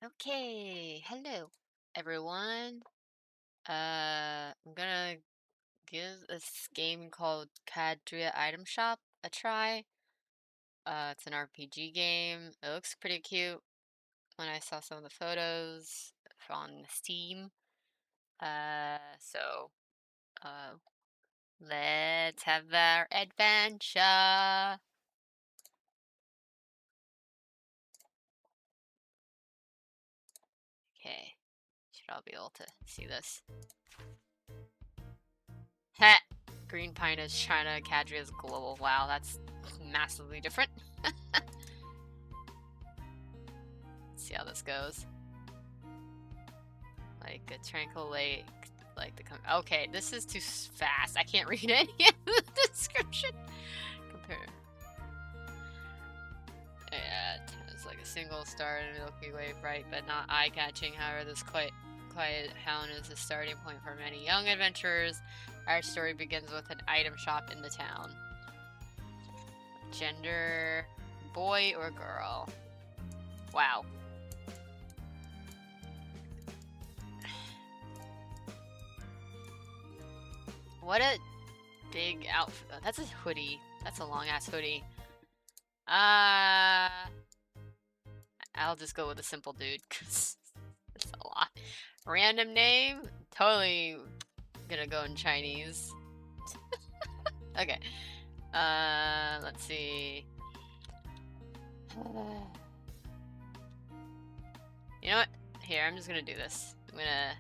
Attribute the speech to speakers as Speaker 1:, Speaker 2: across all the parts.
Speaker 1: Okay, hello everyone. I'm gonna give this game called Cadria Item Shop a try. It's an RPG game. It looks pretty cute when I saw some of the photos on Steam. So, uh, let's have our adventure. Okay, should all be able to see this. Heh! Green Pine is China, Cadria is global. Wow, that's massively different. See how this goes. Like a tranquil lake, like the okay, this is too fast. I can't read any of the description. Compare. Yeah, it's like a single star in a Milky Way, bright but not eye-catching. However, this quiet town is a starting point for many young adventurers. Our story begins with an item shop in the town. Gender, boy or girl? Wow. What a big outfit. That's a hoodie. That's a long ass hoodie. I'll just go with a simple dude because it's a lot. Random name? Totally gonna go in Chinese. Okay. Let's see. You know what? Here, I'm just gonna do this. I'm gonna.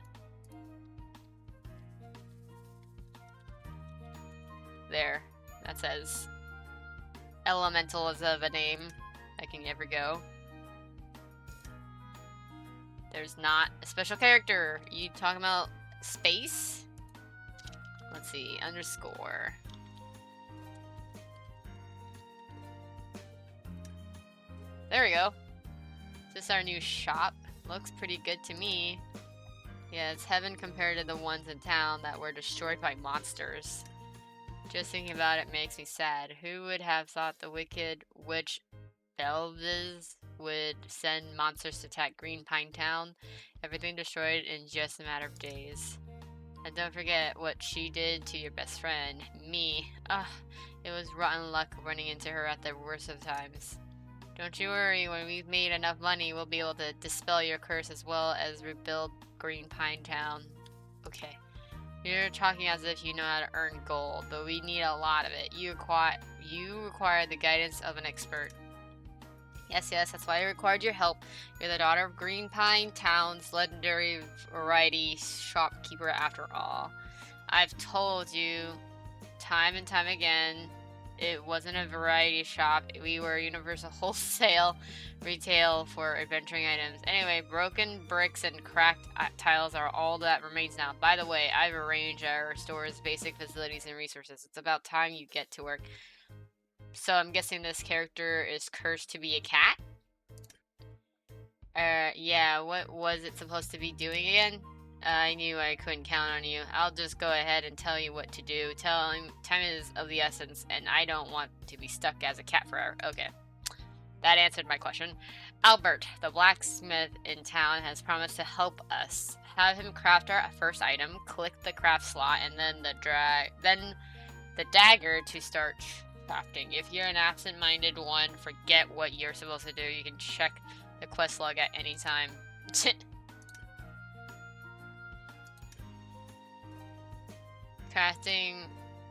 Speaker 1: There. That says elemental as of a name I can ever go. There's not a special character. You talking about space? Let's see. Underscore. There we go. Is this our new shop? Looks pretty good to me. Yeah, it's heaven compared to the ones in town that were destroyed by monsters. Just thinking about it makes me sad. Who would have thought the wicked witch Belvis would send monsters to attack Green Pine Town? Everything destroyed in just a matter of days. And don't forget what she did to your best friend, me. Ugh, it was rotten luck running into her at the worst of times. Don't you worry, when we've made enough money, we'll be able to dispel your curse as well as rebuild Green Pine Town. Okay. You're talking as if you know how to earn gold, but we need a lot of it. You require the guidance of an expert. Yes, that's why I required your help. You're the daughter of Green Pine Town's legendary variety shopkeeper after all. I've told you time and time again, it wasn't a variety shop. We were universal wholesale retail for adventuring items. Anyway, broken bricks and cracked tiles are all that remains now. By the way, I've arranged our store's basic facilities and resources. It's about time you get to work. So I'm guessing this character is cursed to be a cat? Yeah, what was it supposed to be doing again? I knew I couldn't count on you. I'll just go ahead and tell you what to do. Time is of the essence, and I don't want to be stuck as a cat forever. Okay. That answered my question. Albert, the blacksmith in town, has promised to help us. Have him craft our first item, click the craft slot, and then the dagger to start crafting. If you're an absent-minded one, forget what you're supposed to do. You can check the quest log at any time. Crafting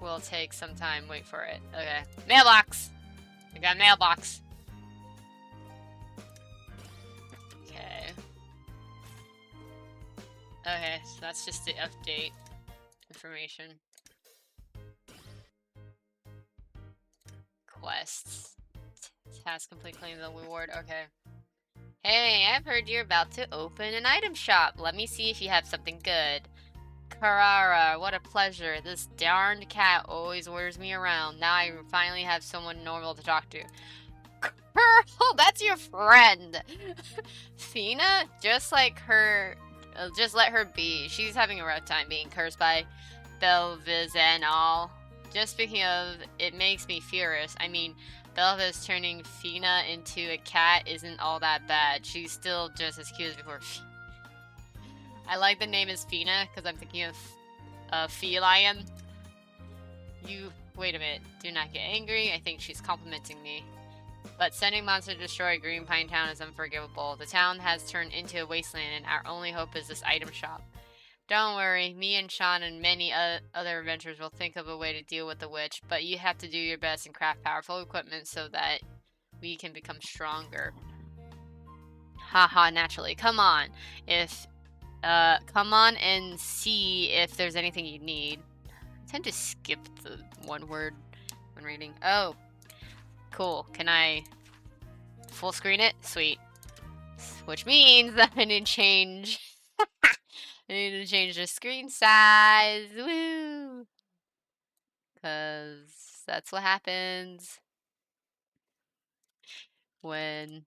Speaker 1: will take some time. Wait for it. Okay. Mailbox! I got a mailbox. Okay. Okay, so that's just the update information. Quests. Task complete, claim the reward. Okay. Hey, I've heard you're about to open an item shop. Let me see if you have something good. Carrara, what a pleasure. This darned cat always orders me around. Now I finally have someone normal to talk to. Girl, that's your friend. Fina? Just let her be. She's having a rough time being cursed by Belvis and all. Just speaking of, it makes me furious. I mean, Belva's turning Fina into a cat isn't all that bad. She's still just as cute as before. I like the name is Fina because I'm thinking of feline. You, wait a minute. Do not get angry. I think she's complimenting me. But sending monster to destroy Green Pine Town is unforgivable. The town has turned into a wasteland, and our only hope is this item shop. Don't worry, me and Sean and many other adventurers will think of a way to deal with the witch, but you have to do your best and craft powerful equipment so that we can become stronger. Haha, naturally. Come on. Come on and see if there's anything you need. I tend to skip the one word when reading. Oh, cool. Can I full screen it? Sweet. Which means that I need to change. I need to change the screen size. Woo! Because that's what happens when.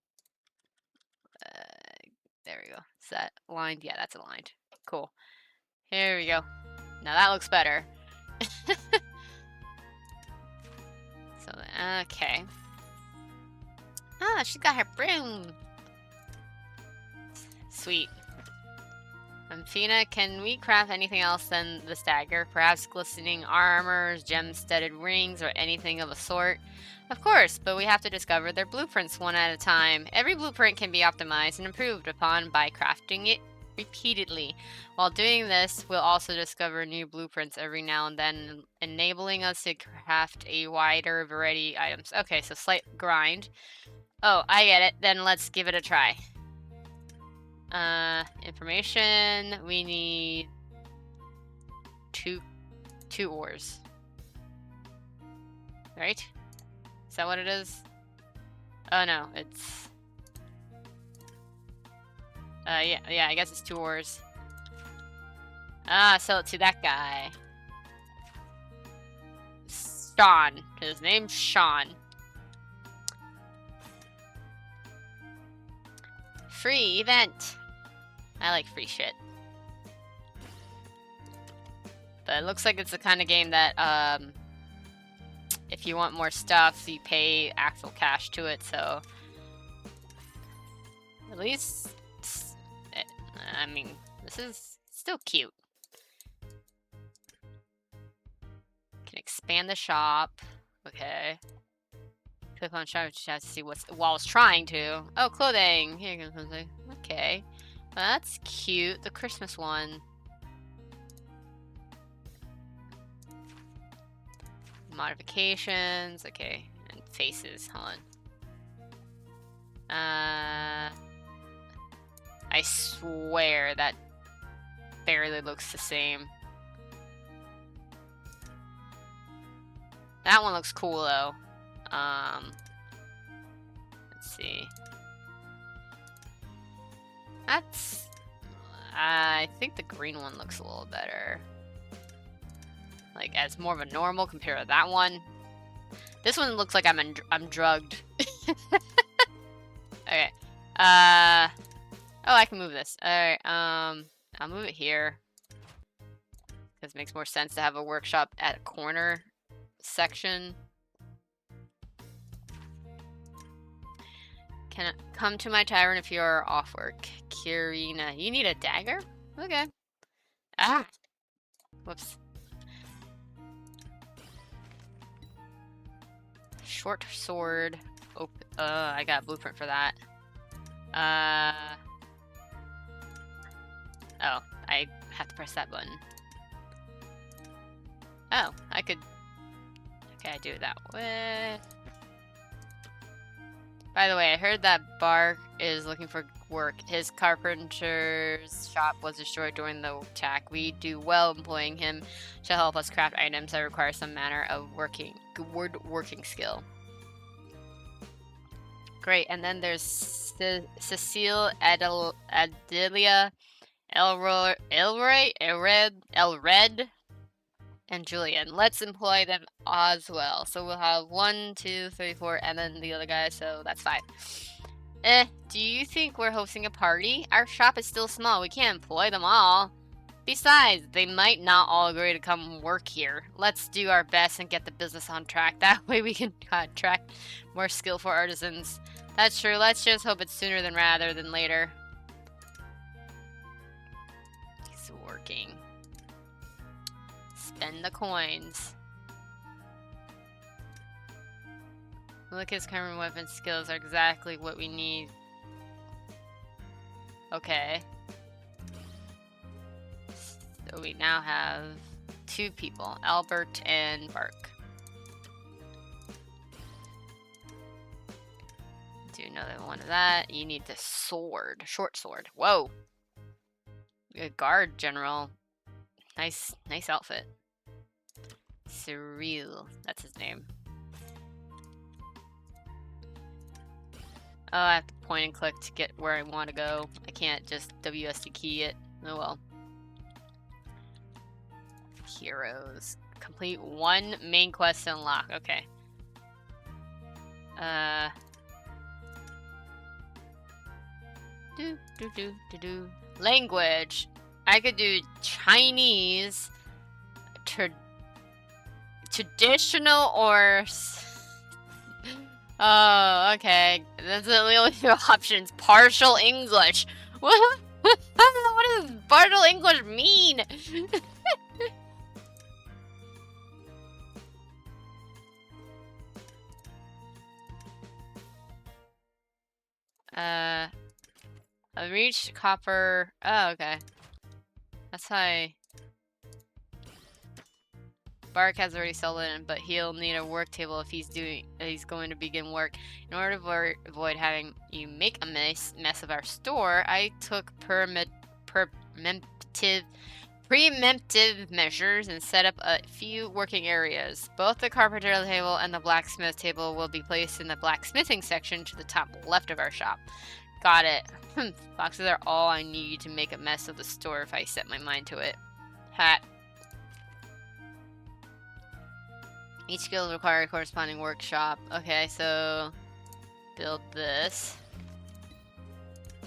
Speaker 1: There we go. Is that aligned? Yeah, that's aligned. Cool. Here we go. Now that looks better. So, okay. Ah, she got her broom. Sweet. Fina, can we craft anything else than the dagger? Perhaps glistening armors, gem-studded rings, or anything of a sort? Of course, but we have to discover their blueprints one at a time. Every blueprint can be optimized and improved upon by crafting it repeatedly. While doing this, we'll also discover new blueprints every now and then, enabling us to craft a wider variety of items. Okay, so slight grind. Oh, I get it. Then let's give it a try. Information. We need two ores. Right? Is that what it is? Oh no, it's... yeah, I guess it's 2 ores. Ah, sell it to that guy. Sean. His name's Sean. Free event. I like free shit. But it looks like it's the kind of game that, if you want more stuff, you pay actual cash to it, so... At least... I mean, this is still cute. Can expand the shop. Okay. Click on shop to see what's... Well, I was trying to. Oh, clothing! Here you go, clothing. Okay. Well, that's cute. The Christmas one. Modifications. Okay. And faces. Hold on. I swear that barely looks the same. That one looks cool, though. Let's see. That's... I think the green one looks a little better. Like, as more of a normal compared to that one. This one looks like I'm drugged. Okay. Oh, I can move this. Alright, I'll move it here. Because it makes more sense to have a workshop at a corner section. Can I come to my tavern if you're off work? Kirina. You need a dagger? Okay. Ah! Whoops. Short sword. Open. I got a blueprint for that. Oh, I have to press that button. Oh, I could... Okay, I do it that way. By the way, I heard that Bark is looking for work. His carpenter's shop was destroyed during the attack. We do well employing him to help us craft items that require some manner of woodworking skill. Great, and then there's Cecile, Adelia, Elred, and Julian. Let's employ them as well. So we'll have 1, 2, 3, 4, and then the other guy, so that's 5. Do you think we're hosting a party? Our shop is still small. We can't employ them all. Besides, they might not all agree to come work here. Let's do our best and get the business on track. That way we can attract more skillful artisans. That's true. Let's just hope it's sooner than rather than later. He's working. Spend the coins. Look, his current weapon skills are exactly what we need. Okay. So we now have 2 people, Albert and Bark. Do another one of that. You need the sword, short sword. Whoa. A guard general. Nice outfit. Cyril, that's his name. Oh, I have to point and click to get where I want to go. I can't just WSD key it. Oh well. Heroes. Complete 1 main quest to unlock. Okay. Language. I could do Chinese, traditional, or... Oh, okay. That's the only 2 options. Partial English. What does partial English mean? I reached copper. Oh, okay. That's how Bark has already sold it, but he'll need a work table if he's going to begin work. In order to avoid having you make a mess of our store, I took preemptive measures and set up a few working areas. Both the carpenter table and the blacksmith table will be placed in the blacksmithing section to the top left of our shop. Got it. Boxes are all I need to make a mess of the store if I set my mind to it. Hat. Each skill requires a corresponding workshop. Okay, so build this.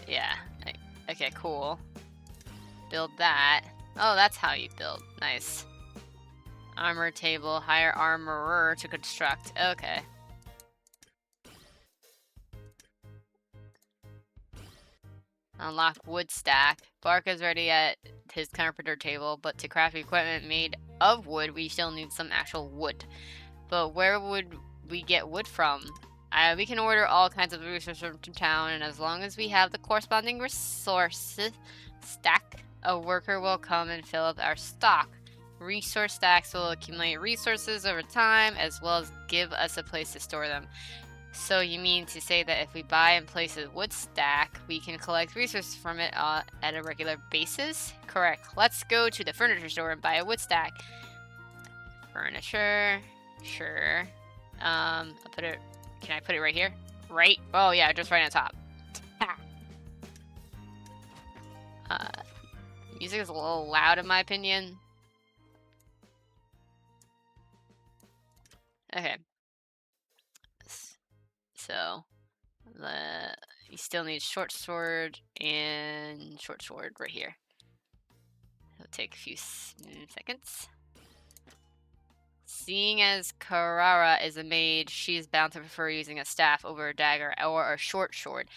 Speaker 1: Yeah. Okay, cool. Build that. Oh, that's how you build. Nice. Armor table. Hire armorer to construct. Okay. Unlock wood stack. Bark is ready at his carpenter table, but to craft equipment made of wood, we still need some actual wood. But where would we get wood from? We can order all kinds of resources from town, and as long as we have the corresponding resources stack, a worker will come and fill up our stock. Resource stacks will accumulate resources over time, as well as give us a place to store them. So you mean to say that if we buy and place a wood stack, we can collect resources from it at a regular basis? Correct. Let's go to the furniture store and buy a wood stack. Furniture. Sure. I'll put it... Can I put it right here? Right? Oh yeah, just right on top. Music is a little loud in my opinion. Okay. So, you still need short sword and short sword right here. It'll take a few seconds. Seeing as Carrara is a maid, she is bound to prefer using a staff over a dagger or a short sword.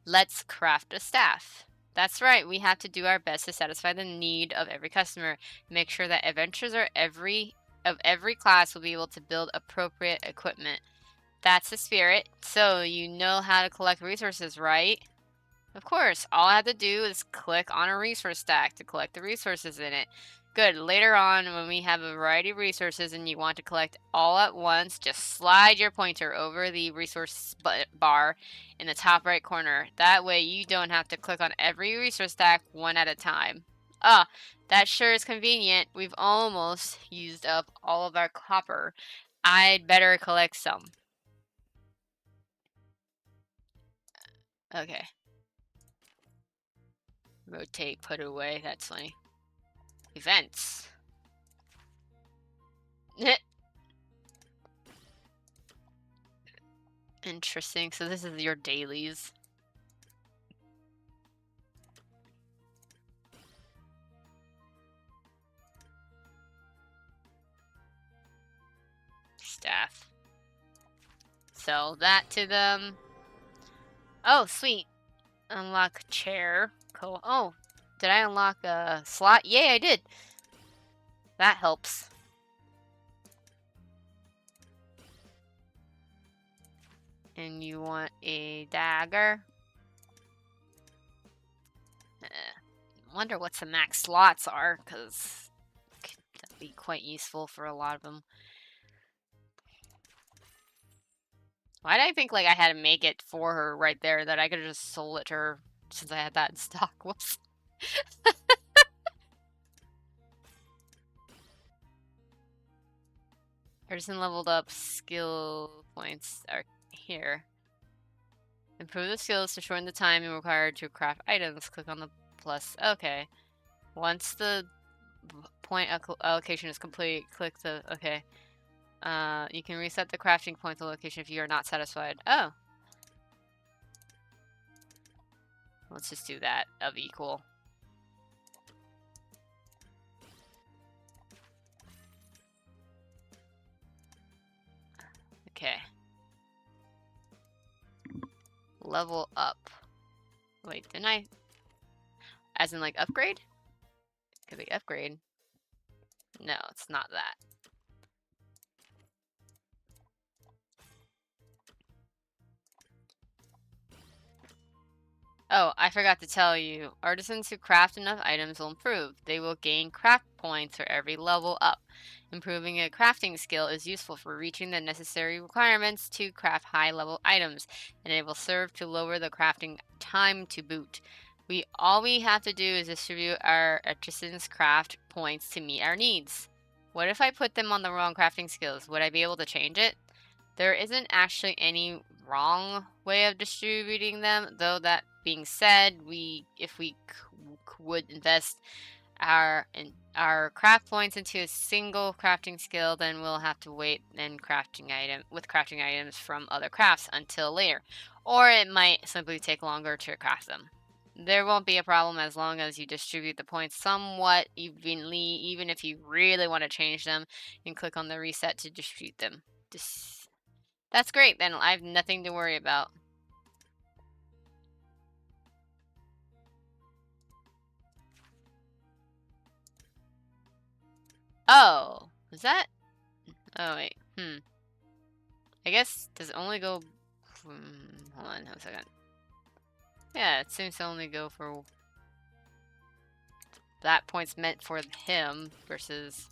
Speaker 1: Let's craft a staff. That's right, we have to do our best to satisfy the need of every customer. Make sure that adventurers of every class will be able to build appropriate equipment. That's the spirit. So you know how to collect resources, right? Of course. All I have to do is click on a resource stack to collect the resources in it. Good. Later on, when we have a variety of resources and you want to collect all at once, just slide your pointer over the resource bar in the top right corner. That way you don't have to click on every resource stack one at a time. Ah, that sure is convenient. We've almost used up all of our copper. I'd better collect some. Okay. Rotate, put away. That's funny. Events. Interesting. So this is your dailies. staff. Sell that to them. Oh, sweet. Unlock chair. Cool. Oh, did I unlock a slot? Yay, I did. That helps. And you want a dagger? Wonder what some max slots are, because that'd be quite useful for a lot of them. Why did I think like I had to make it for her right there, that I could have just sold it to her since I had that in stock? Whoops. Person leveled up, skill points are here. Improve the skills to shorten the time required to craft items. Click on the plus. Okay. Once the point allocation is complete, click the... Okay. You can reset the crafting point location if you are not satisfied. Oh. Let's just do that of equal. Okay. Level up. Wait, didn't I? As in like upgrade? Could be upgrade. No, it's not that. Oh, I forgot to tell you. Artisans who craft enough items will improve. They will gain craft points for every level up. Improving a crafting skill is useful for reaching the necessary requirements to craft high-level items, and it will serve to lower the crafting time to boot. All we have to do is distribute our artisans' craft points to meet our needs. What if I put them on the wrong crafting skills? Would I be able to change it? There isn't actually any wrong way of distributing them, though that being said, if we would invest our craft points into a single crafting skill, then we'll have to wait and crafting items from other crafts until later, or it might simply take longer to craft them. There won't be a problem as long as you distribute the points somewhat evenly. Even if you really want to change them, you can click on the reset to distribute them. That's great, then I have nothing to worry about. Oh, is that? Oh, wait. I guess, does it only go... hold on a second. Yeah, it seems to only go for... That point's meant for him versus...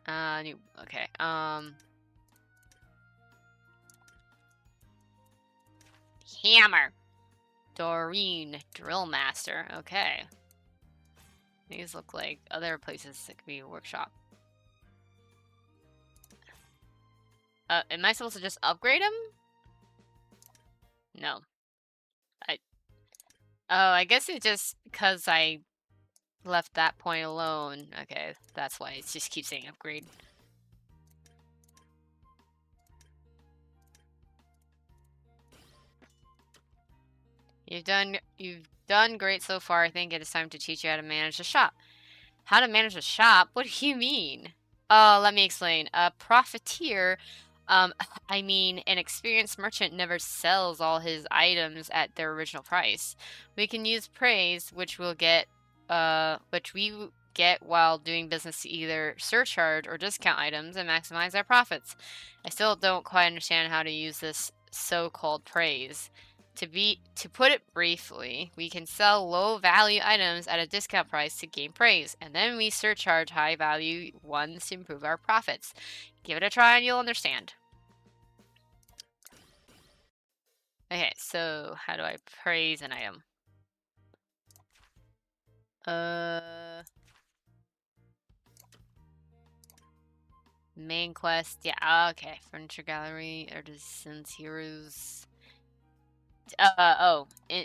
Speaker 1: okay, Hammer. Doreen, Drill Master. Okay. These look like other places that could be a workshop. Am I supposed to just upgrade him? No. I guess it's just because I left that point alone. Okay, that's why it just keeps saying upgrade. You've done great so far. I think it is time to teach you how to manage the shop. How to manage a shop? What do you mean? Oh, let me explain. A profiteer, I mean, an experienced merchant never sells all his items at their original price. We can use praise, which we get while doing business to either surcharge or discount items and maximize our profits. I still don't quite understand how to use this so-called praise. To put it briefly, we can sell low-value items at a discount price to gain praise, and then we surcharge high-value ones to improve our profits. Give it a try and you'll understand. Okay, so how do I praise an item? Main quest, yeah, okay. Furniture gallery, artisans, heroes.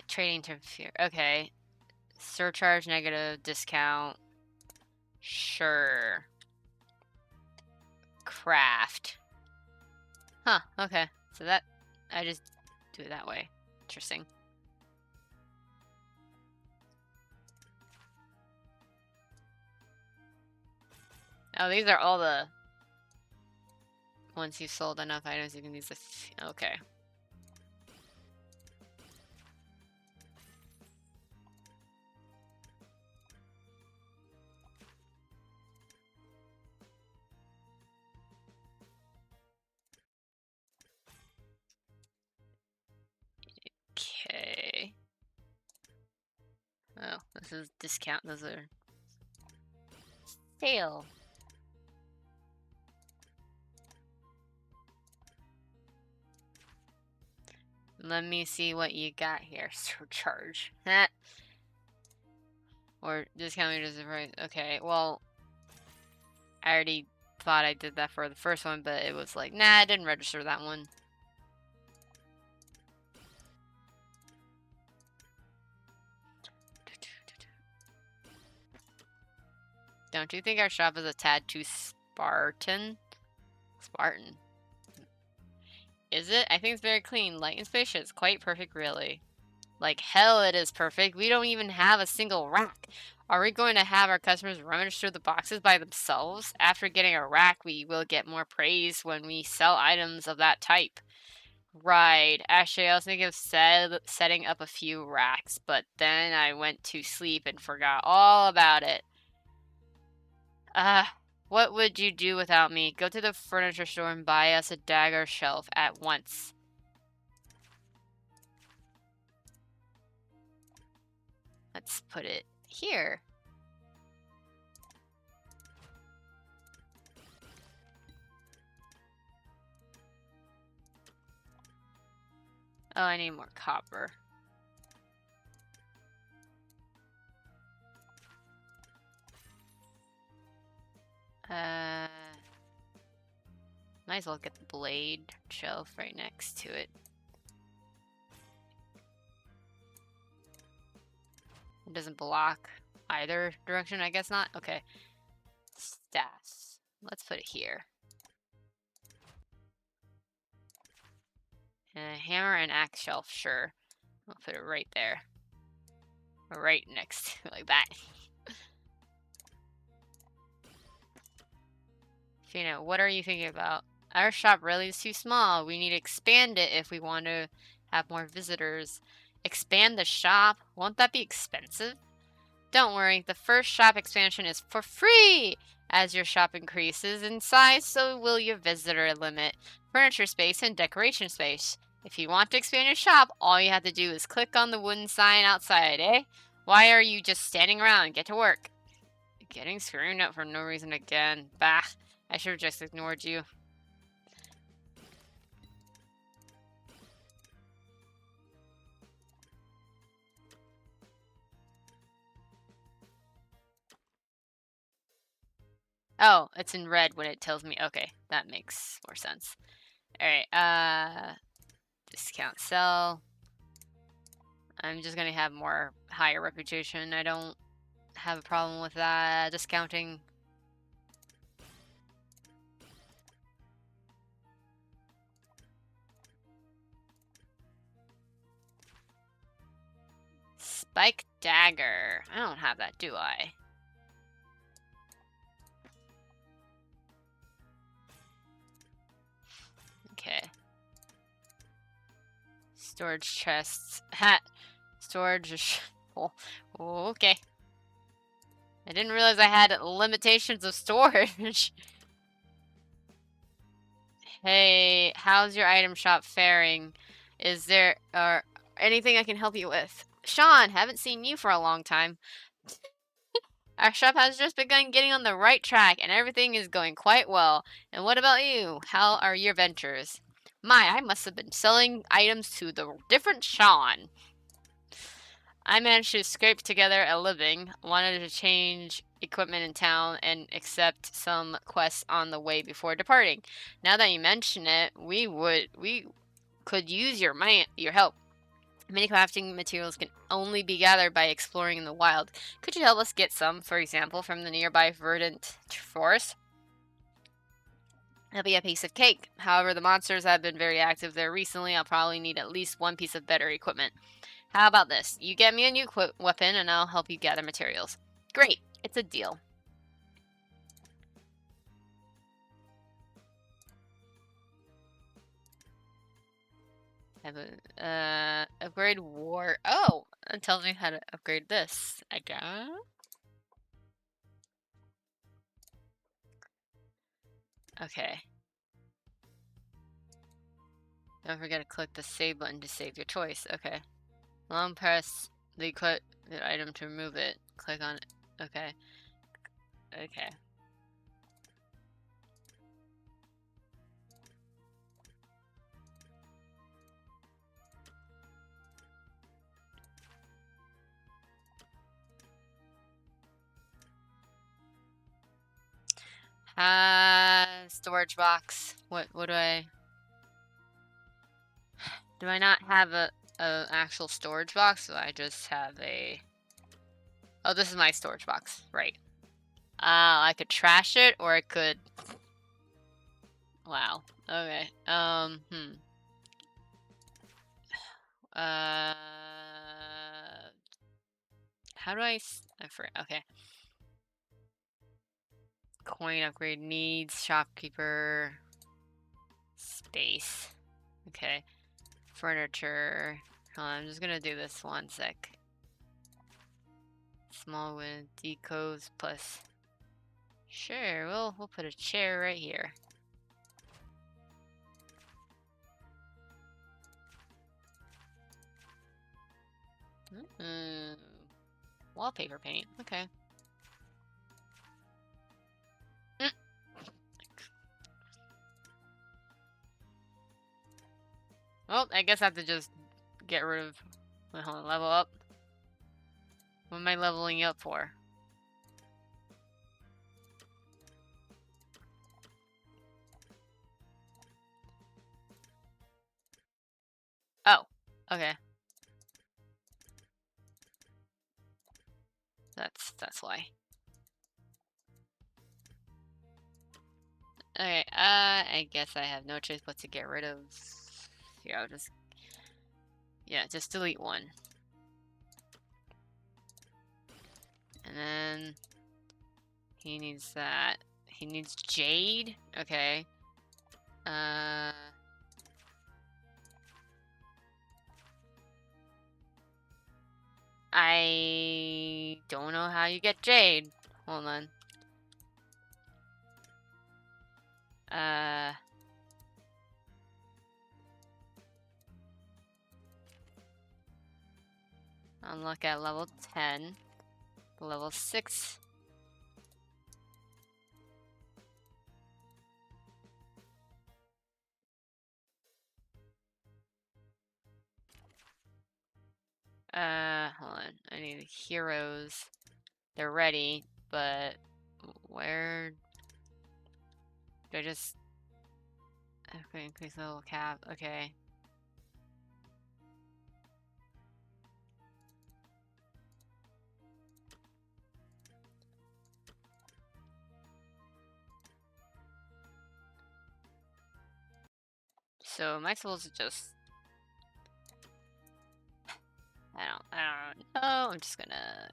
Speaker 1: Trading to fear. Okay. Surcharge, negative, discount. Sure. Craft. Huh, okay. So that, I just do it that way. Interesting. Oh, these are all the Once you've sold enough items, you can use the... Okay. Okay. Oh, this is discount. Those are sale. Let me see what you got here. Surcharge. Or discount meters of price. Okay, well, I already thought I did that for the first one, but it was like, nah, I didn't register that one. Don't you think our shop is a tad too Spartan? Spartan. Is it? I think it's very clean, light, and spacious. Quite perfect, really. Like hell it is perfect. We don't even have a single rack. Are we going to have our customers rummage through the boxes by themselves? After getting a rack, we will get more praise when we sell items of that type. Right. Actually, I was thinking of setting up a few racks, but then I went to sleep and forgot all about it. What would you do without me? Go to the furniture store and buy us a dagger shelf at once. Let's put it here. Oh, I need more copper. Might as well get the blade shelf right next to it. It doesn't block either direction, I guess not. Okay. Staffs. Let's put it here. And a hammer and axe shelf, sure. I'll put it right there. Right next to it, like that. Fina, what are you thinking about? Our shop really is too small. We need to expand it if we want to have more visitors. Expand the shop? Won't that be expensive? Don't worry, the first shop expansion is for free! As your shop increases in size, so will your visitor limit, furniture space, and decoration space. If you want to expand your shop, all you have to do is click on the wooden sign outside, eh? Why are you just standing around? Get to work. Getting screwed up for no reason again. Bah, I should have just ignored you. Oh, it's in red when it tells me. Okay, that makes more sense. Alright, discount sell. I'm just gonna have more higher reputation. I don't have a problem with that. Discounting. Spike dagger. I don't have that, do I? Okay. Storage chests. Hat. Storage. Oh, okay. I didn't realize I had limitations of storage. Hey, how's your item shop faring? Is there anything I can help you with? Sean, haven't seen you for a long time. Our shop has just begun getting on the right track and everything is going quite well. And what about you? How are your ventures? My, I must have been selling items to the different Sean. I managed to scrape together a living, wanted to change equipment in town, and accept some quests on the way before departing. Now that you mention it, we could use your help. Many crafting materials can only be gathered by exploring in the wild. Could you help us get some, for example, from the nearby verdant forest? That'll be a piece of cake. However, the monsters have been very active there recently. I'll probably need at least one piece of better equipment. How about this? You get me a new weapon and I'll help you gather materials. Great. It's a deal. Have a upgrade war. Oh, it tells me how to upgrade this. I guess. Okay. Don't forget to click the save button to save your choice. Okay. Long press the item to remove it. Click on it. Okay. Okay. Storage box. What do I not have a actual storage box? So I just have a. Oh, this is my storage box, right? I could trash it, or I could. Wow. Okay. Uh. How do I forget. Okay. Coin upgrade needs shopkeeper space. Okay. Furniture. Hold on, I'm just gonna do this one sec. Small with decos plus. Sure, we'll put a chair right here. Wallpaper paint. Okay. Well, I guess I have to just get rid of. Wait, hold on, level up. What am I leveling up for? Oh, okay. That's why. Okay, I guess I have no choice but to get rid of. Yeah, just delete one. And then he needs that. He needs jade. Okay. I don't know how you get jade. Hold on. Unlock at level 10. Level 6. Hold on. I need heroes. They're ready, but where do I just... Okay, increase level cap. Okay. So am I supposed to just... I don't know. I'm just gonna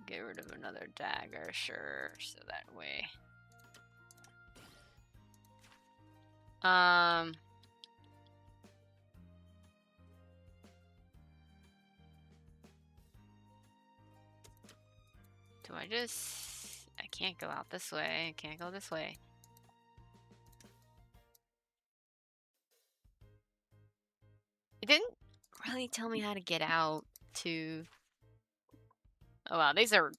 Speaker 1: get rid of another dagger, sure, so that way. Do I just... I can't go out this way. I can't go this way. It didn't really tell me how to get out to... Oh wow, these are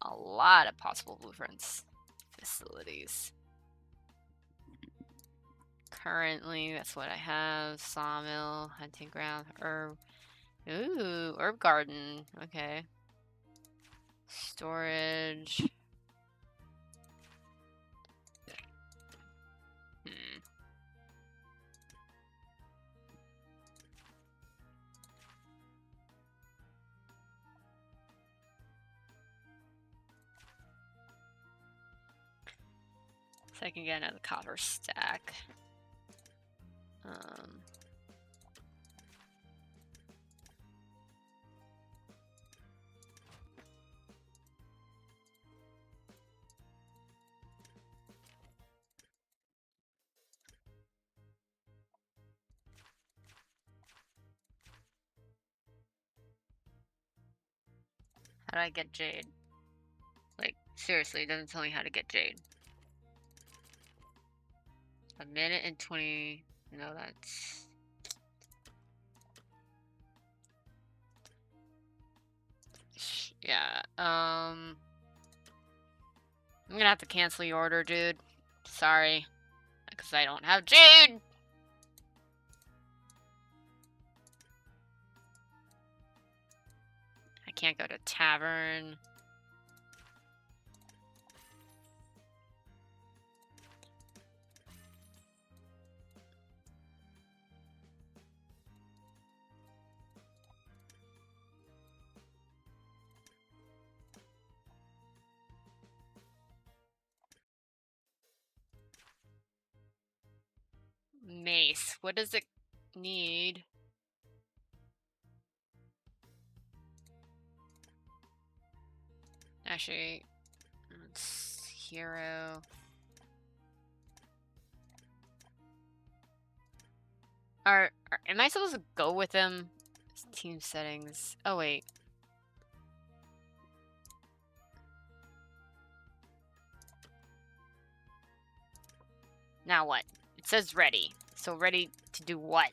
Speaker 1: a lot of possible blueprints. Facilities. Currently, that's what I have. Sawmill, hunting ground, herb. Ooh, herb garden. Okay. Storage. So I can get another copper stack. How do I get jade? Like, seriously, it doesn't tell me how to get jade. A minute and 20. No, that's... Yeah, I'm gonna have to cancel your order, dude. Sorry. Because I don't have jade! I can't go to tavern. Mace. What does it need? Actually, it's hero. Am I supposed to go with him? Team settings. Oh, wait. Now what? It says ready. So ready to do what?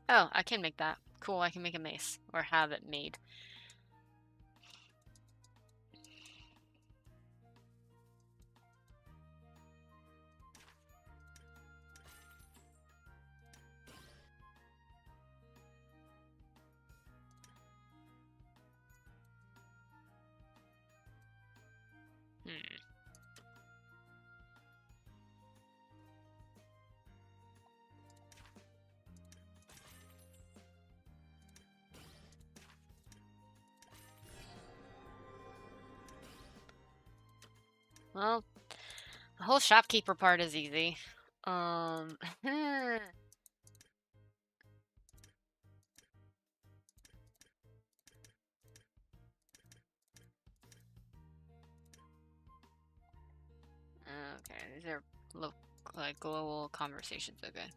Speaker 1: Oh, I can make that. Cool, I can make a mace. Or have it made. Well, the whole shopkeeper part is easy. Okay, these are look like global conversations, okay.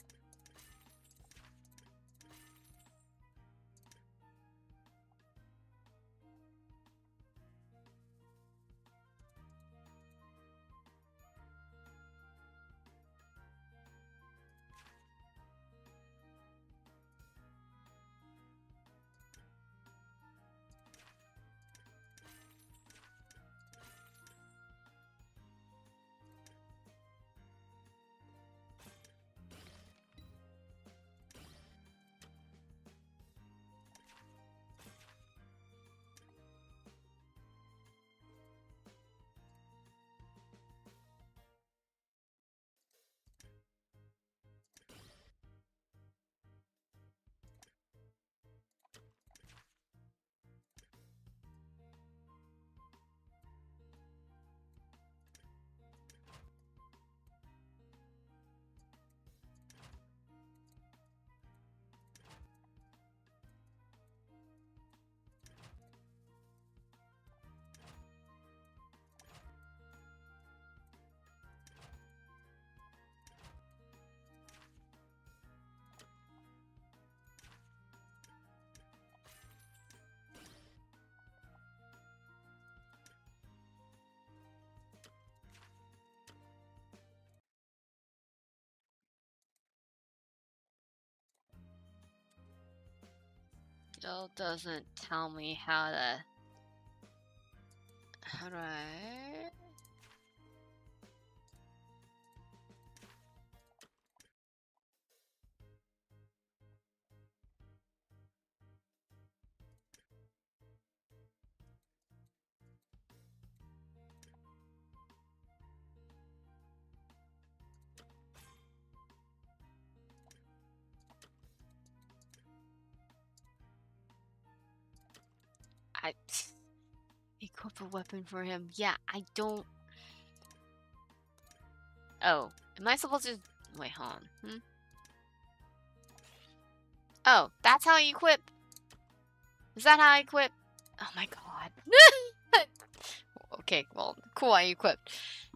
Speaker 1: Still doesn't tell me how to... How do I... Equip a weapon for him. Yeah, I don't... Oh, am I supposed to... Wait, hold on. Oh, that's how you equip? Is that how I equip? Oh my god. Okay, well, cool, I equipped.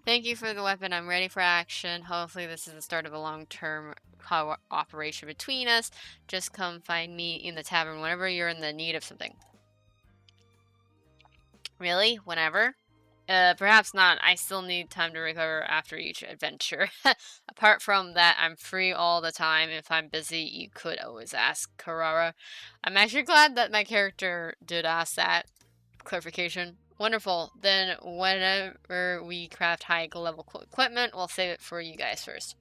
Speaker 1: Thank you for the weapon. I'm ready for action. Hopefully this is the start of a long-term cooperation between us. Just come find me in the tavern whenever you're in the need of something. Really? Whenever? Perhaps not. I still need time to recover after each adventure. Apart from that, I'm free all the time. If I'm busy, you could always ask Carrara. I'm actually glad that my character did ask that clarification. Wonderful. Then whenever we craft high level equipment, we'll save it for you guys first.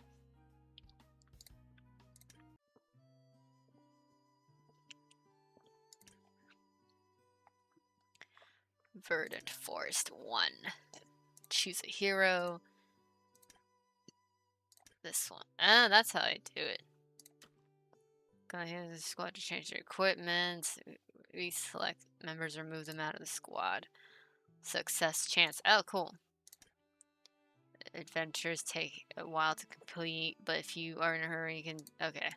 Speaker 1: Verdant Forest 1. Choose a hero. This one. Ah, that's how I do it. Go ahead to the squad to change their equipment. We select members or move them out of the squad. Success chance. Oh, cool. Adventures take a while to complete, but if you are in a hurry, you can... Okay.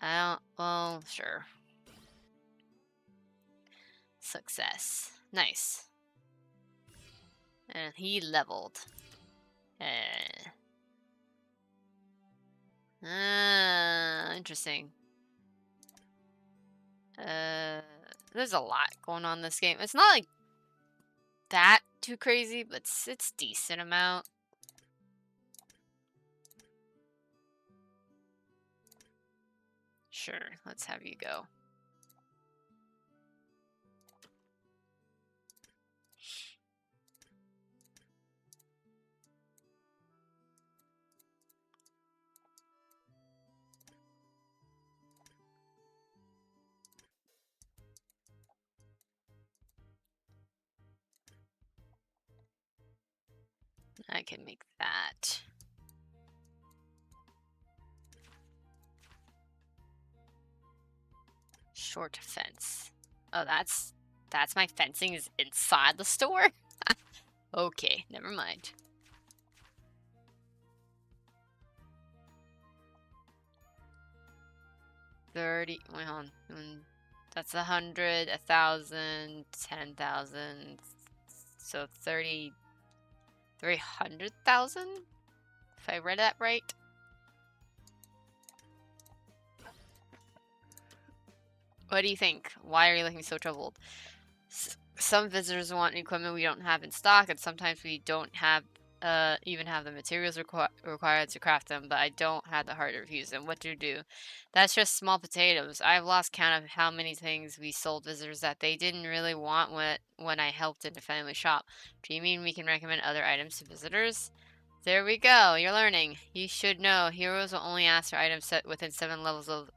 Speaker 1: I don't... Well, sure. Success. Nice. And he leveled. Interesting. There's a lot going on in this game. It's not like that too crazy, but it's decent amount. Sure, let's have you go. I can make that. Short fence. Oh, that's my fencing is inside the store? Okay, never mind. Wait, hold on. That's 100, 1,000, 10,000. So 300,000? If I read that right. What do you think? Why are you looking so troubled? Some visitors want equipment we don't have in stock, and sometimes we don't have even have the materials required to craft them, but I don't have the heart to refuse them. What do you do? That's just small potatoes. I've lost count of how many things we sold visitors that they didn't really want when I helped in the family shop. Do you mean we can recommend other items to visitors? There we go. You're learning. You should know. Heroes will only ask for items set within 7 levels of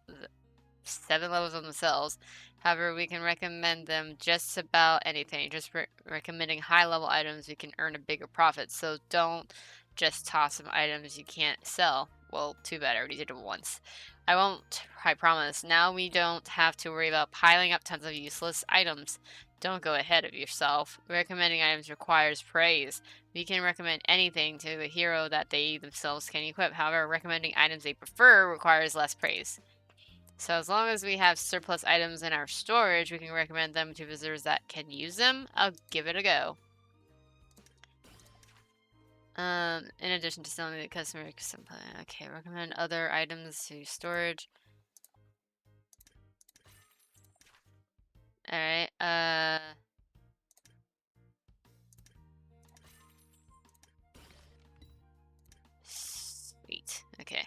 Speaker 1: themselves. However, we can recommend them just about anything. Just recommending high-level items, we can earn a bigger profit. So don't just toss some items you can't sell. Well, too bad. I already did it once. I won't, I promise. Now we don't have to worry about piling up tons of useless items. Don't go ahead of yourself. Recommending items requires praise. We can recommend anything to the hero that they themselves can equip. However, recommending items they prefer requires less praise. So as long as we have surplus items in our storage, we can recommend them to visitors that can use them. I'll give it a go. In addition to selling the customer, okay, recommend other items to storage. Alright, sweet, okay.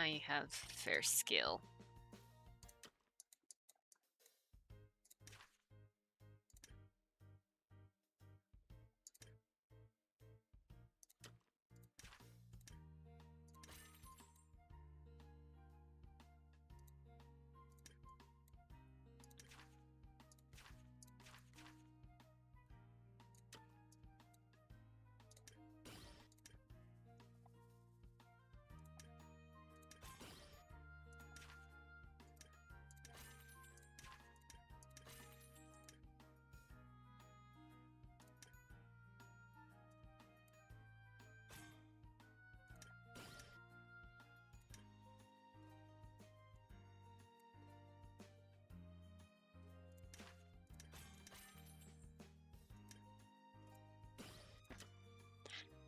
Speaker 1: I have fair skill.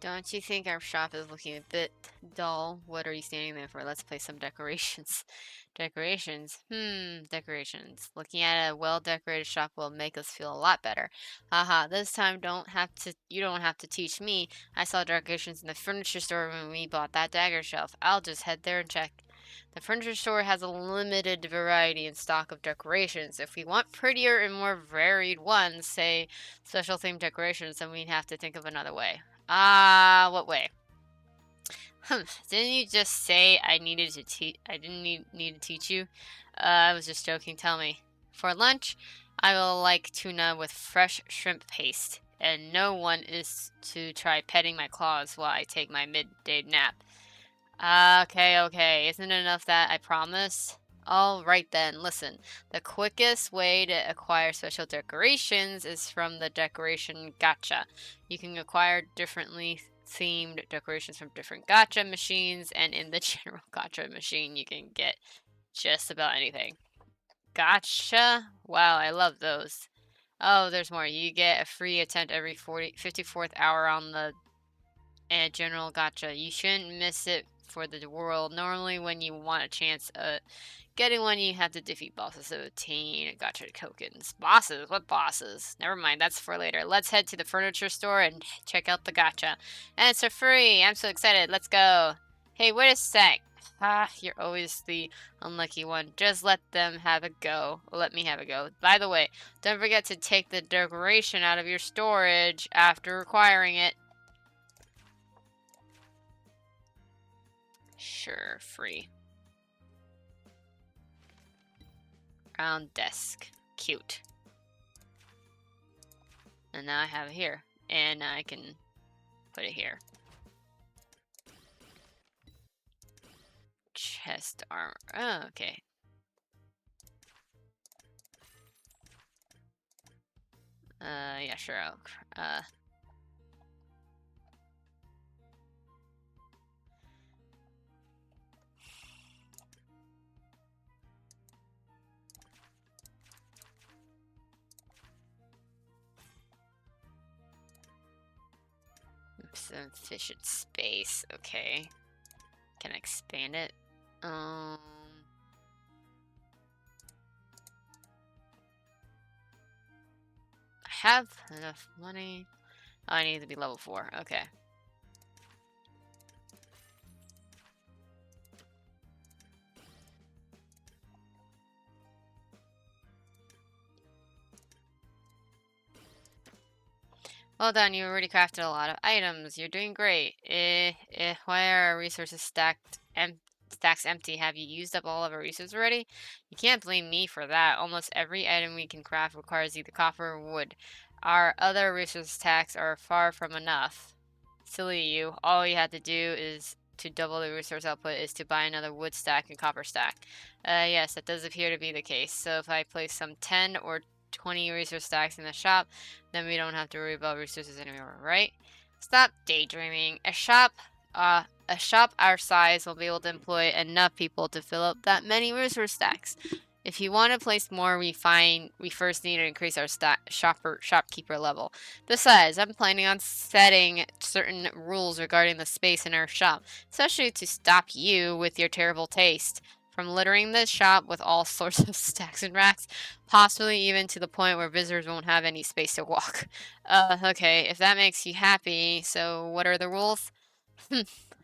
Speaker 1: Don't you think our shop is looking a bit dull? What are you standing there for? Let's play some decorations. Decorations? Decorations. Looking at a well-decorated shop will make us feel a lot better. Haha, this time you don't have to teach me. I saw decorations in the furniture store when we bought that dagger shelf. I'll just head there and check. The furniture store has a limited variety in stock of decorations. If we want prettier and more varied ones, say special themed decorations, then we'd have to think of another way. What way? Didn't you just say I needed to teach? I didn't need to teach you? I was just joking. Tell me. For lunch, I will like tuna with fresh shrimp paste, and no one is to try petting my claws while I take my midday nap. Okay. Isn't it enough that I promise? All right then, listen. The quickest way to acquire special decorations is from the decoration gacha. You can acquire differently themed decorations from different gacha machines, and in the general gacha machine, you can get just about anything. Gotcha? Wow, I love those. Oh, there's more. You get a free attempt every 54th hour on the general gotcha. You shouldn't miss it for the world. Normally, when you want a chance at getting one, you have to defeat bosses to obtain gotcha tokens. Bosses? What bosses? Never mind, that's for later. Let's head to the furniture store and check out the gotcha. And it's for free. I'm so excited. Let's go. Hey, wait a sec. You're always the unlucky one. Just let them have a go. Let me have a go. By the way, don't forget to take the decoration out of your storage after acquiring it. Sure, free. Round desk. Cute. And now I have it here. And I can put it here. Chest armor. Oh, okay. Yeah, sure. Sufficient space. Okay. Can I expand it? I have enough money. Oh, I need to be level 4. Okay. Well done, you already crafted a lot of items. You're doing great. Why are our resources stacks empty? Have you used up all of our resources already? You can't blame me for that. Almost every item we can craft requires either copper or wood. Our other resource stacks are far from enough. Silly you. All you have to do is to double the resource output is to buy another wood stack and copper stack. Yes, that does appear to be the case. So if I place some 10 or 20 resource stacks in the shop, then we don't have to worry about resources anymore, right? Stop daydreaming. A shop our size will be able to employ enough people to fill up that many resource stacks. If you want to place more, we first need to increase our shopkeeper level. Besides, I'm planning on setting certain rules regarding the space in our shop, especially to stop you with your terrible taste. From littering the shop with all sorts of stacks and racks, possibly even to the point where visitors won't have any space to walk. Okay, if that makes you happy, so what are the rules?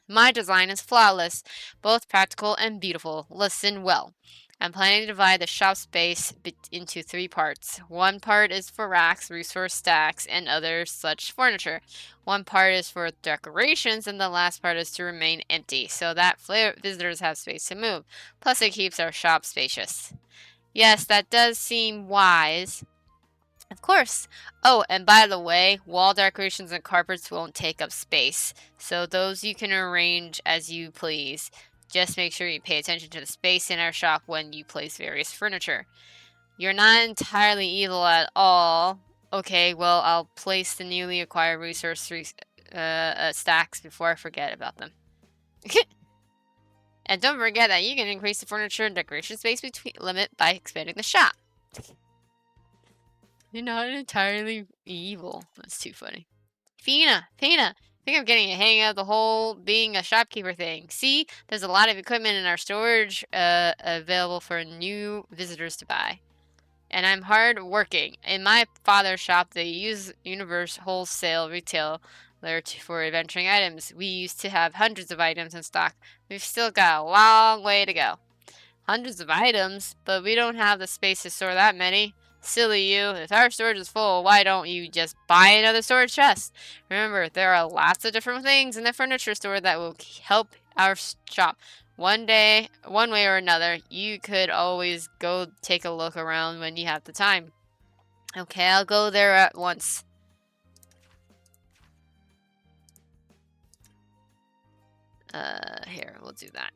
Speaker 1: My design is flawless, both practical and beautiful. Listen well. I'm planning to divide the shop space into 3 parts. One part is for racks, resource stacks, and other such furniture. One part is for decorations, and the last part is to remain empty, so that visitors have space to move. Plus, it keeps our shop spacious. Yes, that does seem wise. Of course. Oh, and by the way, wall decorations and carpets won't take up space, so those you can arrange as you please. Just make sure you pay attention to the space in our shop when you place various furniture. You're not entirely evil at all. Okay, well, I'll place the newly acquired resource stacks before I forget about them. And don't forget that you can increase the furniture and decoration space limit by expanding the shop. You're not entirely evil. That's too funny. Fina, I think I'm getting a hang of the whole being a shopkeeper thing. See, there's a lot of equipment in our storage available for new visitors to buy. And I'm hard working. In my father's shop, they use Universe Wholesale Retailer for adventuring items. We used to have hundreds of items in stock. We've still got a long way to go. Hundreds of items, but we don't have the space to store that many. Silly you. If our storage is full, why don't you just buy another storage chest? Remember, there are lots of different things in the furniture store that will help our shop. One way or another, you could always go take a look around when you have the time. Okay, I'll go there at once. Here, we'll do that.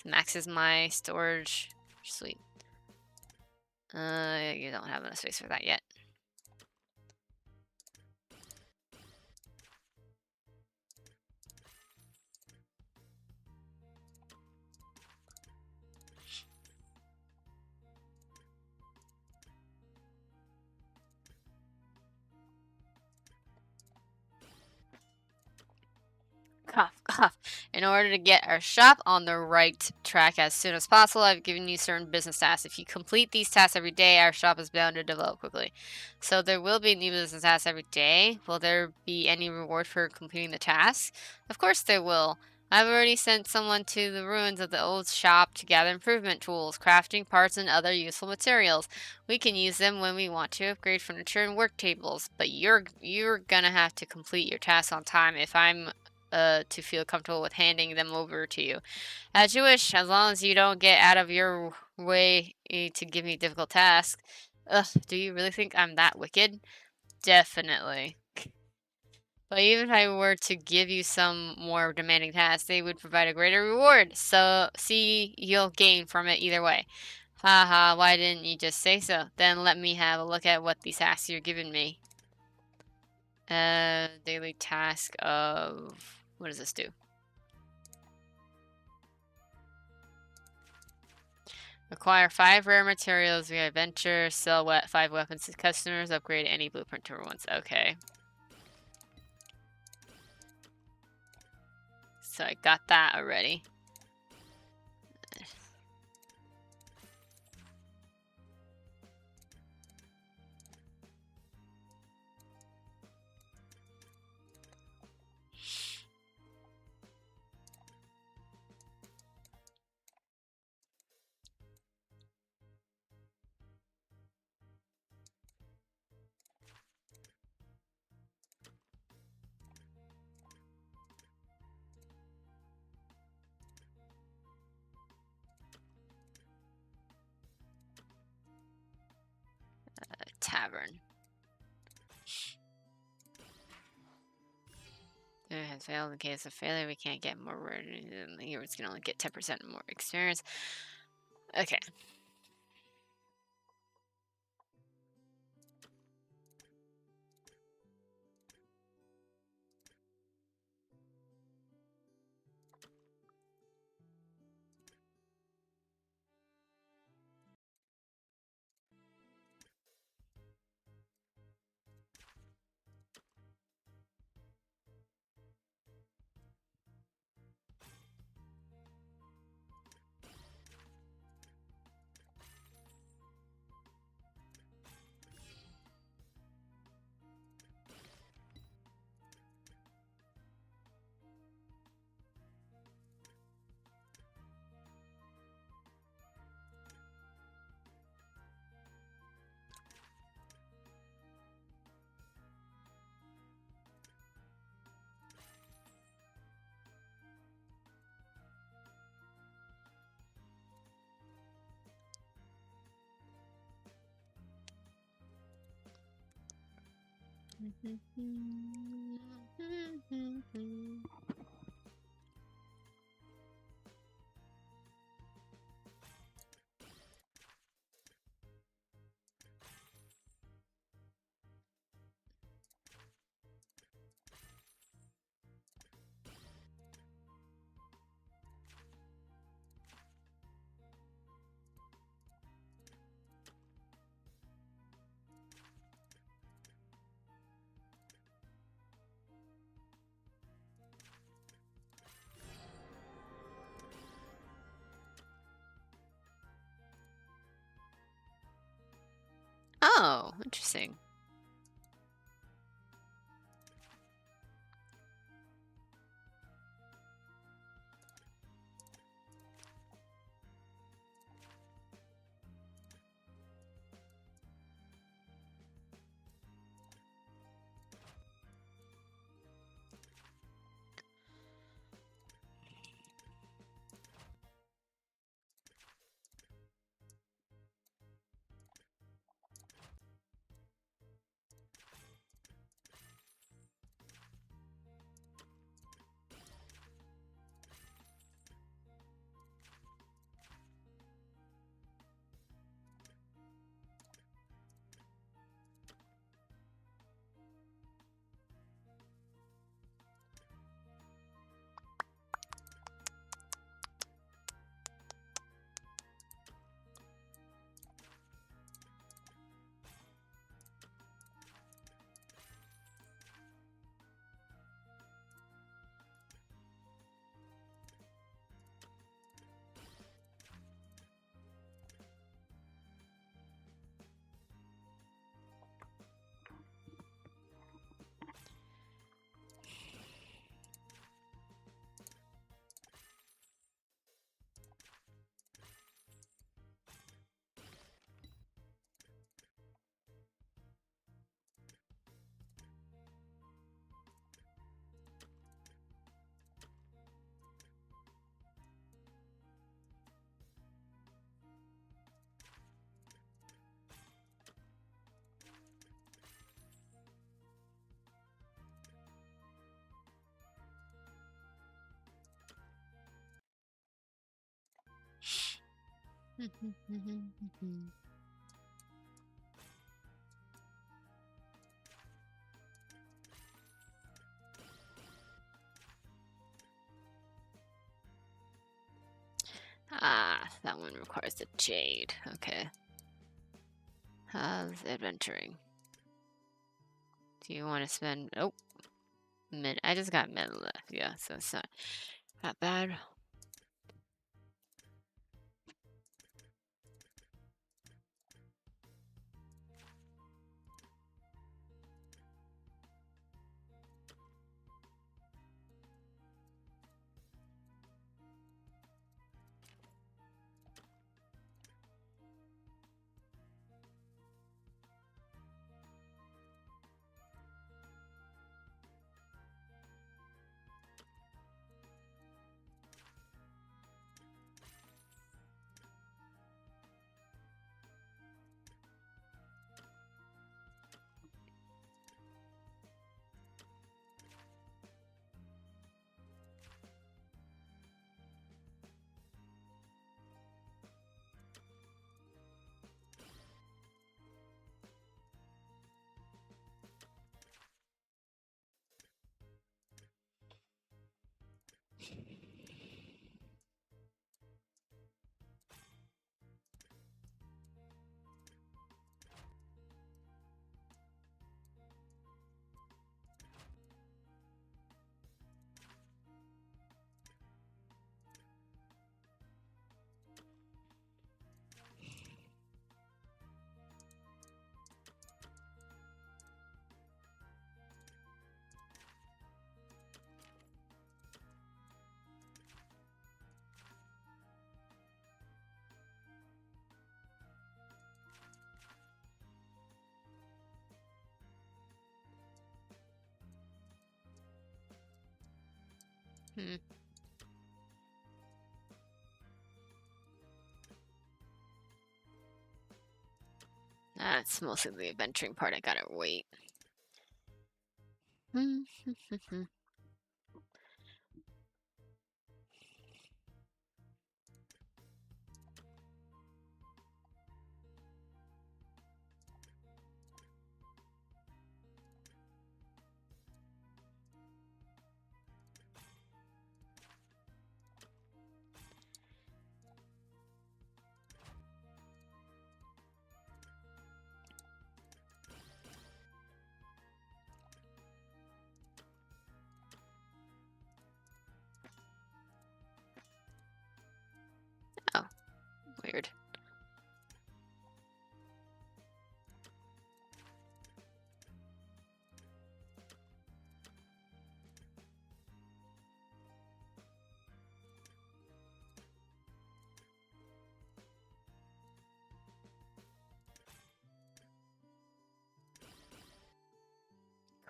Speaker 1: Maxes my storage. Sweet. You don't have enough space for that yet. Cough, cough. In order to get our shop on the right track as soon as possible, I've given you certain business tasks. If you complete these tasks every day, our shop is bound to develop quickly. So there will be new business tasks every day. Will there be any reward for completing the tasks? Of course there will. I've already sent someone to the ruins of the old shop to gather improvement tools, crafting parts, and other useful materials. We can use them when we want to upgrade furniture and work tables, but you're gonna have to complete your tasks on time if I'm to feel comfortable with handing them over to you. As you wish, as long as you don't get out of your way to give me difficult tasks. Ugh, do you really think I'm that wicked? Definitely. But even if I were to give you some more demanding tasks, they would provide a greater reward. So, see, you'll gain from it either way. Haha, why didn't you just say so? Then let me have a look at what these tasks you're giving me. Daily task of... What does this do? Acquire 5 rare materials via adventure. Sell 5 weapons to customers. Upgrade any blueprint to ones. Okay. So I got that already. Tavern. It has failed. In case of failure, we can't get more rare. Heroes can only get 10% more experience. Okay. Oh, interesting. Ah, that one requires the jade. Okay. How's adventuring? Do you want to spend... Oh, I just got mid left. Yeah, so it's not that bad. Hmm. That's mostly the adventuring part. I gotta wait. Oh, weird.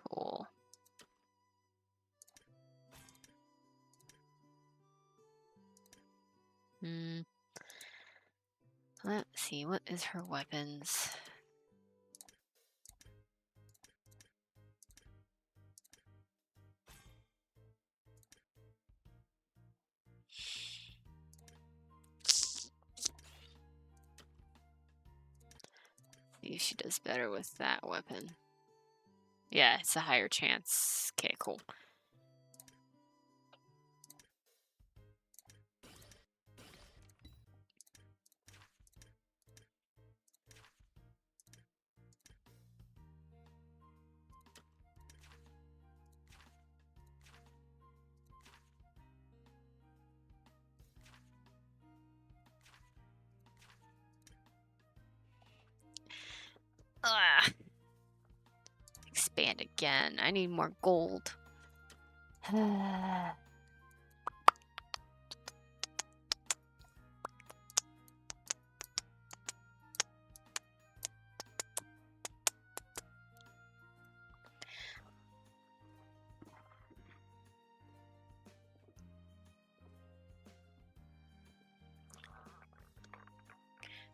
Speaker 1: Cool. Let's see, what is her weapons? See if she does better with that weapon. Yeah, it's a higher chance. Okay, cool. Ah. Expand again. I need more gold. Ba,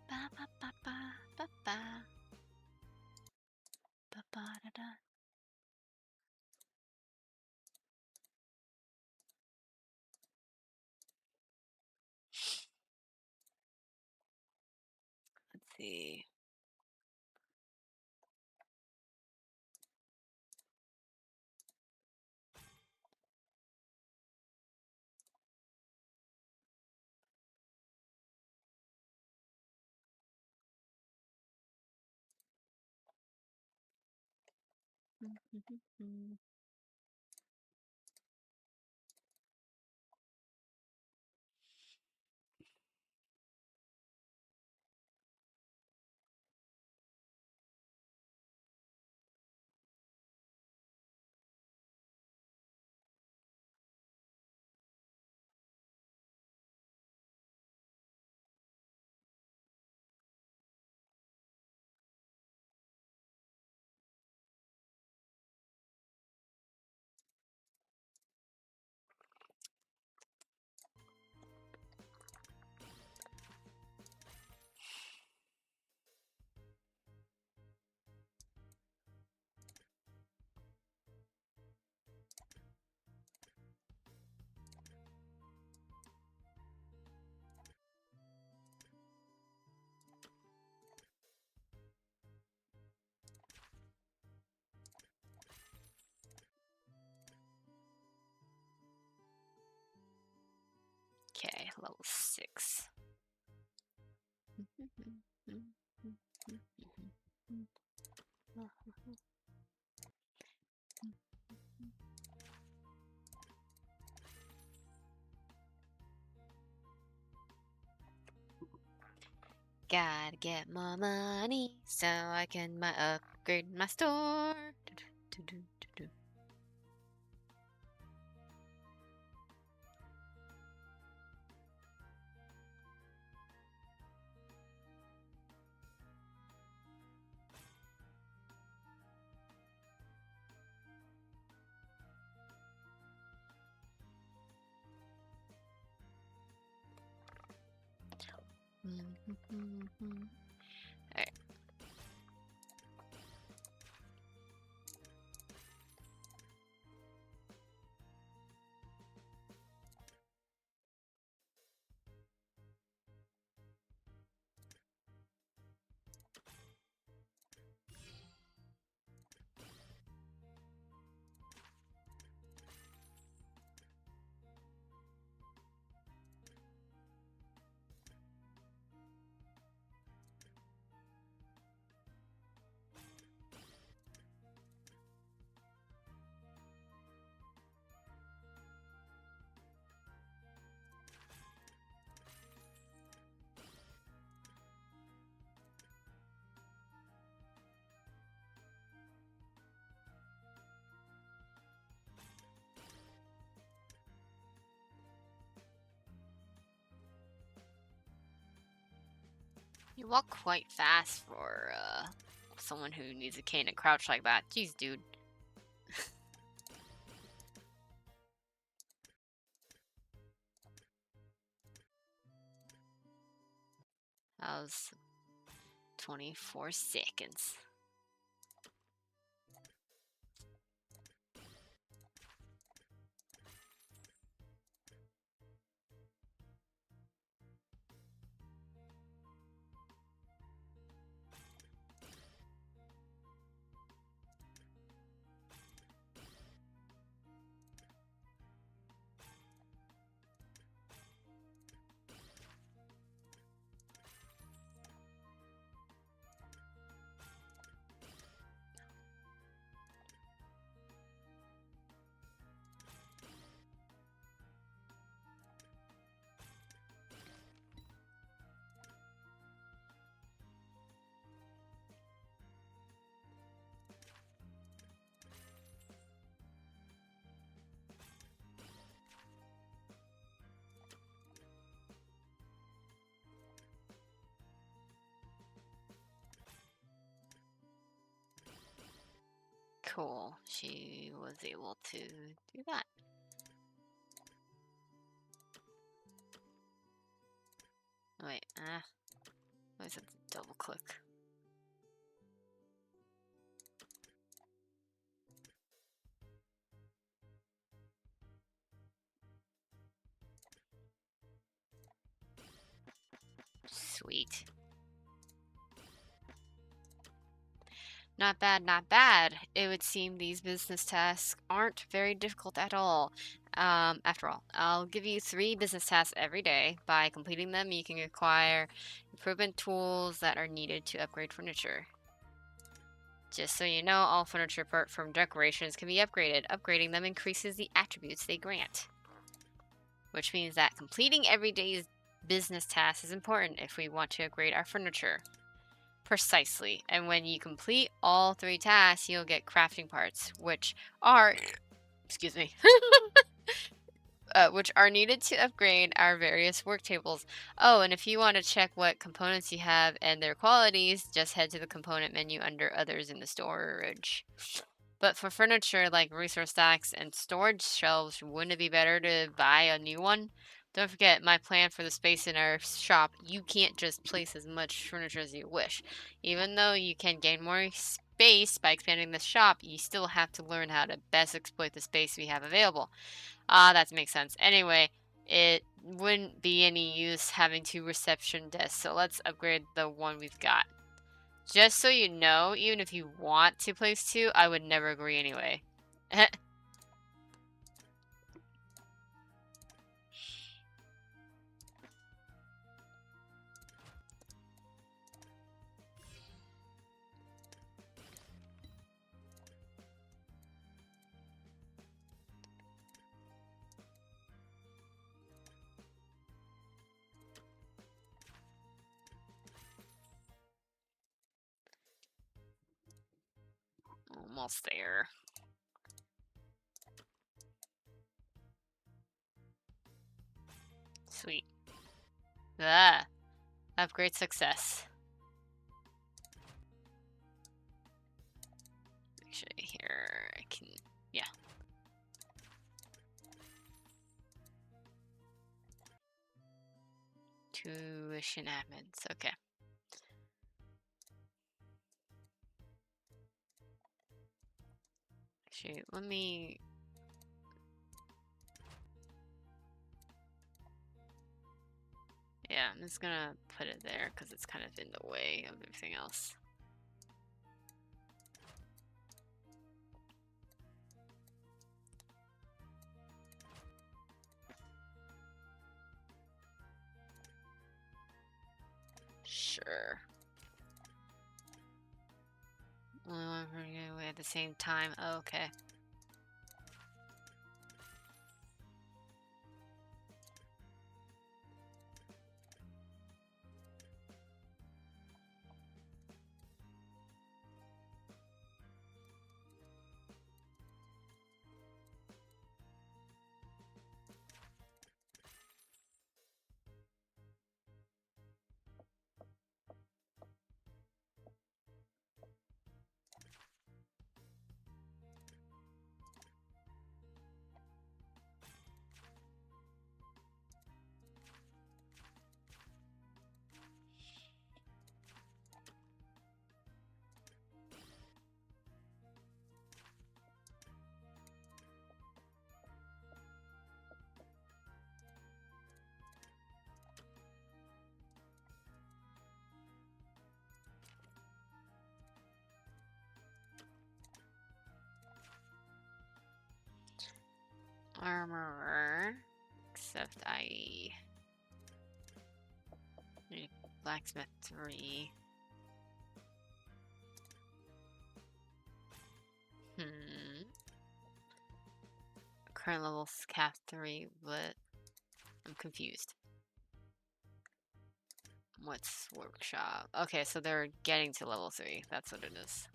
Speaker 1: ba, ba, ba, ba, ba. Ba, ba, da, da. Let's see. Okay, level 6. Gotta get more money so I can upgrade my store. Do-do-do-do-do. Alright. You walk quite fast for someone who needs a cane and crouch like that. Jeez, dude. That was 24 seconds. Cool. She was able to do that. Wait, I always have to double click. Sweet. Not bad, not bad. It would seem these business tasks aren't very difficult at all. After all, I'll give you 3 business tasks every day. By completing them, you can acquire improvement tools that are needed to upgrade furniture. Just so you know, all furniture apart from decorations can be upgraded. Upgrading them increases the attributes they grant. Which means that completing every day's business task is important if we want to upgrade our furniture. Precisely. And when you complete all 3 tasks, you'll get crafting parts, which are, excuse me, which are needed to upgrade our various work tables. Oh, and if you want to check what components you have and their qualities, just head to the component menu under others in the storage. But for furniture like resource stacks and storage shelves, wouldn't it be better to buy a new one? Don't forget my plan for the space in our shop. You can't just place as much furniture as you wish. Even though you can gain more space by expanding the shop, you still have to learn how to best exploit the space we have available. That makes sense. Anyway, it wouldn't be any use having 2 reception desks, so let's upgrade the one we've got. Just so you know, even if you want to place 2, I would never agree anyway. Almost there. Sweet. Ah, upgrade success. Actually, here I can, yeah. Tuition admins, okay. Actually, let me. Yeah, I'm just gonna put it there because it's kind of in the way of everything else. Sure. Only one for getting away at the same time. Oh, okay. armorer. Except I need blacksmith 3. Current level cap 3, but I'm confused. What's workshop? Okay, so they're getting to level 3. That's what it is.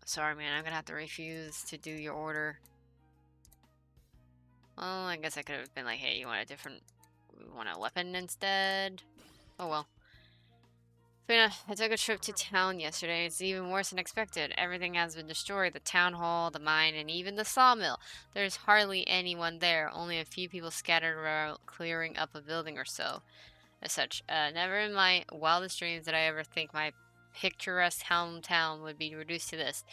Speaker 1: Sorry, man. I'm gonna have to refuse to do your order. Well, I guess I could have been like, hey, you want a weapon instead? Oh well. Fina, I took a trip to town yesterday. It's even worse than expected. Everything has been destroyed. The town hall, the mine, and even the sawmill. There's hardly anyone there. Only a few people scattered around clearing up a building or so. As such, never in my wildest dreams did I ever think my picturesque hometown would be reduced to this.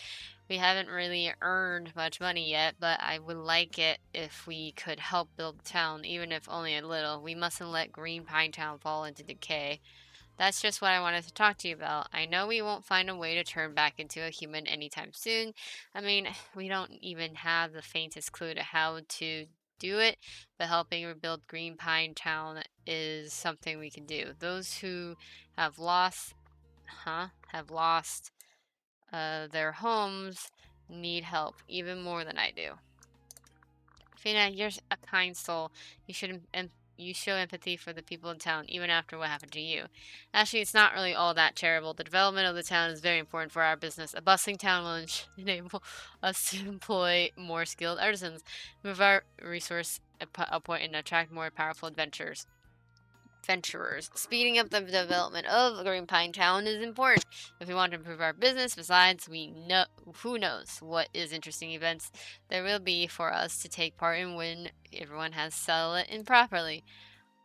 Speaker 1: We haven't really earned much money yet, but I would like it if we could help build the town, even if only a little. We mustn't let Green Pine Town fall into decay. That's just what I wanted to talk to you about. I know we won't find a way to turn back into a human anytime soon. I mean, we don't even have the faintest clue to how to do it, but helping rebuild Green Pine Town is something we can do. Those who have lost their homes need help even more than I do. Fina, you're a kind soul. You show empathy for the people in town, even after what happened to you. Actually, it's not really all that terrible. The development of the town is very important for our business. A bustling town will enable us to employ more skilled artisans, move our resource upward, and attract more powerful adventurers. Speeding up the development of Green Pine Town is important if we want to improve our business. Besides, who knows what is interesting events there will be for us to take part in when everyone has settled it in properly.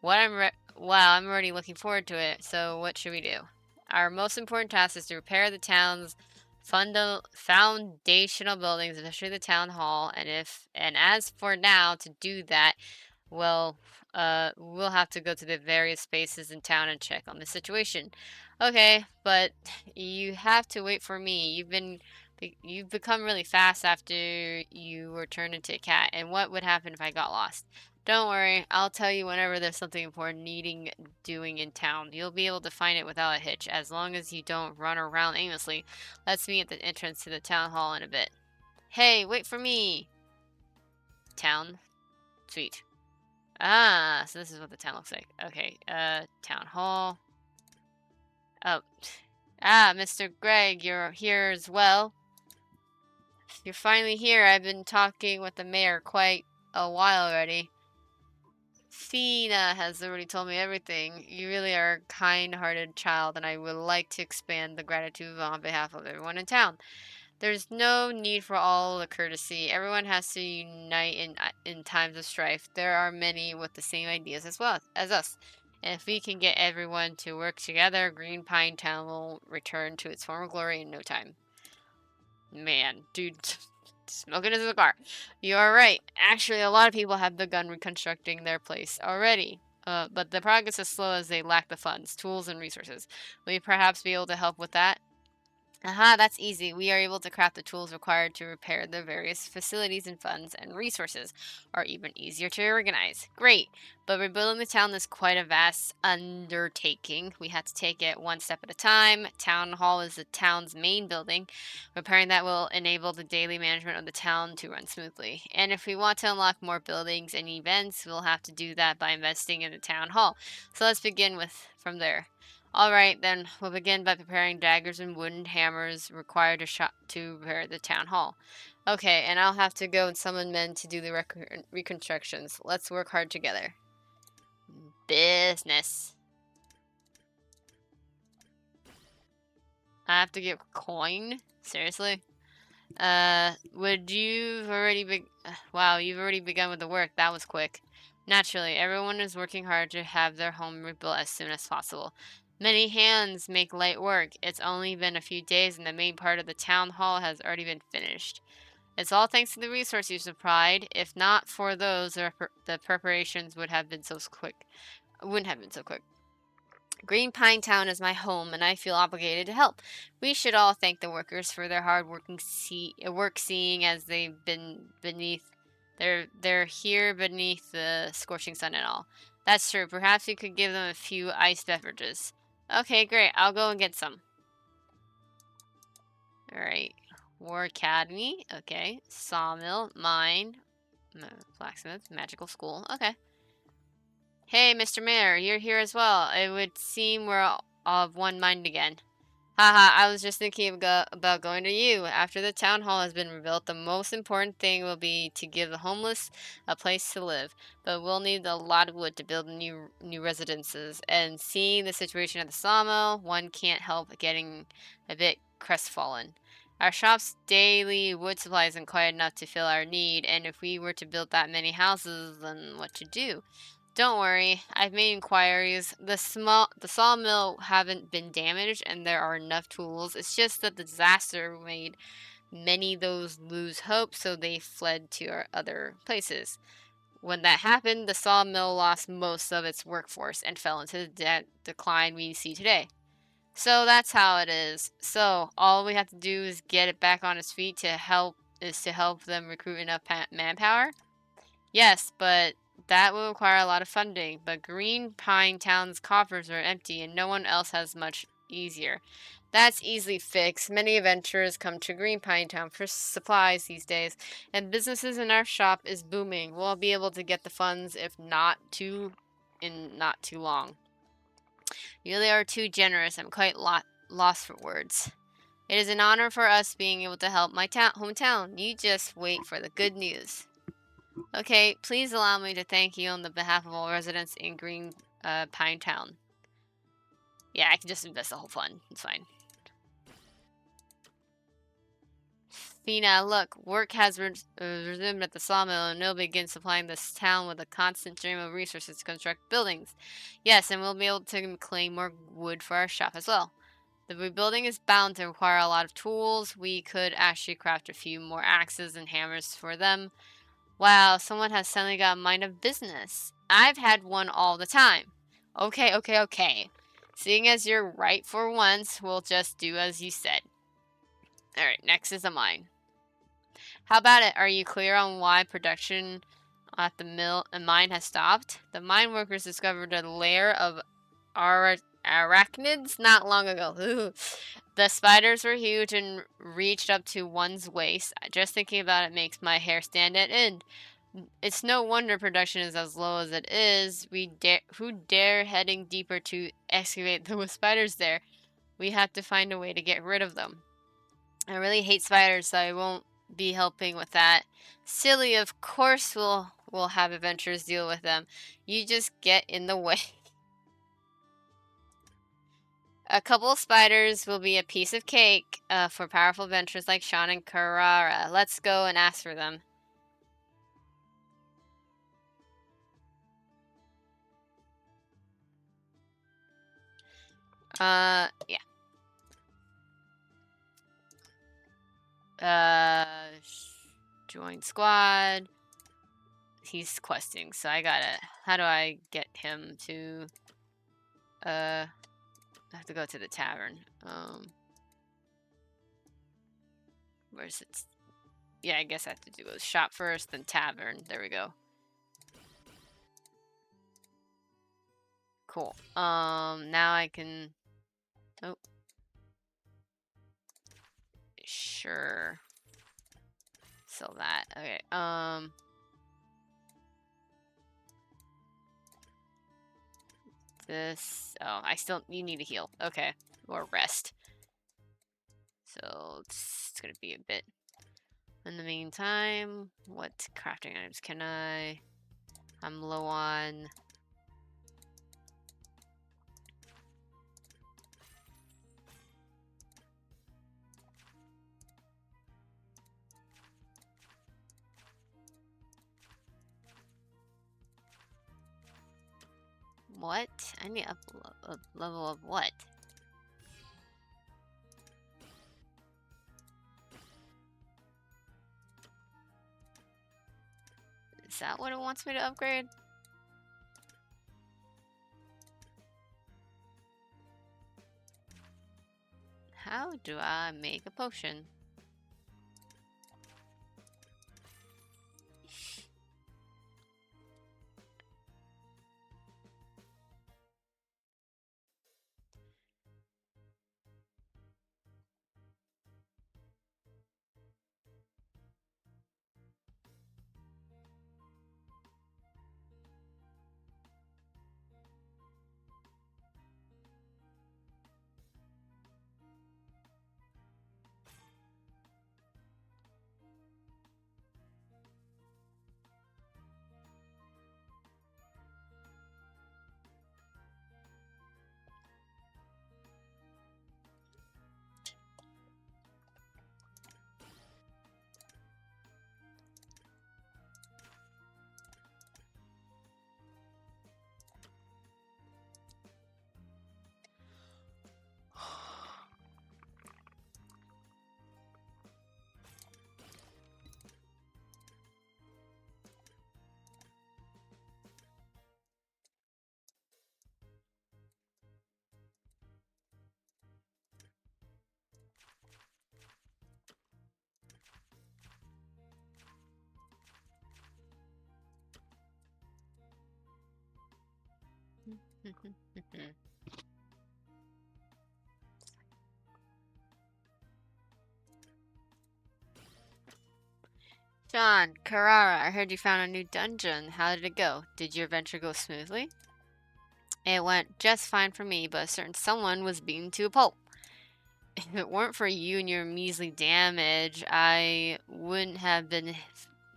Speaker 1: Wow, I'm already looking forward to it. So what should we do? Our most important task is to repair the town's foundational buildings, especially the town hall. And as for now, to do that, well, we'll have to go to the various spaces in town and check on the situation. Okay, but you have to wait for me. You've become really fast after you were turned into a cat. And what would happen if I got lost? Don't worry, I'll tell you whenever there's something important needing doing in town. You'll be able to find it without a hitch, as long as you don't run around aimlessly. Let's meet at the entrance to the town hall in a bit. Hey, wait for me! Town. Sweet. Ah, so this is what the town looks like. Okay, town hall. Oh. Ah, Mr. Greg, you're here as well. You're finally here. I've been talking with the mayor quite a while already. Fina has already told me everything. You really are a kind-hearted child, and I would like to expand the gratitude on behalf of everyone in town. There's no need for all the courtesy. Everyone has to unite in times of strife. There are many with the same ideas as well as us. And if we can get everyone to work together, Green Pine Town will return to its former glory in no time. Man, dude, smoking a cigar. You are right. Actually, a lot of people have begun reconstructing their place already. But the progress is slow as they lack the funds, tools, and resources. Will you perhaps be able to help with that? Aha, that's easy. We are able to craft the tools required to repair the various facilities and funds and resources are even easier to organize. Great, but rebuilding the town is quite a vast undertaking. We have to take it one step at a time. Town Hall is the town's main building. Repairing that will enable the daily management of the town to run smoothly. And if we want to unlock more buildings and events, we'll have to do that by investing in the Town Hall. So let's begin from there. Alright, then we'll begin by preparing daggers and wooden hammers required to repair the town hall. Okay, and I'll have to go and summon men to do the reconstructions. Let's work hard together. Business. I have to get coin? Seriously? Would you've already wow, you've already begun with the work. That was quick. Naturally, everyone is working hard to have their home rebuilt as soon as possible. Many hands make light work. It's only been a few days and the main part of the town hall has already been finished. It's all thanks to the resources you supplied. If not for those, the preparations wouldn't have been so quick. Green Pine Town is my home, and I feel obligated to help. We should all thank the workers for their hard work, seeing as they've been beneath. They're here beneath the scorching sun and all. That's true. Perhaps we could give them a few iced beverages. Okay, great. I'll go and get some. All right. War Academy. Okay. Sawmill. Mine. Blacksmith. Magical school. Okay. Hey, Mr. Mayor, you're here as well. It would seem we're all of one mind again. Haha, I was just thinking about going to you. After the town hall has been rebuilt, the most important thing will be to give the homeless a place to live. But we'll need a lot of wood to build new residences. And seeing the situation at the sawmill, one can't help getting a bit crestfallen. Our shop's daily wood supply isn't quite enough to fill our need, and if we were to build that many houses, then what to do? Don't worry, I've made inquiries. The sawmill haven't been damaged and there are enough tools. It's just that the disaster made many those lose hope, so they fled to our other places. When that happened, the sawmill lost most of its workforce and fell into the decline we see today. So that's how it is. So all we have to do is get it back on its feet to help them recruit enough manpower. Yes, but that will require a lot of funding. But Green Pine Town's coffers are empty and no one else has much easier. That's easily fixed. Many adventurers come to Green Pine Town for supplies these days, and businesses in our shop is booming. We'll be able to get the funds if not too in not too long. You really are too generous. I'm quite lost for words. It is an honor for us being able to help my hometown. You just wait for the good news. Okay, please allow me to thank you on the behalf of all residents in Green Pine Town. Yeah, I can just invest the whole fund. It's fine. Fina, look, work has resumed at the sawmill and we'll begin supplying this town with a constant stream of resources to construct buildings. Yes, and we'll be able to claim more wood for our shop as well. The rebuilding is bound to require a lot of tools. We could actually craft a few more axes and hammers for them. Wow, someone has suddenly got a mind of business. I've had one all the time. Okay. Seeing as you're right for once, we'll just do as you said. Alright, next is a mine. How about it? Are you clear on why production at the mill and mine has stopped? The mine workers discovered a layer of arachnids not long ago. Ooh. The spiders were huge and reached up to one's waist. Just thinking about it makes my hair stand on end. It's no wonder production is as low as it is. Who dare heading deeper to excavate the spiders there? We have to find a way to get rid of them. I really hate spiders, so I won't be helping with that. Silly, of course we'll have adventurers deal with them. You just get in the way. A couple of spiders will be a piece of cake for powerful adventurers like Sean and Carrara. Let's go and ask for them. Yeah. Join squad. He's questing, so I gotta... How do I get him to... I have to go to the tavern. Where's it? Yeah, I guess I have to do a shop first, then tavern. There we go. Cool. Now I can... Oh. Sure. Sell that. Okay, this... Oh, you need to heal. Okay. Or rest. So, it's gonna be a bit. In the meantime, what crafting items can I... I'm low on... What? I need a level of what? Is that what it wants me to upgrade? do I make a potion? John, Carrara, I heard you found a new dungeon. How did it go? Did your adventure go smoothly? It went just fine for me, but a certain someone was beaten to a pulp. If it weren't for you and your measly damage, I wouldn't have been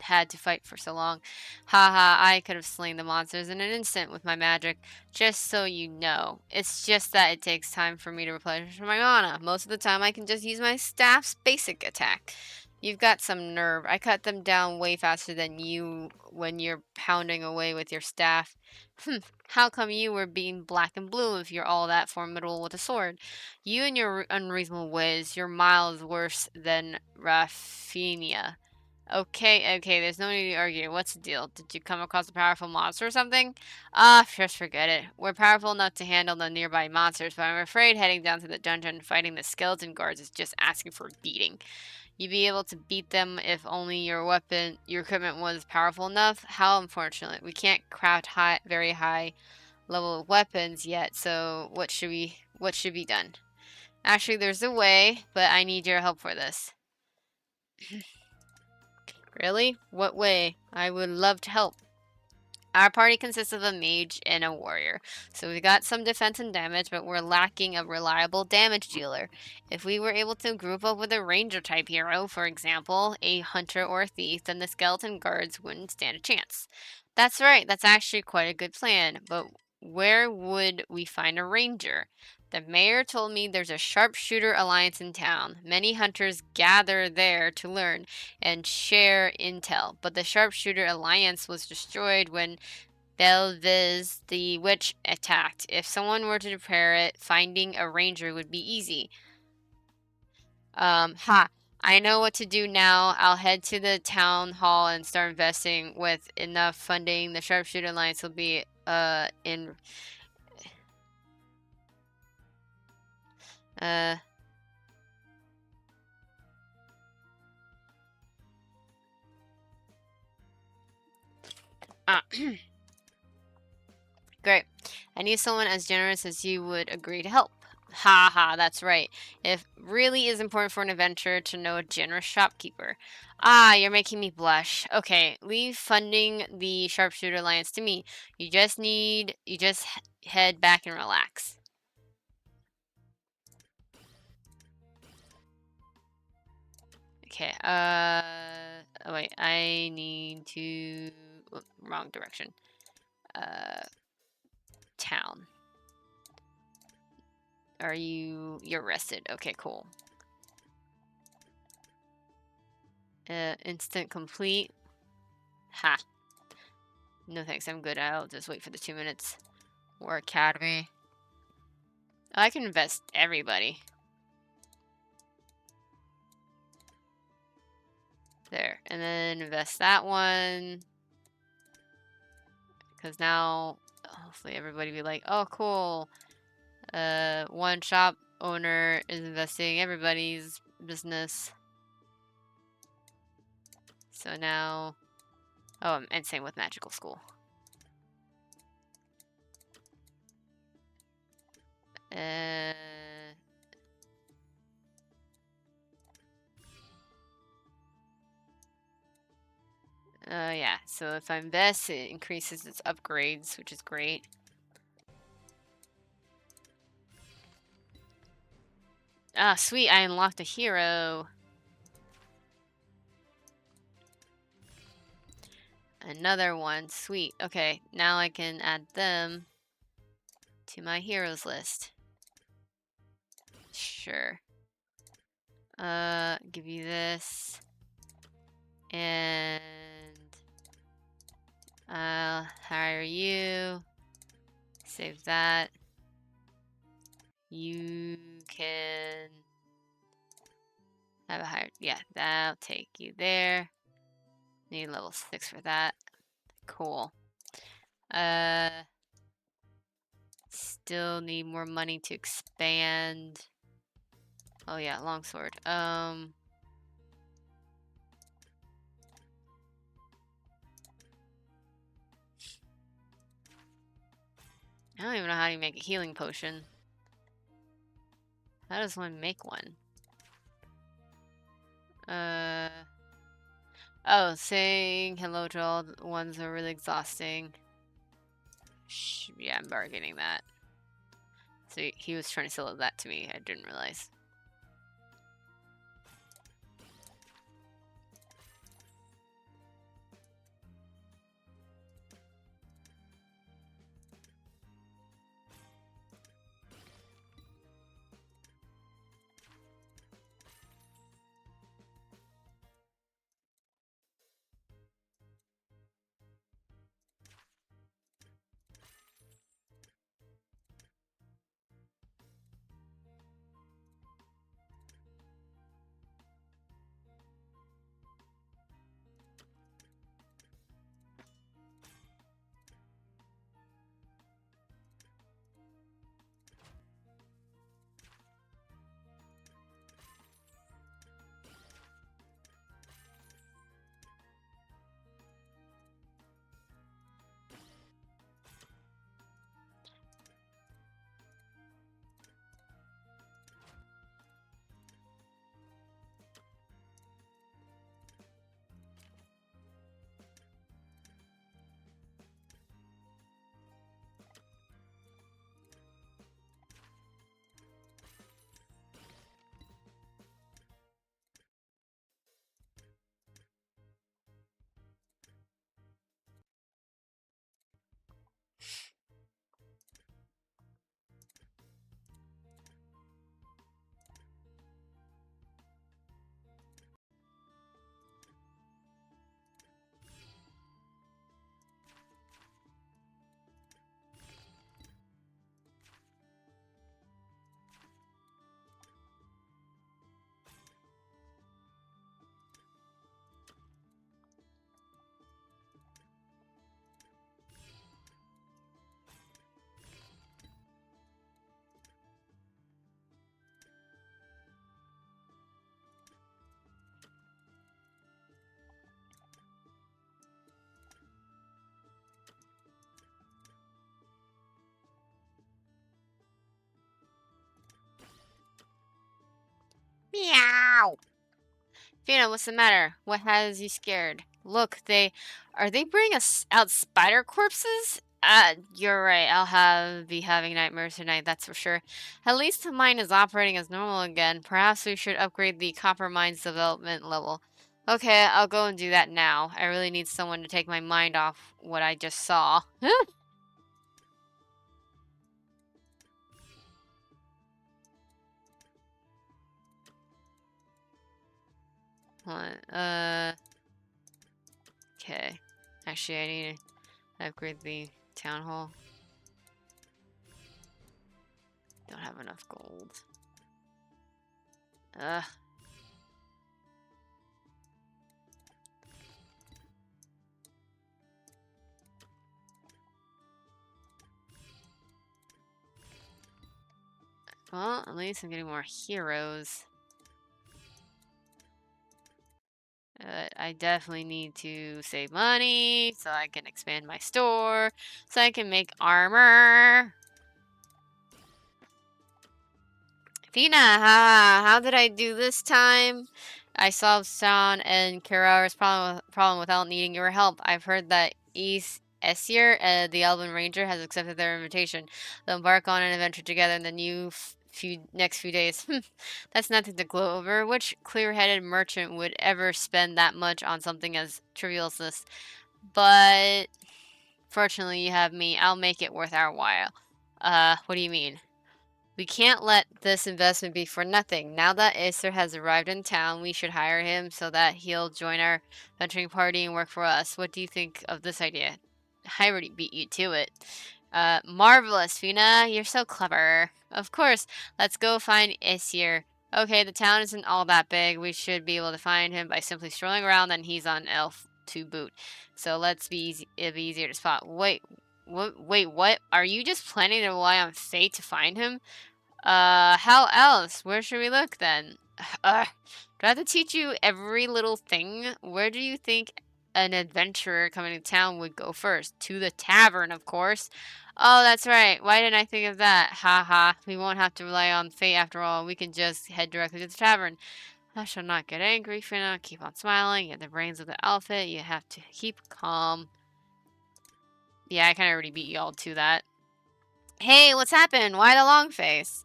Speaker 1: had to fight for so long. Haha, I could have slain the monsters in an instant with my magic, just so you know. It's just that it takes time for me to replenish my mana. Most of the time I can just use my staff's basic attack. You've got some nerve. I cut them down way faster than you when you're pounding away with your staff. How come you were being black and blue if you're all that formidable with a sword? You and your unreasonable ways, you're miles worse than Rafinha. Okay, there's no need to argue. What's the deal? Did you come across a powerful monster or something? Ah, just forget it. We're powerful enough to handle the nearby monsters, but I'm afraid heading down to the dungeon and fighting the skeleton guards is just asking for a beating. You'd be able to beat them if only your equipment was powerful enough. How unfortunate. We can't craft very high level weapons yet, so what should be done? Actually, there's a way, but I need your help for this. Really? What way? I would love to help. Our party consists of a mage and a warrior, so we got some defense and damage, but we're lacking a reliable damage dealer. If we were able to group up with a ranger type hero, for example, a hunter or a thief, then the skeleton guards wouldn't stand a chance. That's right, that's actually quite a good plan, but where would we find a ranger? The mayor told me there's a sharpshooter alliance in town. Many hunters gather there to learn and share intel, but the sharpshooter alliance was destroyed when Belviz the witch attacked. If someone were to repair it, finding a ranger would be easy. I know what to do now. I'll head to the town hall and start investing with enough funding. The sharpshooter alliance will be in uh Great. I need someone as generous as you would agree to help. Ha ha, that's right. It really is important for an adventurer to know a generous shopkeeper. Ah, you're making me blush. Okay, leave funding the Sharpshooter Alliance to me. You just head back and relax. Okay, oh wait, I need to, wrong direction. Town. You're rested. Okay, cool. Instant complete. Ha. No thanks, I'm good. I'll just wait for the 2 minutes. War Academy. Oh, I can invest everybody. There. And then invest that one. Because now, hopefully everybody be like, oh, cool. One shop owner is investigating everybody's business. So now... Oh, and same with magical school. Yeah, so if I invest, it increases its upgrades, which is great. Ah, sweet, I unlocked a hero. Another one, sweet. Okay, now I can add them to my heroes list. Sure. Give you this. And I'll hire you. Save that. You can have a higher, yeah, that'll take you there. Need level 6 for that. Cool. Still need more money to expand. Oh yeah, longsword. I don't even know how you make a healing potion. How does one make one? Oh, saying hello to all the ones are really exhausting. Yeah, I'm bargaining that. So he was trying to sell that to me. I didn't realize. Meow! Fiona, what's the matter? What has you scared? Look, are they bringing us out spider corpses? You're right. Be having nightmares tonight, that's for sure. At least the mine is operating as normal again. Perhaps we should upgrade the copper mine's development level. Okay, I'll go and do that now. I really need someone to take my mind off what I just saw. Hold on, okay. Actually, I need to upgrade the town hall. Don't have enough gold. Ugh. Well, at least I'm getting more heroes. I definitely need to save money so I can expand my store, so I can make armor. Fina, how did I do this time? I solved Sean and Kara's problem without needing your help. I've heard that East Esir, the Elven Ranger, has accepted their invitation. They'll embark on an adventure together in the next few days. That's nothing to gloat over. Which clear-headed merchant would ever spend that much on something as trivial as this? But fortunately, you have me. I'll make it worth our while. What do you mean? We can't let this investment be for nothing. Now that Acer has arrived in town, we should hire him so that he'll join our venturing party and work for us. What do you think of this idea? I already beat you to it. Marvelous, Fina. You're so clever. Of course. Let's go find Aesir. Okay, the town isn't all that big. We should be able to find him by simply strolling around, and he's on elf to boot. So it'll be easier to spot. Wait, what? Are you just planning to rely on fate to find him? How else? Where should we look then? Do I have to teach you every little thing? Where do you think an adventurer coming to town would go first? To the tavern, of course. Oh, that's right. Why didn't I think of that? Ha ha. We won't have to rely on fate after all. We can just head directly to the tavern. I shall not get angry, Finna. Keep on smiling. You have the brains of the outfit. You have to keep calm. Yeah, I kind of already beat y'all to that. Hey, what's happened? Why the long face?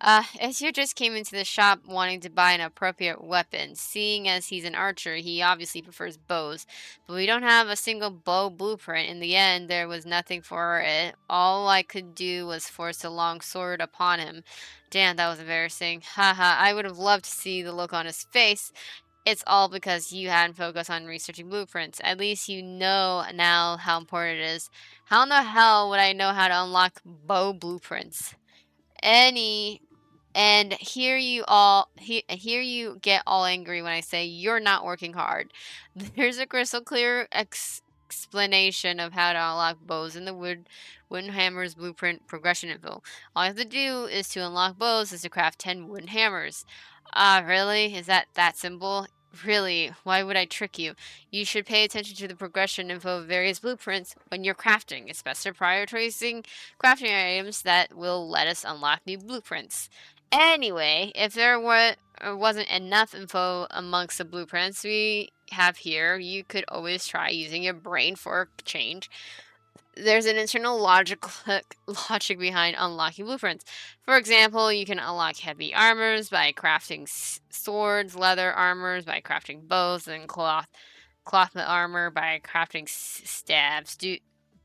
Speaker 1: Ezio just came into the shop wanting to buy an appropriate weapon. Seeing as he's an archer, he obviously prefers bows. But we don't have a single bow blueprint. In the end, there was nothing for it. All I could do was force a long sword upon him. Damn, that was embarrassing. Haha, I would have loved to see the look on his face. It's all because you hadn't focused on researching blueprints. At least you know now how important it is. How in the hell would I know how to unlock bow blueprints? Any and here you get all angry when I say you're not working hard. There's a crystal clear explanation of how to unlock bows in the wooden hammers blueprint progression info. All you have to do is to unlock bows is to craft 10 wooden hammers. Ah, really? Is that simple? Really? Why would I trick you? You should pay attention to the progression info of various blueprints when you're crafting. It's best to prioritizing crafting items that will let us unlock new blueprints. Anyway, if there wasn't enough info amongst the blueprints we have here, you could always try using your brain for a change. There's an internal logic behind unlocking blueprints. For example, you can unlock heavy armors by crafting swords, leather armors by crafting bows, and cloth armor by crafting stabs. Do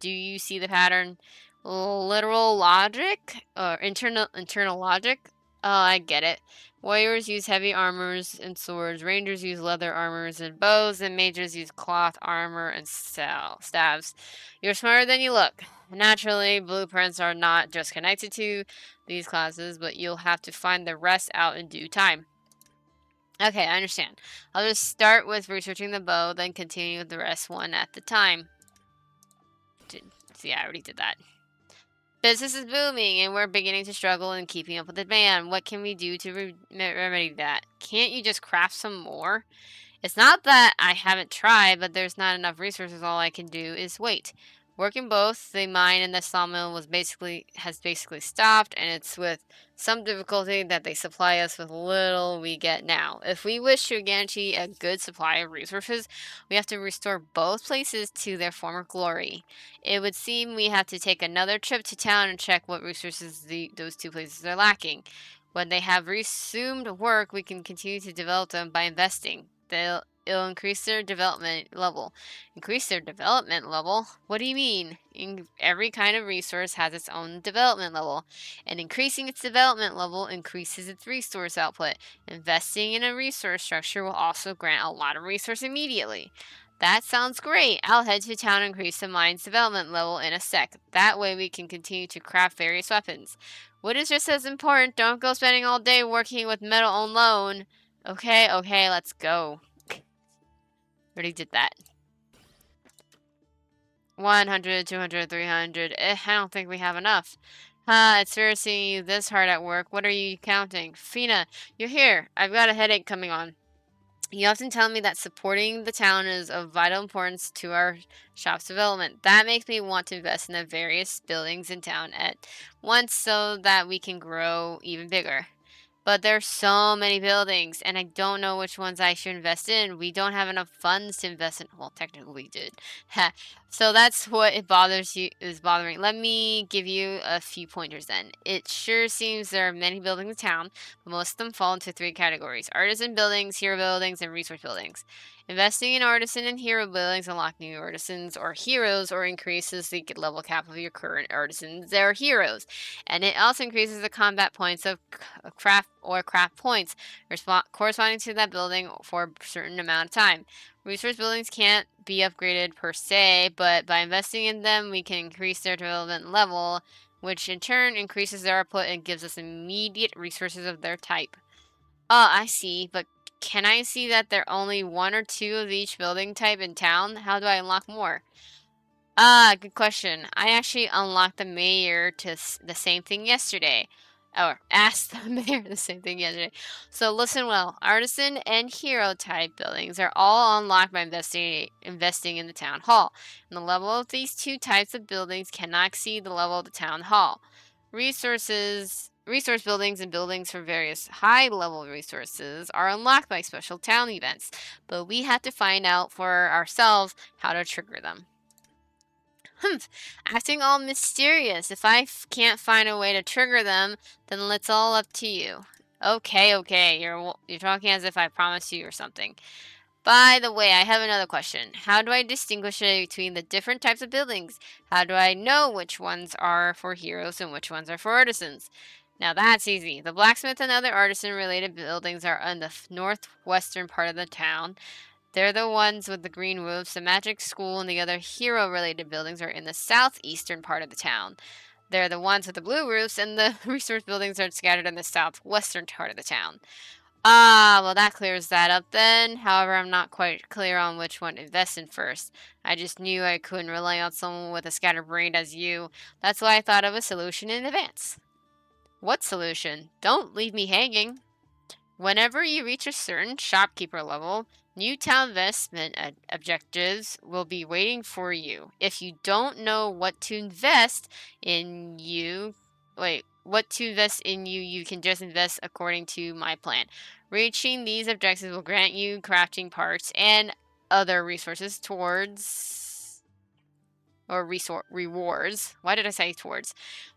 Speaker 1: you see the pattern? Literal logic or internal logic? Oh, I get it. Warriors use heavy armors and swords, rangers use leather armors and bows, and mages use cloth armor and staves. You're smarter than you look. Naturally, blueprints are not just connected to these classes, but you'll have to find the rest out in due time. Okay, I understand. I'll just start with researching the bow, then continue with the rest one at the time. See, I already did that. Business is booming, and we're beginning to struggle in keeping up with the demand. What can we do to remedy that? Can't you just craft some more? It's not that I haven't tried, but there's not enough resources. All I can do is wait. Working both the mine and the sawmill has basically stopped, and it's with some difficulty that they supply us with little we get now. If we wish to guarantee a good supply of resources, we have to restore both places to their former glory. It would seem we have to take another trip to town and check what resources those two places are lacking. When they have resumed work, we can continue to develop them by investing. It'll increase their development level. Increase their development level? What do you mean? Every kind of resource has its own development level, and increasing its development level increases its resource output. Investing in a resource structure will also grant a lot of resource immediately. That sounds great. I'll head to town and increase the mine's development level in a sec. That way we can continue to craft various weapons. Wood is just as important. Don't go spending all day working with metal alone. Okay, let's go. Already did that. 100, 200, 300. I don't think we have enough. Ha, it's fair seeing you this hard at work. What are you counting? Fina, you're here. I've got a headache coming on. You often tell me that supporting the town is of vital importance to our shop's development. That makes me want to invest in the various buildings in town at once so that we can grow even bigger. But there's so many buildings, and I don't know which ones I should invest in. We don't have enough funds to invest in. Well, technically we did. So that's what it bothers you is bothering. Let me give you a few pointers then. It sure seems there are many buildings in town, but most of them fall into three categories: artisan buildings, hero buildings, and resource buildings. Investing in artisan and hero buildings unlock new artisans or heroes or increases the level cap of your current artisans or heroes. And it also increases the combat points of craft points corresponding to that building for a certain amount of time. Resource buildings can't be upgraded per se, but by investing in them, we can increase their development level, which in turn increases their output and gives us immediate resources of their type. Oh, I see, but can I see that there are only one or two of each building type in town? How do I unlock more? Ah, good question. I actually unlocked the mayor to the same thing yesterday. Or asked the mayor the same thing yesterday. So listen well. Artisan and hero type buildings are all unlocked by investing in the town hall. And the level of these two types of buildings cannot exceed the level of the town hall. Resource buildings and buildings for various high level resources are unlocked by special town events, but we have to find out for ourselves how to trigger them. Humph, acting all mysterious. If I can't find a way to trigger them, then it's all up to you. Okay, you're talking as if I promised you or something. By the way, I have another question. How do I distinguish between the different types of buildings? How do I know which ones are for heroes and which ones are for artisans? Now that's easy. The blacksmith and other artisan-related buildings are in the northwestern part of the town. They're the ones with the green roofs. The magic school and the other hero-related buildings are in the southeastern part of the town. They're the ones with the blue roofs, and the resource buildings are scattered in the southwestern part of the town. Ah, well, that clears that up then. However, I'm not quite clear on which one to invest in first. I just knew I couldn't rely on someone with a scattered brain as you. That's why I thought of a solution in advance. What solution? Don't leave me hanging. Whenever you reach a certain shopkeeper level, new town investment objectives will be waiting for you. If you don't know what to invest in you can just invest according to my plan. Reaching these objectives will grant you crafting parts and other resources towards or rewards. Why did I say towards?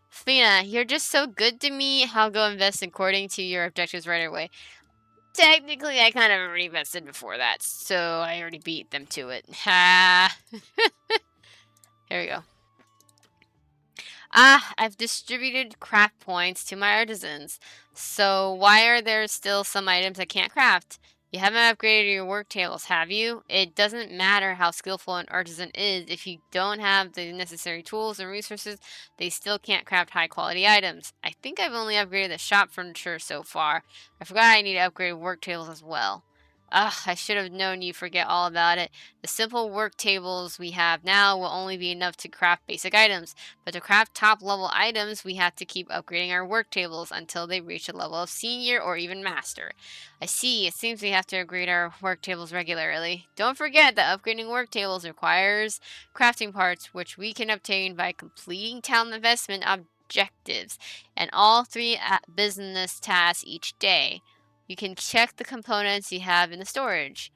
Speaker 1: Fina, you're just so good to me. I'll go invest according to your objectives right away. Technically, I kind of already invested before that, so I already beat them to it. Ha! Here we go. Ah, I've distributed craft points to my artisans. So why are there still some items I can't craft? You haven't upgraded your work tables, have you? It doesn't matter how skillful an artisan is. If you don't have the necessary tools and resources, they still can't craft high quality items. I think I've only upgraded the shop furniture so far. I forgot I need to upgrade work tables as well. Ugh, I should have known you'd forget all about it. The simple work tables we have now will only be enough to craft basic items. But to craft top level items, we have to keep upgrading our work tables until they reach a level of senior or even master. I see, it seems we have to upgrade our work tables regularly. Don't forget that upgrading work tables requires crafting parts, which we can obtain by completing town investment objectives and all three business tasks each day. You can check the components you have in the storage.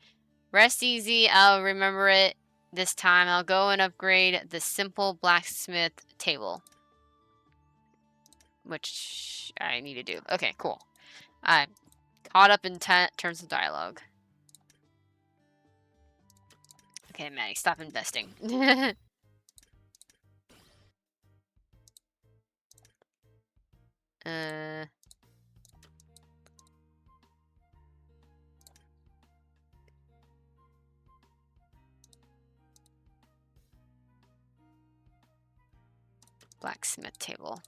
Speaker 1: Rest easy, I'll remember it. This time I'll go and upgrade the simple blacksmith table. Which I need to do. Okay, cool. I'm caught up in terms of dialogue. Okay, Maddie, stop investing. Blacksmith table.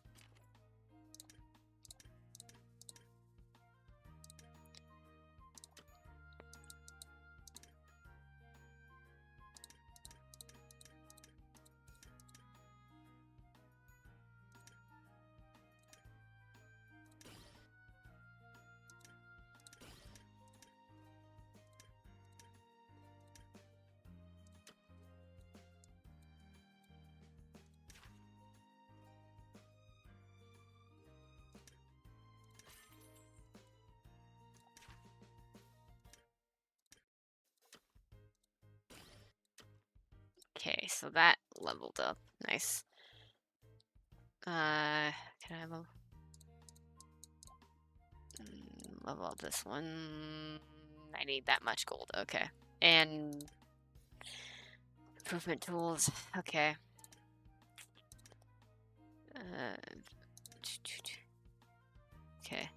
Speaker 1: Okay, so that leveled up. Nice. Can I level up this one? I need that much gold. Okay. And improvement tools. Okay. Okay.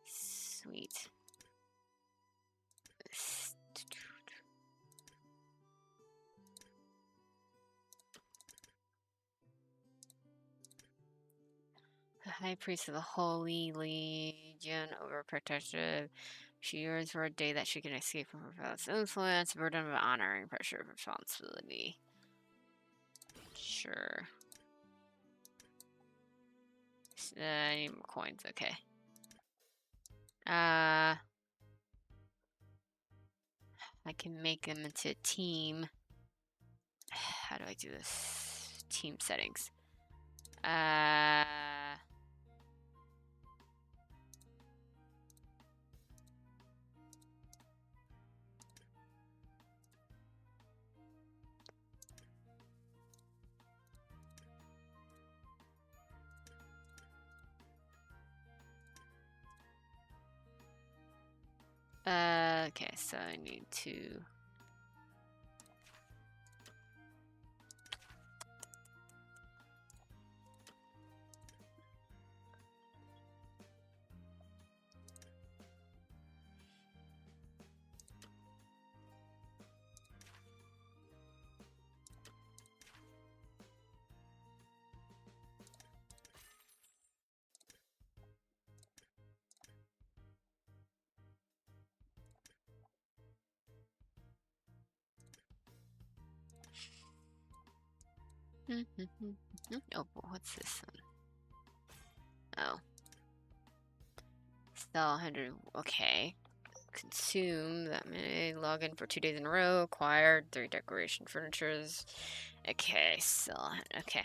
Speaker 1: Sweet. The High Priest of the Holy Legion, overprotective. She yearns for a day that she can escape from her father's influence, burden of honor and pressure of responsibility. Sure. I need more coins, okay. I can make them into a team. How do I do this? Team settings. Okay, so I need to... Oh, what's this one? Oh. Sell 100. Okay. Consume that many. Log in for 2 days in a row. Acquired 3 decoration furnitures. Okay, sell. Okay.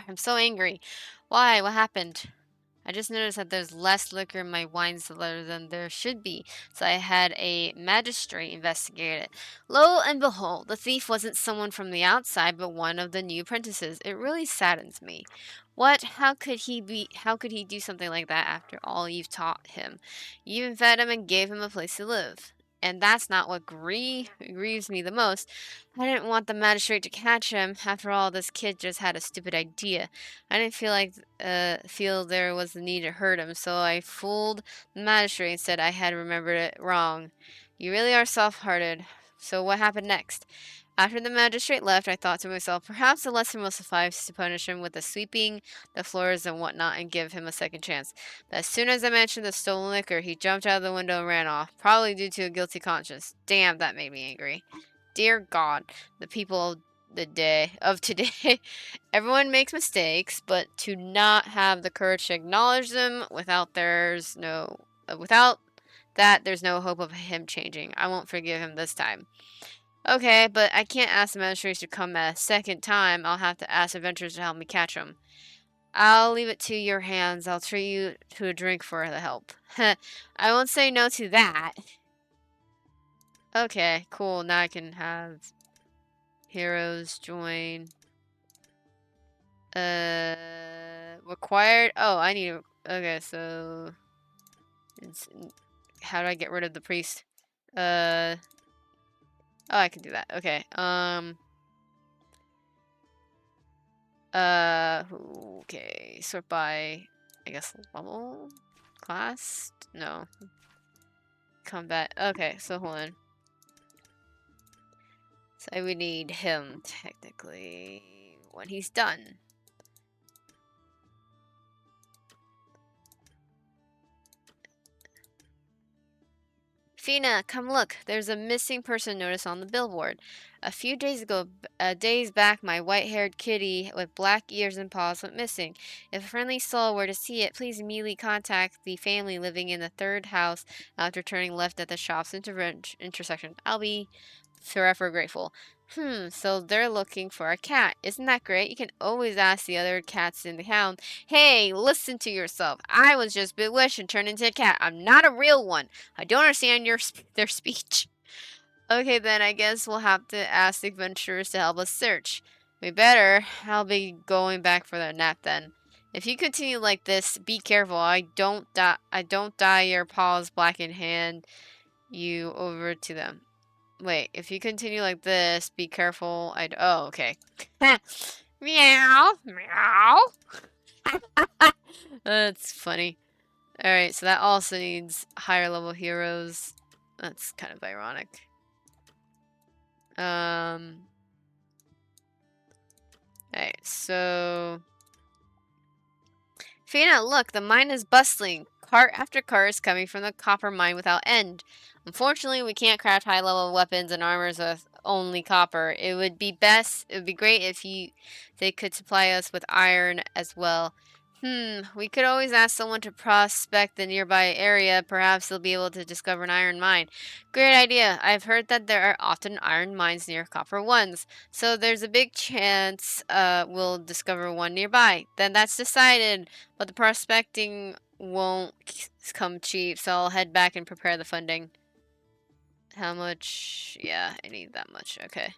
Speaker 1: I'm so angry. Why? What happened? I just noticed that there's less liquor in my wine cellar than there should be, so I had a magistrate investigate it. Lo and behold, the thief wasn't someone from the outside, but one of the new apprentices. It really saddens me. What? How could he do something like that after all you've taught him? You even fed him and gave him a place to live. And that's not what grieves me the most. I didn't want the magistrate to catch him. After all, this kid just had a stupid idea. I didn't feel there was the need to hurt him, so I fooled the magistrate and said I had remembered it wrong. You really are soft-hearted. So what happened next? After the magistrate left, I thought to myself, perhaps the lesson will suffice to punish him with the sweeping, the floors, and whatnot, and give him a second chance. But as soon as I mentioned the stolen liquor, he jumped out of the window and ran off, probably due to a guilty conscience. Damn, that made me angry. Dear God, the people of today, everyone makes mistakes, but to not have the courage to acknowledge them without there's no hope of him changing. I won't forgive him this time. Okay, but I can't ask the magistrates to come a second time. I'll have to ask adventurers to help me catch him. I'll leave it to your hands. I'll treat you to a drink for the help. I won't say no to that. Okay, cool. Now I can have heroes join. Required. Oh, I need. Okay, so how do I get rid of the priest? Oh, I can do that. Okay. Okay. Sort by, I guess, level? Class? No. Combat. Okay, so hold on. So we need him, technically, when he's done. Fina, come look. There's a missing person notice on the billboard. A few days back, my white-haired kitty with black ears and paws went missing. If a friendly soul were to see it, please immediately contact the family living in the third house after turning left at the shop's intersection. I'll be forever grateful. So they're looking for a cat. Isn't that great? You can always ask the other cats in the town, hey, listen to yourself. I was just bewitched and turned into a cat. I'm not a real one. I don't understand their speech. Okay, then I guess we'll have to ask the adventurers to help us search. We better. I'll be going back for the nap then. If you continue like this, be careful. I don't dye your paws black and hand you over to them. Wait, if you continue like this, be careful. Oh, okay. Meow, meow. That's funny. Alright, so that also needs higher level heroes. That's kind of ironic. Alright, so... Fina, look, the mine is bustling. Cart after cart is coming from the copper mine without end. Unfortunately, we can't craft high-level weapons and armors with only copper. It would be great if they could supply us with iron as well. We could always ask someone to prospect the nearby area. Perhaps they'll be able to discover an iron mine. Great idea. I've heard that there are often iron mines near copper ones. So there's a big chance we'll discover one nearby. Then that's decided. But the prospecting won't come cheap, so I'll head back and prepare the funding. How much? Yeah, I need that much. Okay.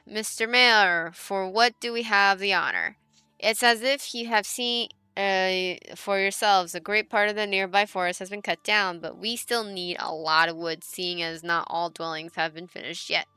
Speaker 1: Mr. Mayor, for what do we have the honor? It's as if you have seen for yourselves. A great part of the nearby forest has been cut down, but we still need a lot of wood, seeing as not all dwellings have been finished yet.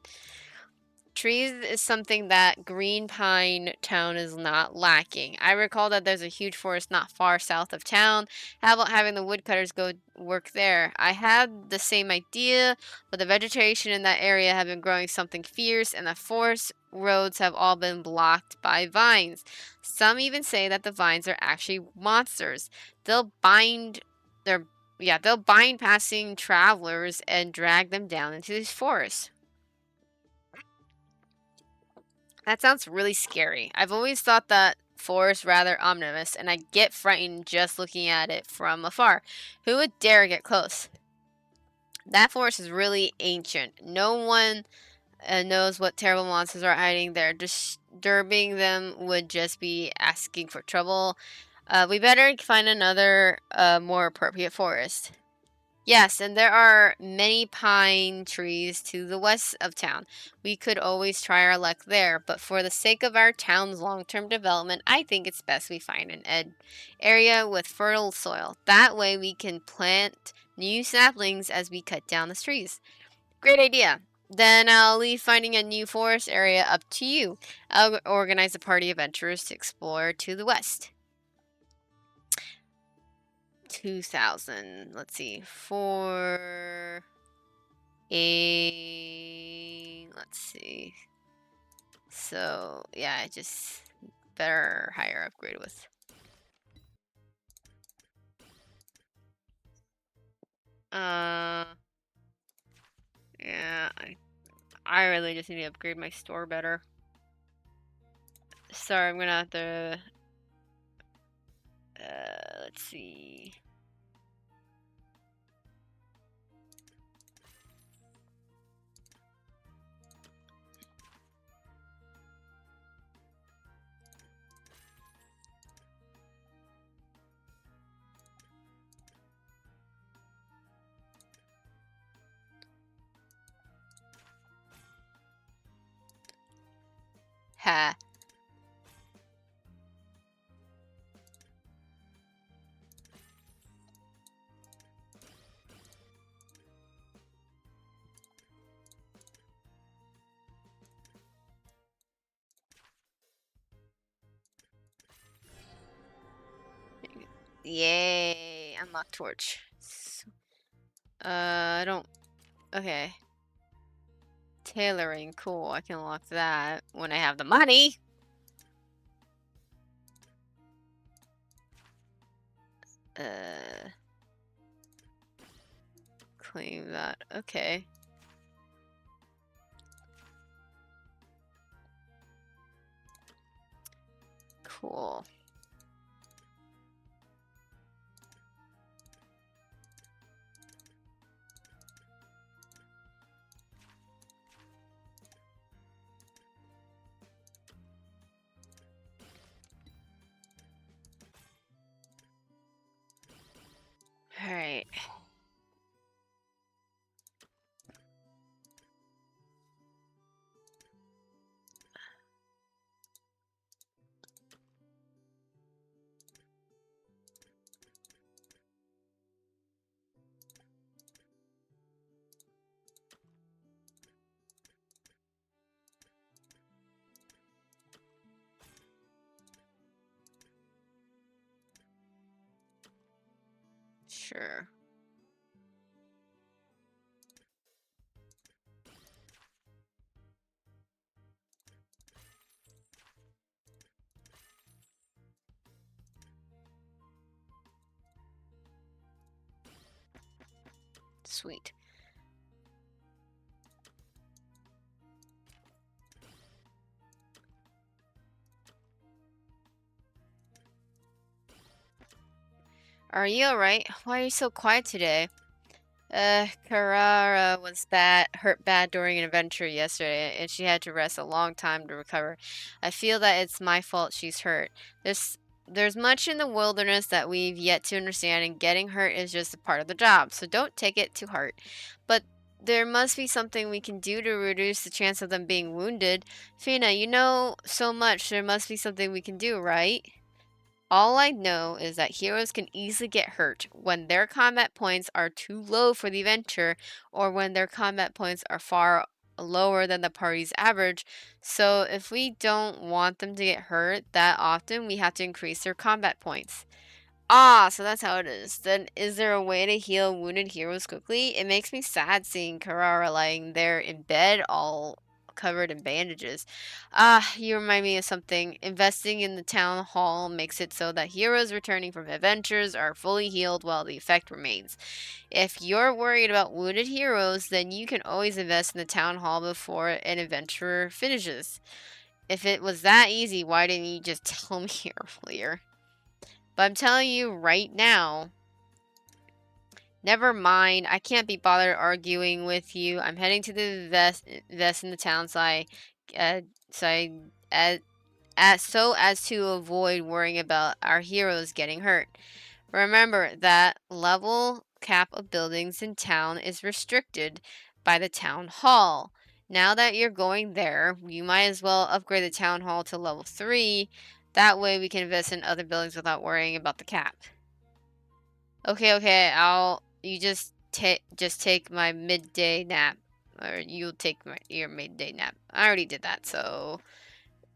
Speaker 1: Trees is something that Green Pine Town is not lacking. I recall that there's a huge forest not far south of town. How about having the woodcutters go work there? I had the same idea, but the vegetation in that area have been growing something fierce, and the forest roads have all been blocked by vines. Some even say that the vines are actually monsters. They'll bind they'll bind passing travelers and drag them down into these forests. That sounds really scary. I've always thought that forest rather ominous, and I get frightened just looking at it from afar. Who would dare get close? That forest is really ancient. No one knows what terrible monsters are hiding there. Disturbing them would just be asking for trouble. We better find another, more appropriate forest. Yes, and there are many pine trees to the west of town. We could always try our luck there, but for the sake of our town's long-term development, I think it's best we find an area with fertile soil. That way we can plant new saplings as we cut down the trees. Great idea. Then I'll leave finding a new forest area up to you. I'll organize a party of adventurers to explore to the west. 2,000. Let's see. For let's see. So, yeah, I just better higher upgrade with. Yeah, I really just need to upgrade my store better. Sorry, I'm gonna have to, let's see. Ha. Yay! Unlock torch. I don't. Okay. Tailoring, cool. I can unlock that when I have the money. Claim that. Okay. Cool. All right. Sure. Sweet. Are you alright? Why are you so quiet today? Carrara was hurt bad during an adventure yesterday, and she had to rest a long time to recover. I feel that it's my fault she's hurt. There's much in the wilderness that we've yet to understand, and getting hurt is just a part of the job, so don't take it to heart. But there must be something we can do to reduce the chance of them being wounded. Fina, you know so much, there must be something we can do, right? All I know is that heroes can easily get hurt when their combat points are too low for the adventure or when their combat points are far lower than the party's average. So if we don't want them to get hurt that often, we have to increase their combat points. Ah, so that's how it is. Then is there a way to heal wounded heroes quickly? It makes me sad seeing Carrara lying there in bed all covered in bandages. Ah, you remind me of something. Investing in the town hall makes it so that heroes returning from adventures are fully healed while the effect remains. If you're worried about wounded heroes, then you can always invest in the town hall before an adventure finishes. If it was that easy, why didn't you just tell me earlier? But I'm telling you right now, never mind. I can't be bothered arguing with you. I'm heading to the vest in the town uh, so I, so as to avoid worrying about our heroes getting hurt. Remember that level cap of buildings in town is restricted by the town hall. Now that you're going there, you might as well upgrade the town hall to level 3. That way we can invest in other buildings without worrying about the cap. Okay, you just take my midday nap, or you'll take your midday nap. I already did that, so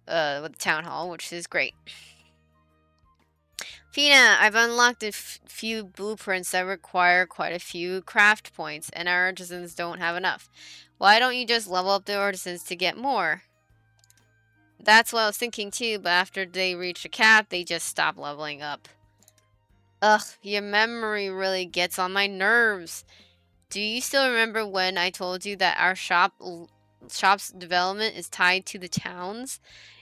Speaker 1: with the town hall, which is great. Fina, I've unlocked a few blueprints that require quite a few craft points, and our artisans don't have enough. Why don't you just level up the artisans to get more? That's what I was thinking too, but after they reach a cap, they just stop leveling up. Ugh, your memory really gets on my nerves. Do you still remember when I told you that our shop's development is tied to the town's?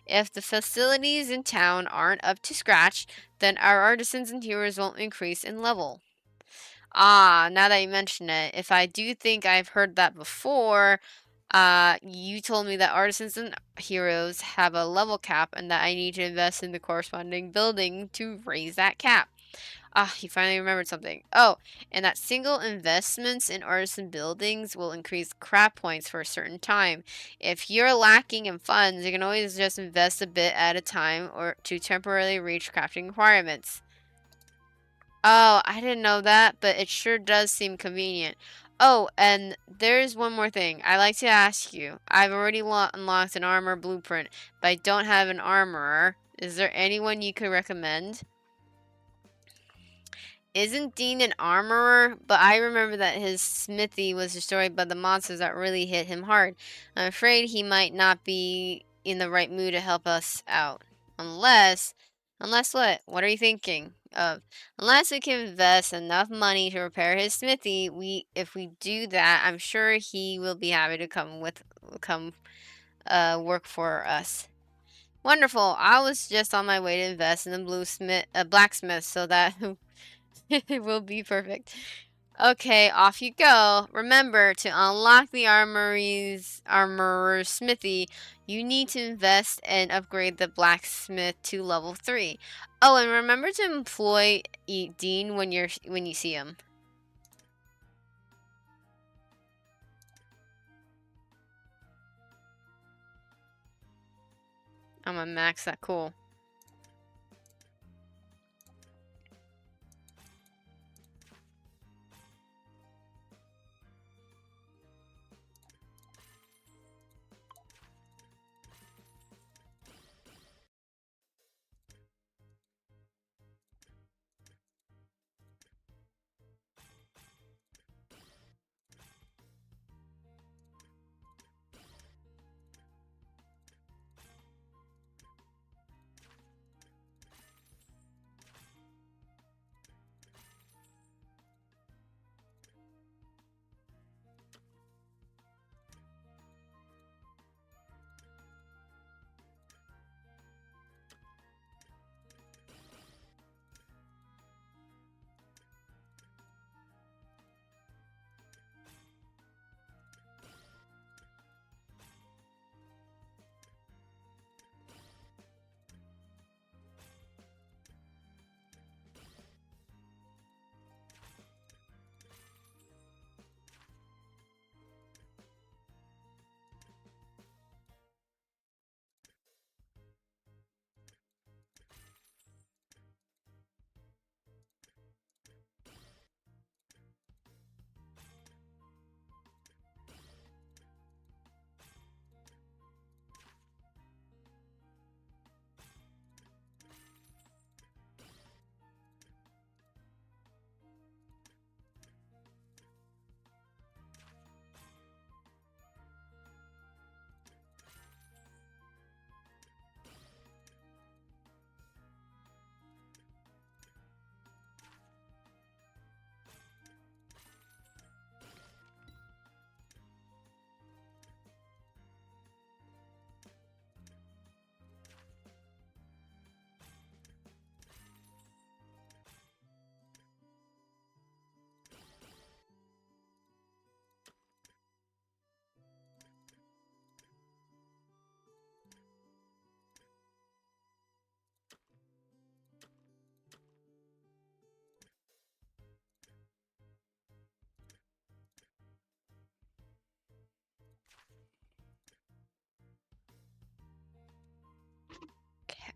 Speaker 1: If the facilities in town aren't up to scratch, then our artisans and heroes won't increase in level. Ah, now that you mention it, if I do think I've heard that before, you told me that artisans and heroes have a level cap and that I need to invest in the corresponding building to raise that cap. Ah, he finally remembered something. Oh, and that single investments in artisan buildings will increase craft points for a certain time. If you're lacking in funds, you can always just invest a bit at a time or to temporarily reach crafting requirements. Oh, I didn't know that, but it sure does seem convenient. Oh, and there's one more thing I'd like to ask you. I've already unlocked an armor blueprint, but I don't have an armorer. Is there anyone you could recommend? Isn't Dean an armorer? But I remember that his smithy was destroyed by the monsters that really hit him hard. I'm afraid he might not be in the right mood to help us out. Unless what? What are you thinking of? Unless we can invest enough money to repair his smithy, if we do that, I'm sure he will be happy to come work for us. Wonderful. I was just on my way to invest in a blacksmith so that it will be perfect. Okay, off you go. Remember, to unlock the armorer's smithy, you need to invest and upgrade the blacksmith to level 3. Oh, and remember to employ Dean when you see him. I'm gonna max that. Cool.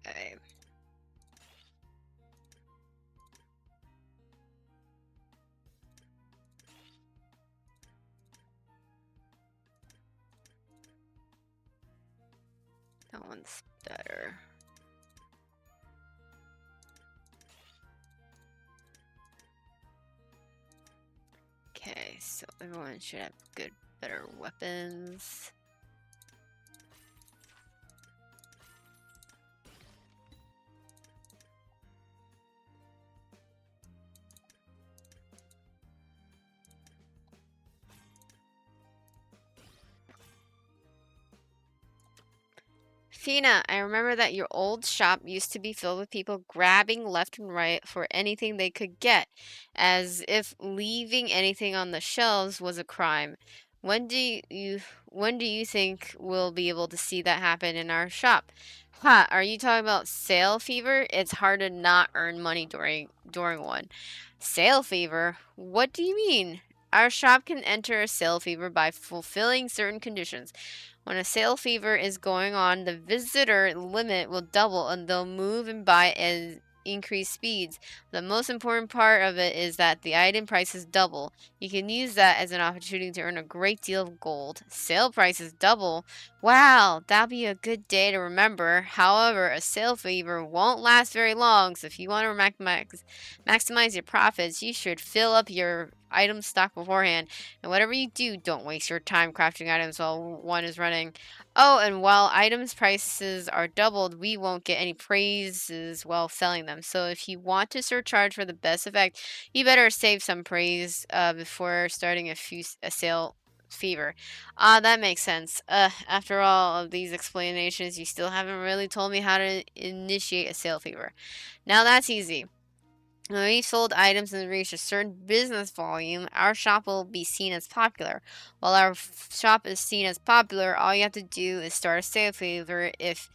Speaker 1: Okay. That one's better. Okay, so everyone should have better weapons. Fina, I remember that your old shop used to be filled with people grabbing left and right for anything they could get, as if leaving anything on the shelves was a crime. When do you when do you think we'll be able to see that happen in our shop? Ha, are you talking about sale fever? It's hard to not earn money during one. Sale fever? What do you mean? Our shop can enter a sale fever by fulfilling certain conditions. When a sale fever is going on, the visitor limit will double and they'll move and buy increase speeds. The most important part of it is that the item prices double. You can use that as an opportunity to earn a great deal of gold. Sale prices double. Wow, that'll be a good day to remember. However, a sale fever won't last very long, so if you want to maximize your profits, you should fill up your item stock beforehand. And whatever you do, don't waste your time crafting items while one is running. Oh, and while items prices are doubled, we won't get any praises while selling them. So if you want to surcharge for the best effect, you better save some praise before starting a sale fever. That makes sense. After all of these explanations, you still haven't really told me how to initiate a sale fever. Now that's easy. When we've sold items and reached a certain business volume, our shop will be seen as popular. While our shop is seen as popular, all you have to do is start a sale fever if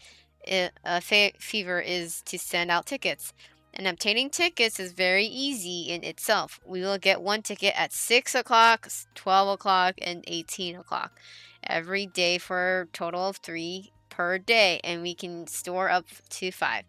Speaker 1: fever is to send out tickets. And obtaining tickets is very easy in itself. We will get one ticket at 6 o'clock, 12 o'clock, and 18 o'clock every day for a total of 3 per day, and we can store up to 5.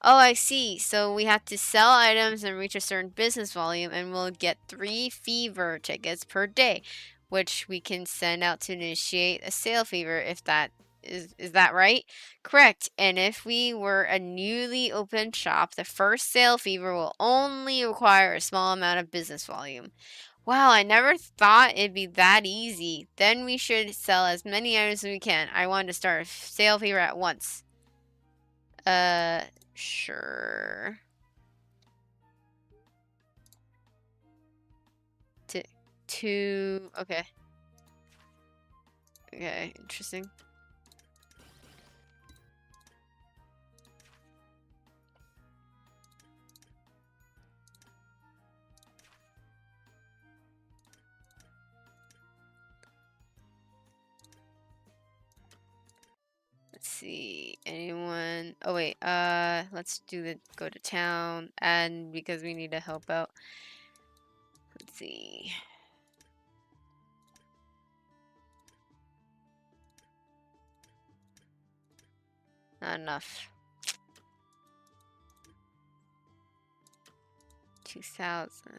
Speaker 1: Oh, I see. So we have to sell items and reach a certain business volume, and we'll get 3 fever tickets per day, which we can send out to initiate a sale fever if that is that right? Correct. And if we were a newly opened shop, the first sale fever will only require a small amount of business volume. Wow, I never thought it'd be that easy. Then we should sell as many items as we can. I want to start a sale fever at once. Sure. Okay. Okay, interesting. Let's see. Anyone? Oh wait. Let's go to town, and because we need to help out. Let's see. Not enough. 2,000.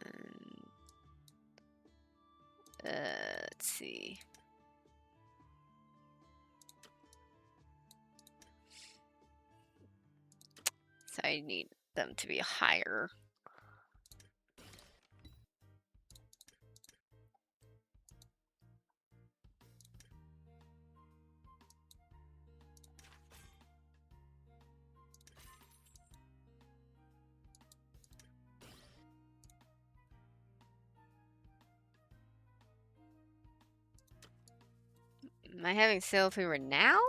Speaker 1: Let's see. So I need them to be higher. Am I having sale fever now?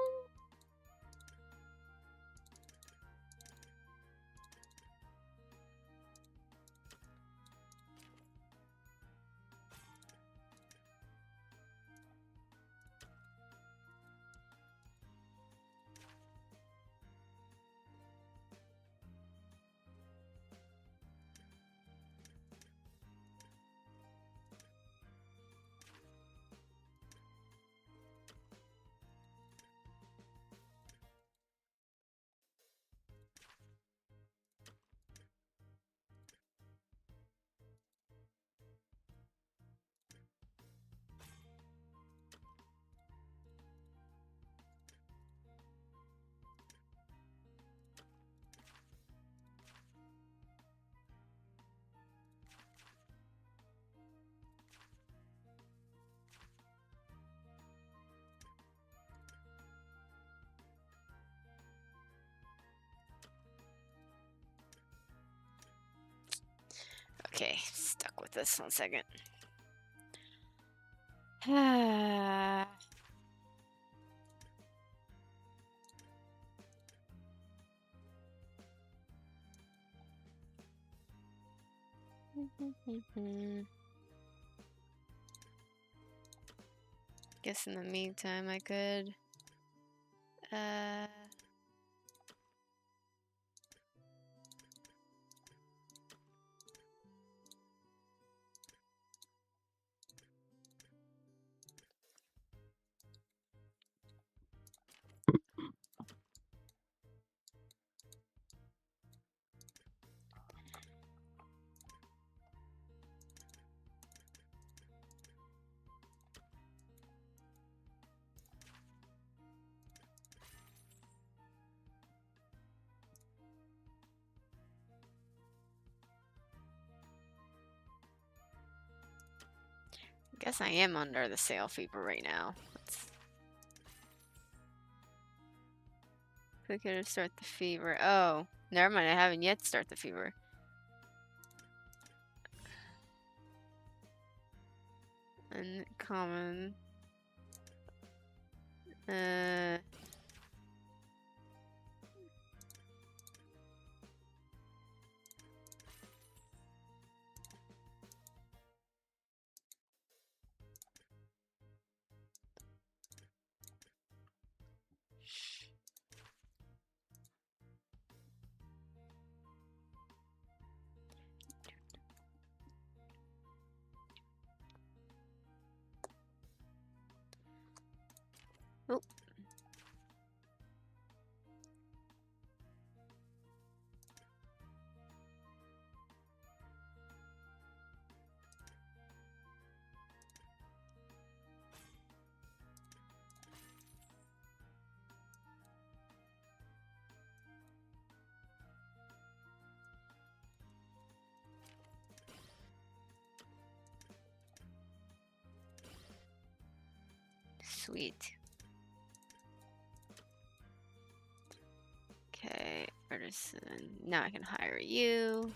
Speaker 1: Okay, stuck with this 1 second. Guess in the meantime I could Guess I am under the sail fever right now. Quicker to start the fever. Oh, never mind. I haven't yet start the fever. Uncommon. Oh. Sweet. Okay, artisan. Now I can hire you.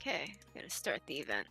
Speaker 1: Okay, gonna start the event.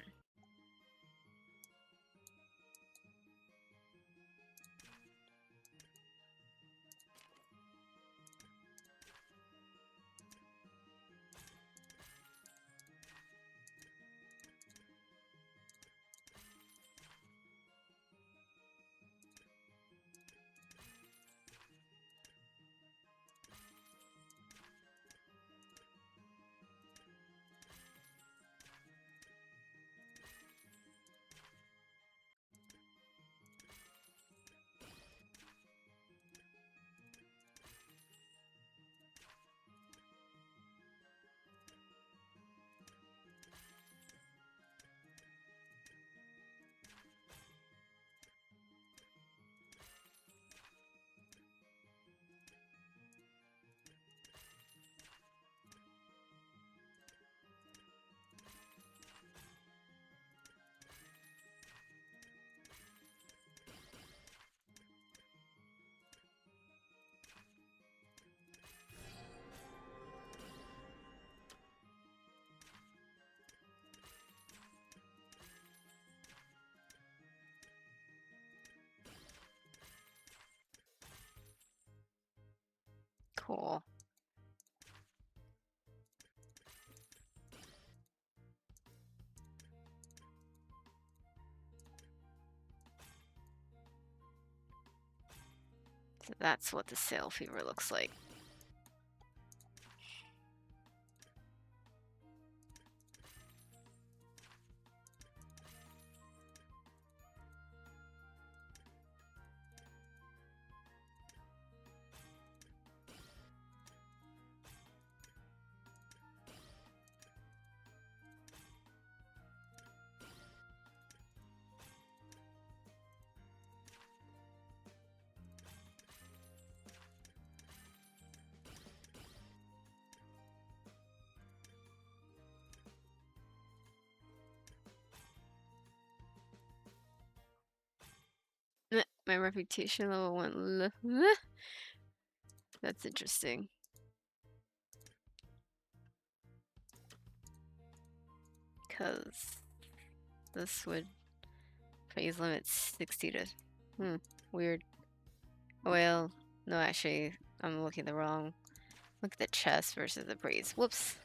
Speaker 1: Cool. So that's what the sail fever looks like. My reputation level went That's interesting. Because this would phase limit 60 to... weird. Well, no, actually, I'm looking the wrong... Look at the chest versus the braids. Whoops.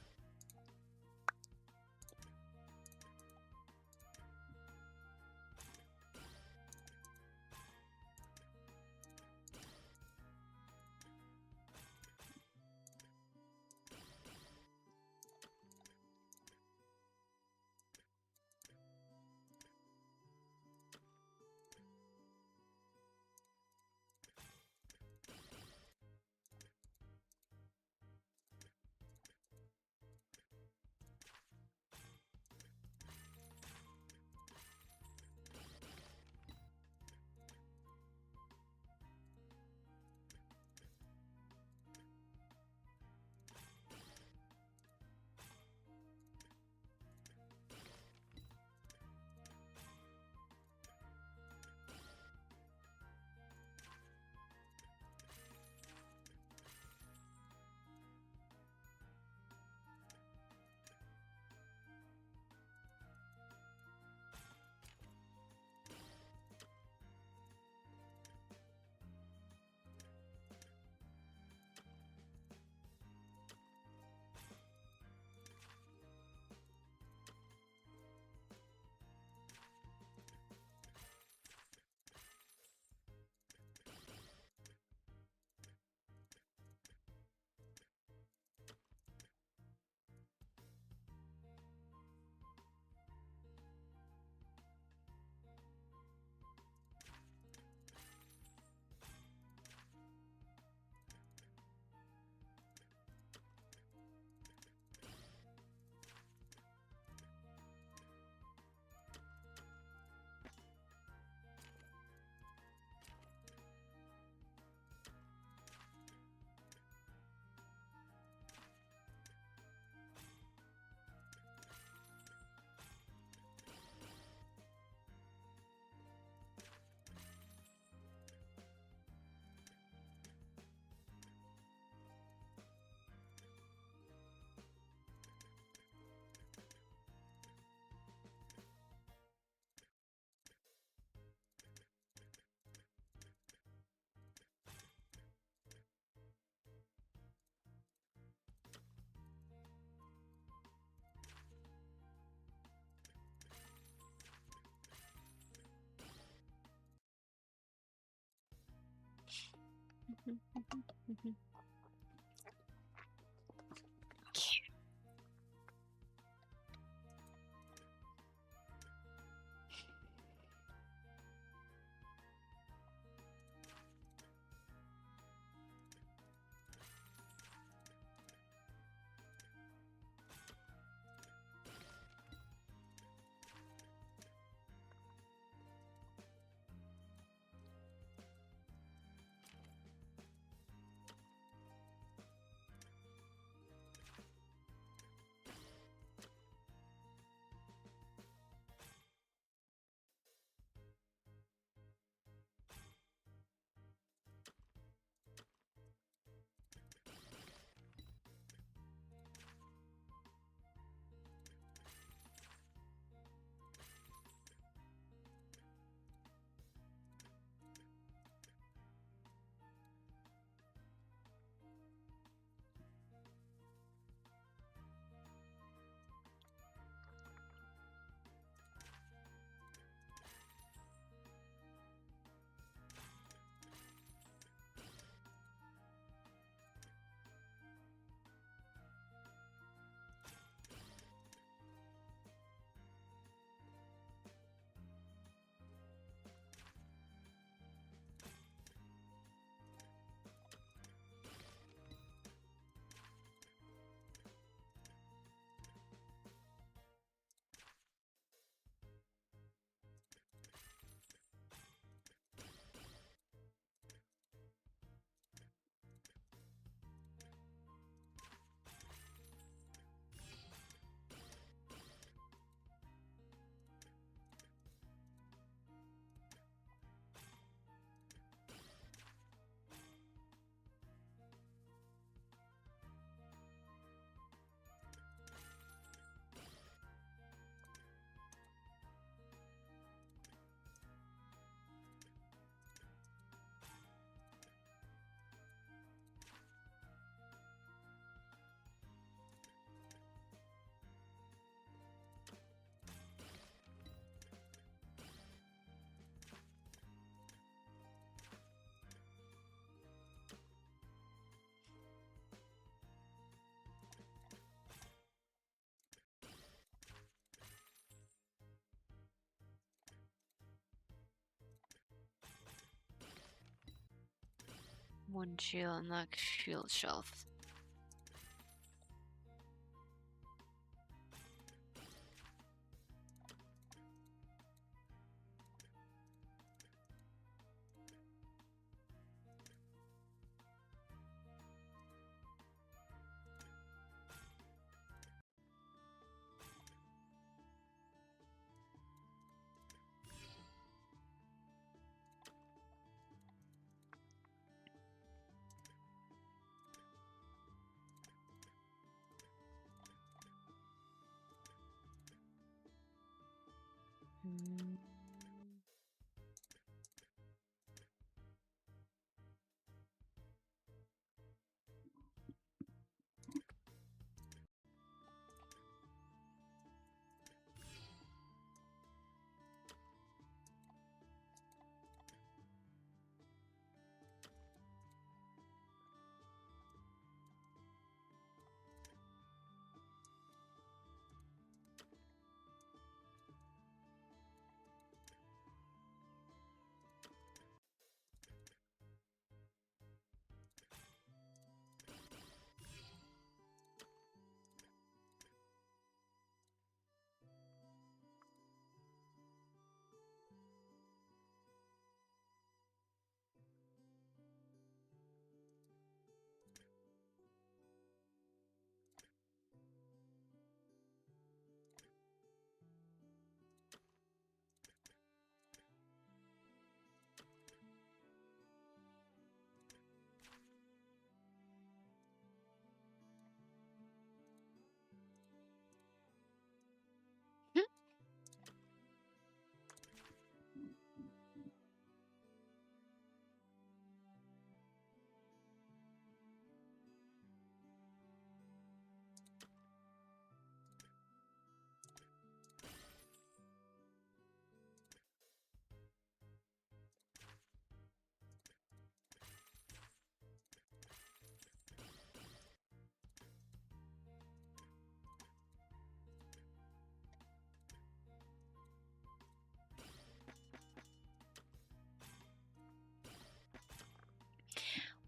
Speaker 1: One shield and that shield shelf.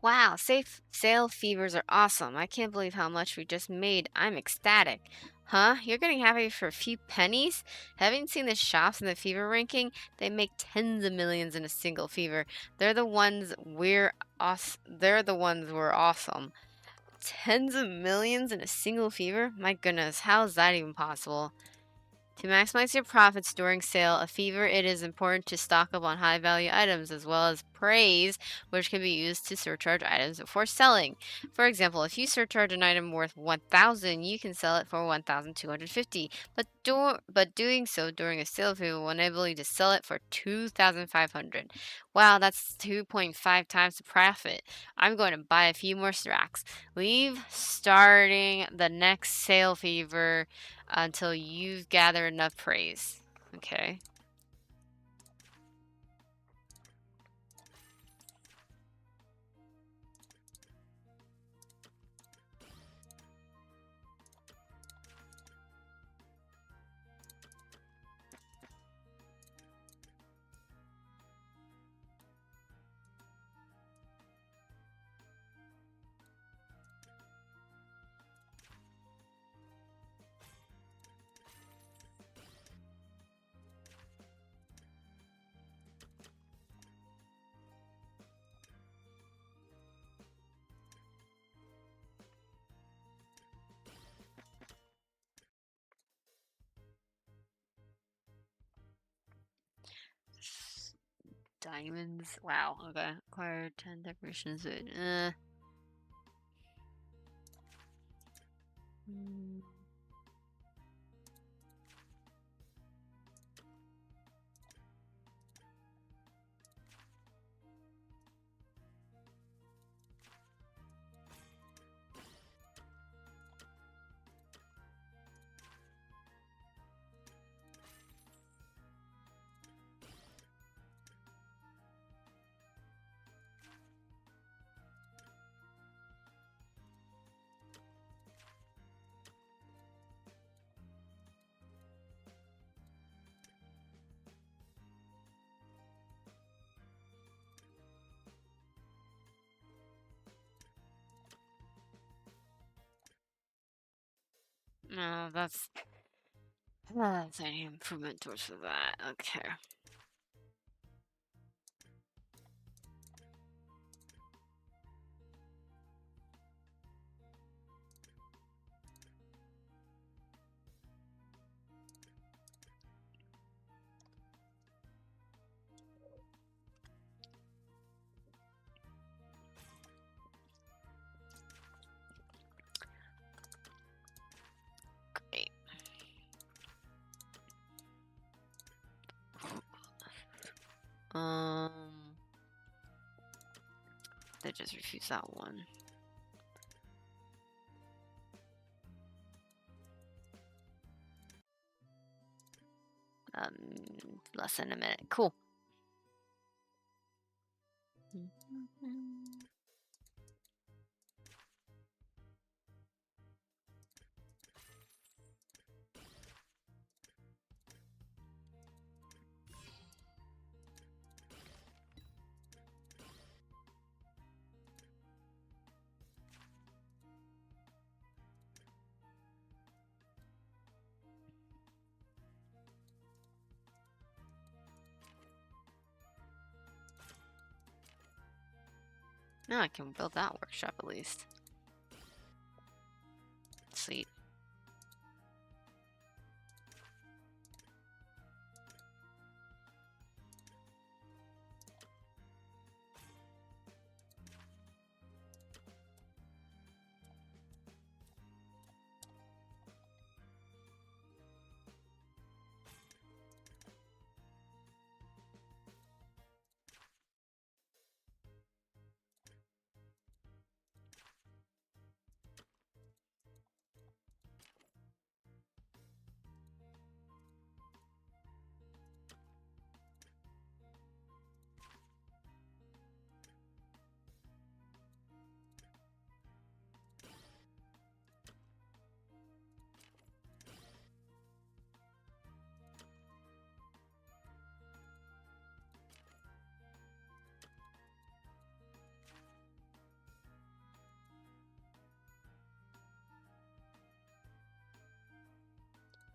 Speaker 1: Wow, safe sale fevers are awesome. I can't believe how much we just made. I'm ecstatic. Huh? You're getting happy for a few pennies? Haven't seen the shops in the fever ranking? They make tens of millions in a single fever. They're the ones we're awesome. Tens of millions in a single fever? My goodness, how is that even possible? To maximize your profits during sale, a fever, it is important to stock up on high value items as well as praise, which can be used to surcharge items before selling. For example, if you surcharge an item worth 1,000, you can sell it for 1,250. But doing so during a sale fever will enable you to sell it for 2,500. Wow, that's 2.5 times the profit. I'm going to buy a few more stacks. Leave starting the next sale fever until you've gathered enough praise. Okay. Diamonds. Wow. Okay. Acquire 10 decorations. Hmm. No, that's any improvement towards that. Okay. Great. Um, they just refused that one. Less than a minute. Cool. Now I can build that workshop at least. Sweet.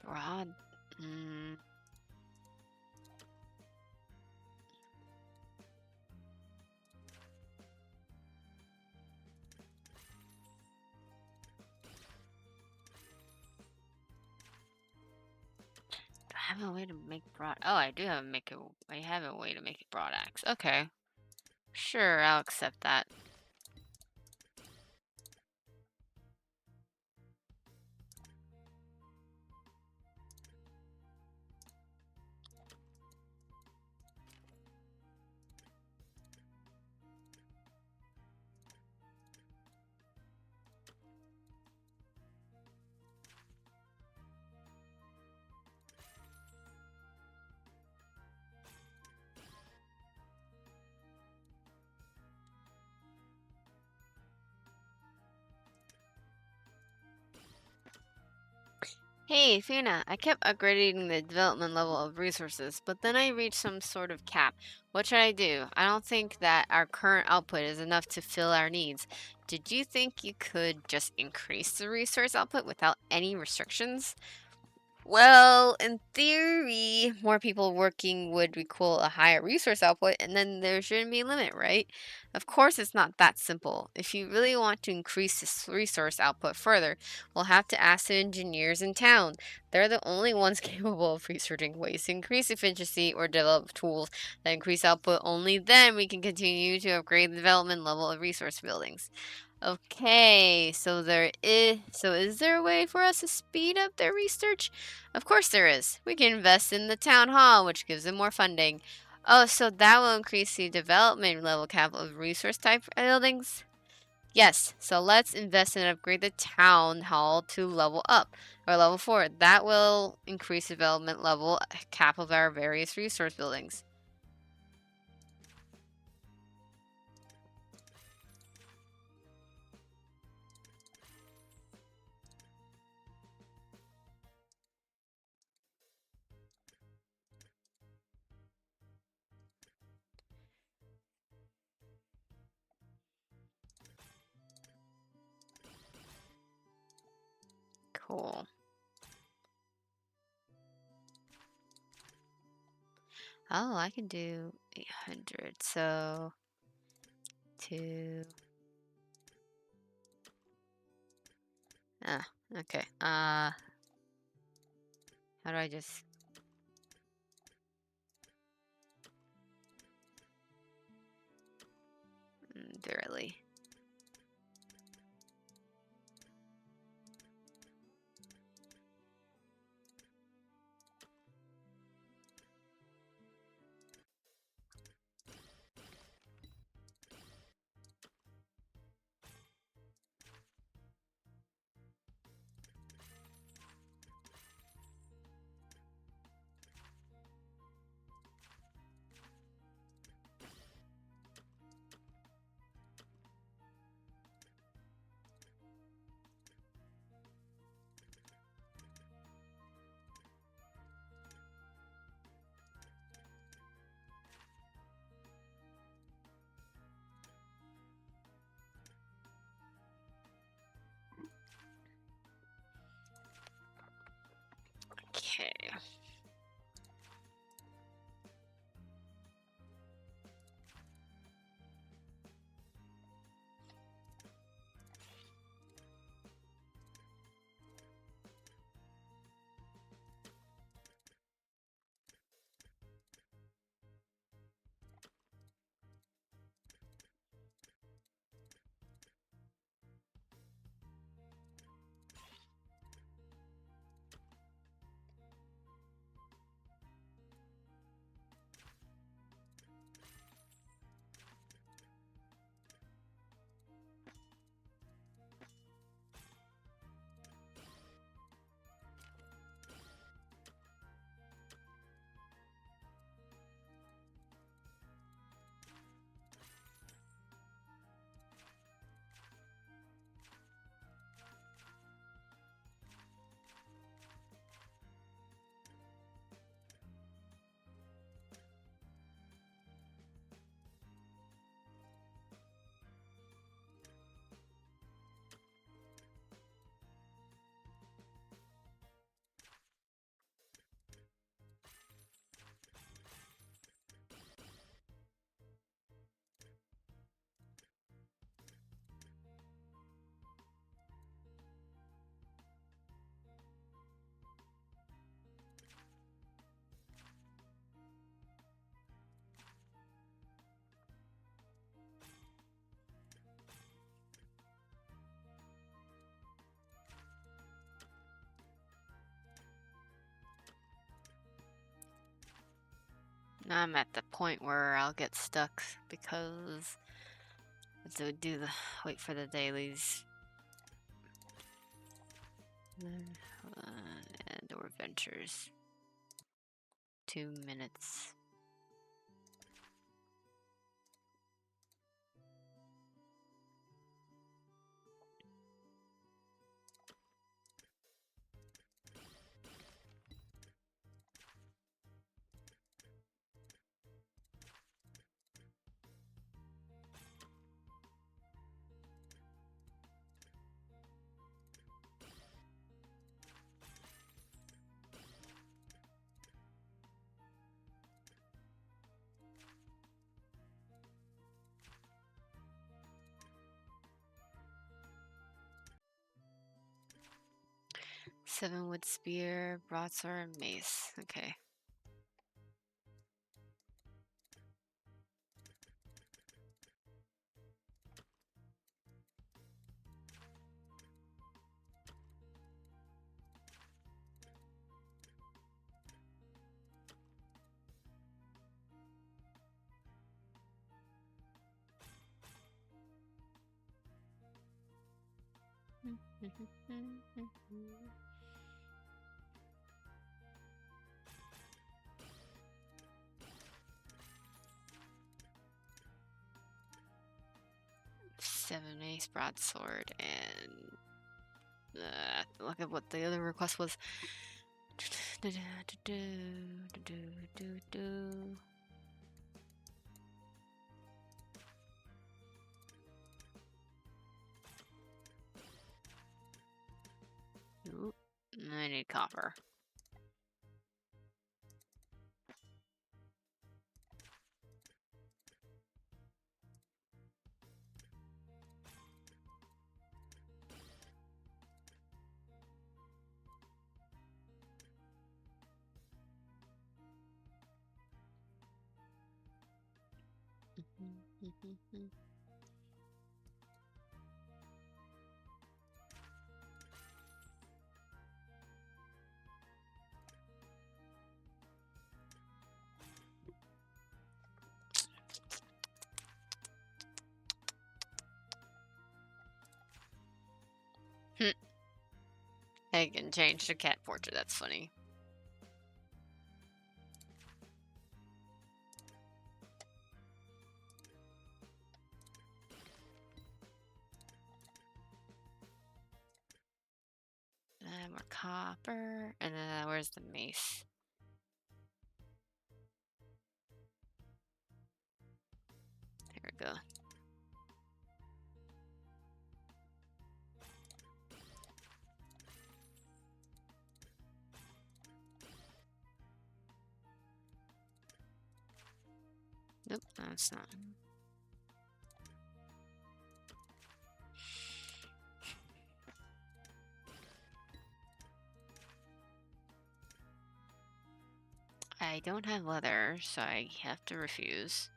Speaker 1: Broad. I have a way to make broad. Oh, I do have a make a. I have a way to make a broad axe. Okay, sure, I'll accept that. Hey, Funa, I kept upgrading the development level of resources, but then I reached some sort of cap. What should I do? I don't think that our current output is enough to fill our needs. Did you think you could just increase the resource output without any restrictions? Well, in theory, more people working would equal a higher resource output, and then there shouldn't be a limit, right? Of course, it's not that simple. If you really want to increase this resource output further, we'll have to ask the engineers in town. They're the only ones capable of researching ways to increase efficiency or develop tools that increase output. Only then we can continue to upgrade the development level of resource buildings. Okay, so is there a way for us to speed up their research? Of course there is. We can invest in the town hall, which gives them more funding. Oh, so that will increase the development level cap of resource type buildings? Yes, so let's invest and upgrade the town hall to level up or level 4. That will increase development level cap of our various resource buildings. Cool. Oh, I can do 800. So, 2. Ah, okay. How do I just barely? Okay. I'm at the point where I'll get stuck because I have to do the wait for the dailies. And or ventures. 2 minutes. Seven wood spear, broadsword, and mace. Okay. Seven mace, broadsword, and look at what the other request was. Ooh, I need copper. I can change to cat portrait. That's funny. More copper. And then where's the mace? There we go. Nope, that's not. I don't have leather, so I have to refuse.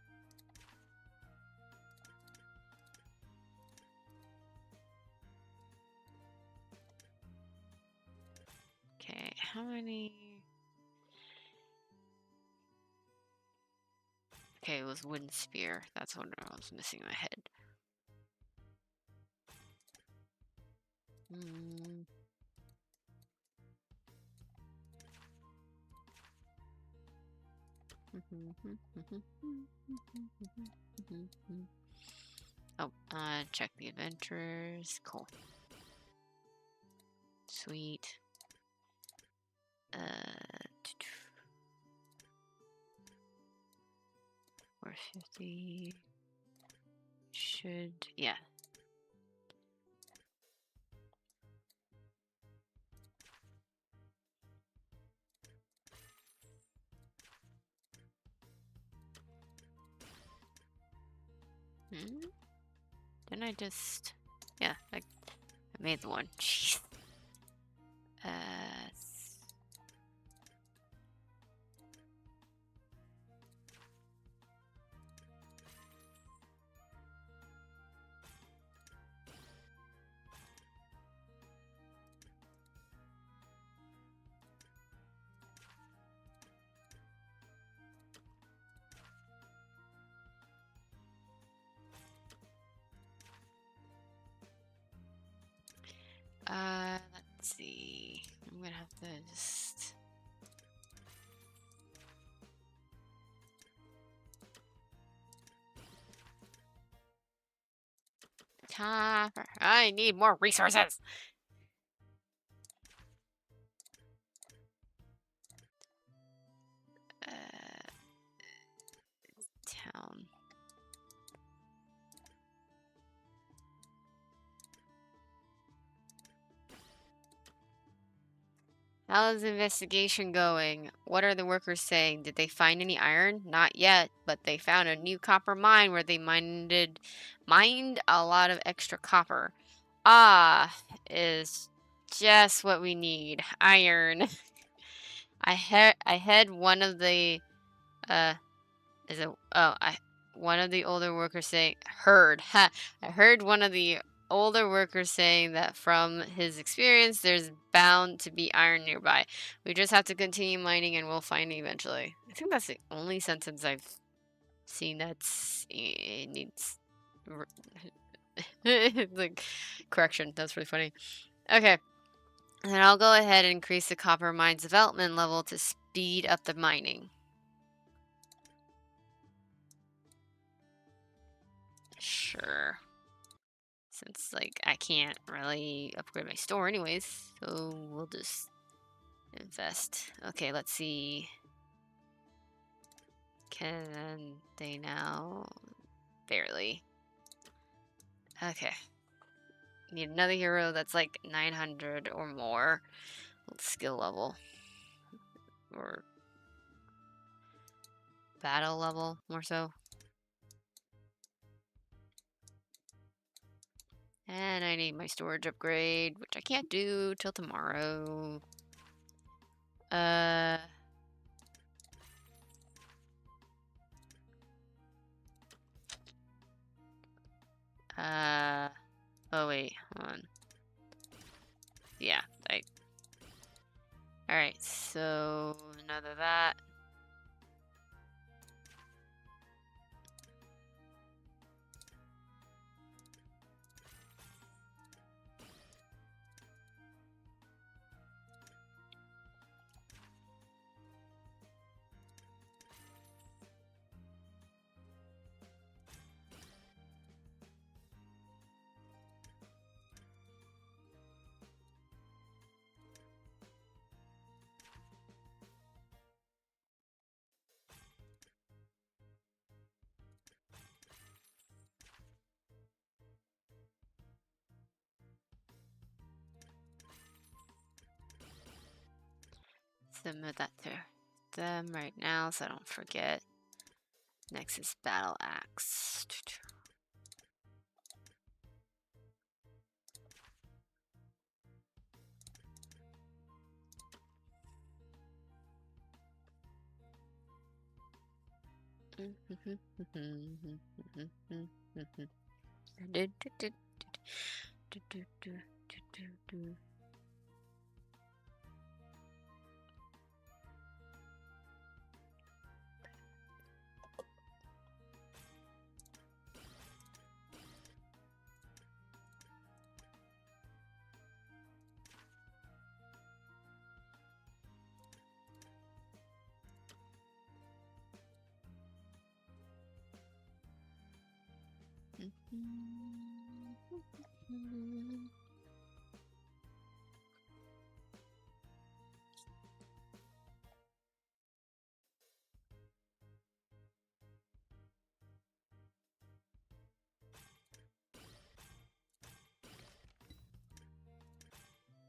Speaker 1: Okay, how many? Okay, it was wooden spear. That's what I was missing in my head. Oh, check the adventures. Cool. Sweet. 450. Should, yeah. Didn't I just, yeah, I made the one. Jeez. Let's see. I'm gonna have to just... Copper. I need more resources. Town. How's the investigation going? What are the workers saying? Did they find any iron? Not yet, but they found a new copper mine where they mined a lot of extra copper. Ah, is just what we need. Iron. I had one of the is it one of the older workers saying I heard one of the older workers saying that from his experience there's bound to be iron nearby. We just have to continue mining and we'll find it eventually. I think that's the only sentence I've seen that's it needs like correction. That's really funny. Okay. And then I'll go ahead and increase the copper mine's development level to speed up the mining. Sure. Since, like, I can't really upgrade my store anyways, so we'll just invest. Okay, let's see. Can they now? Barely. Okay. Need another hero that's like 900 or more. Skill level. Or battle level, more so. And I need my storage upgrade, which I can't do till tomorrow. Oh wait, hold on. Yeah, alright, so none of that. Submit that to them right now so I don't forget. Next is Battle Axe.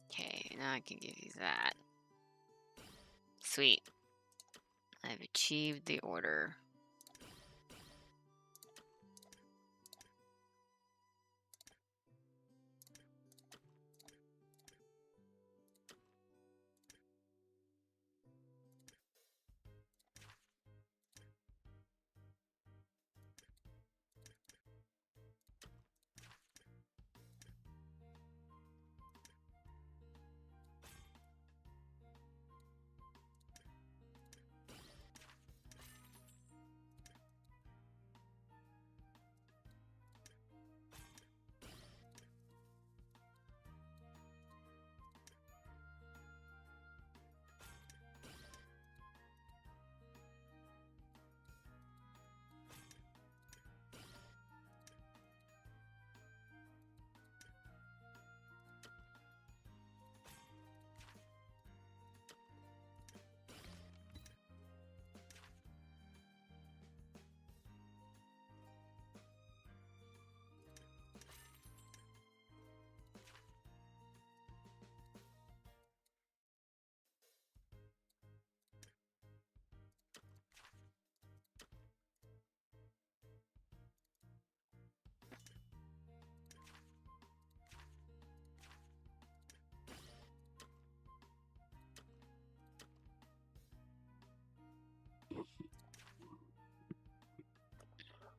Speaker 1: Okay, now I can give you that. Sweet. I've achieved the order.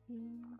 Speaker 1: Hmm.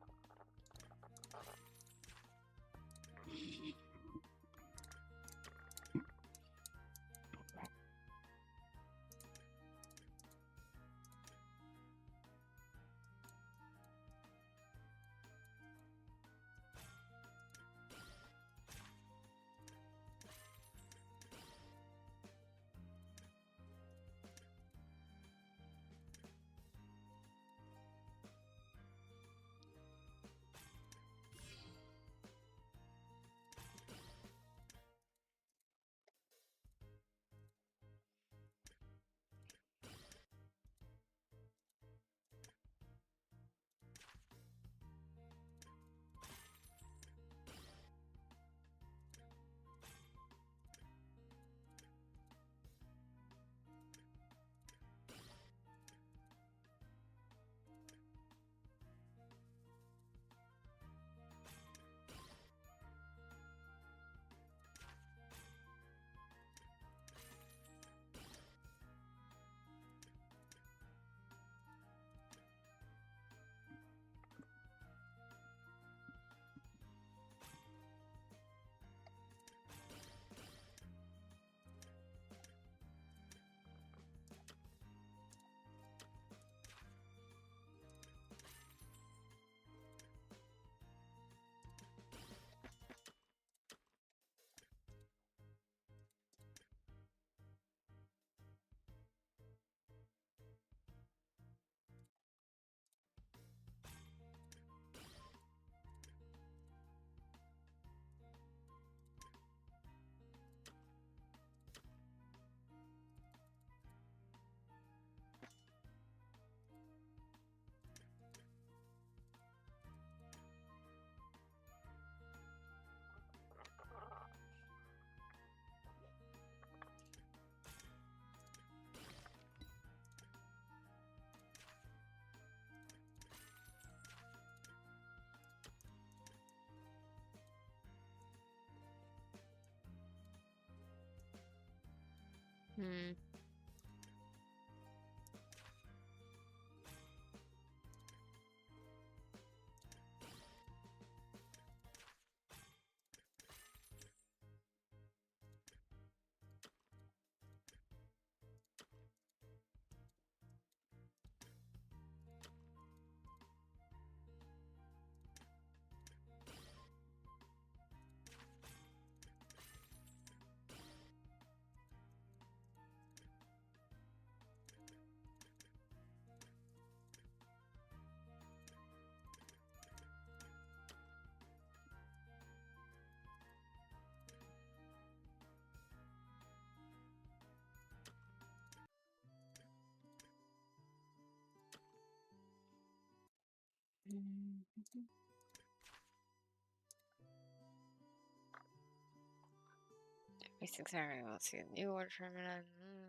Speaker 1: Basics area. Let's see. New order terminal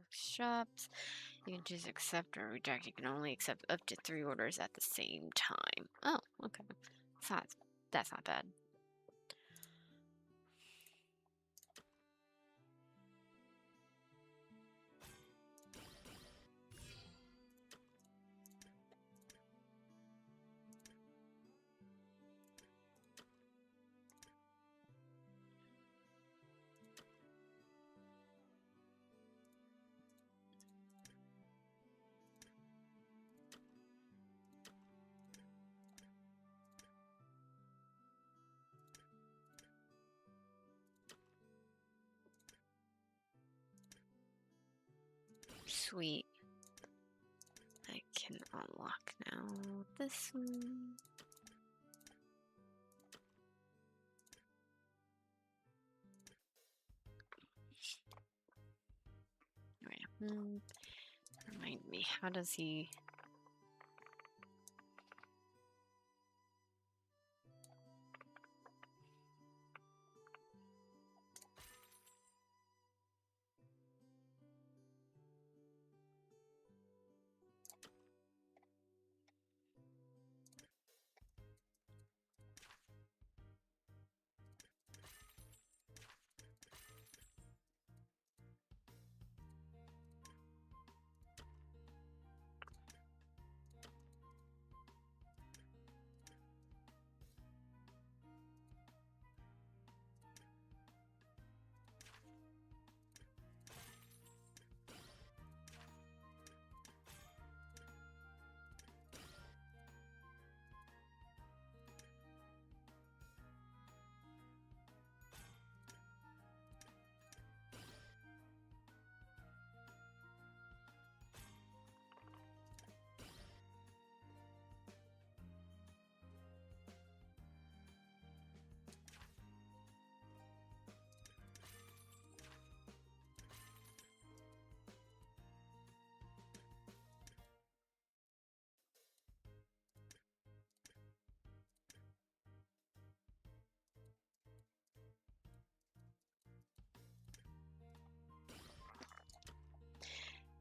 Speaker 1: shops. You can choose accept or reject. You can only accept up to 3 orders at the same time. Oh, okay. That's not bad. Sweet. I can unlock now this one. Wait. Remind me, how does he...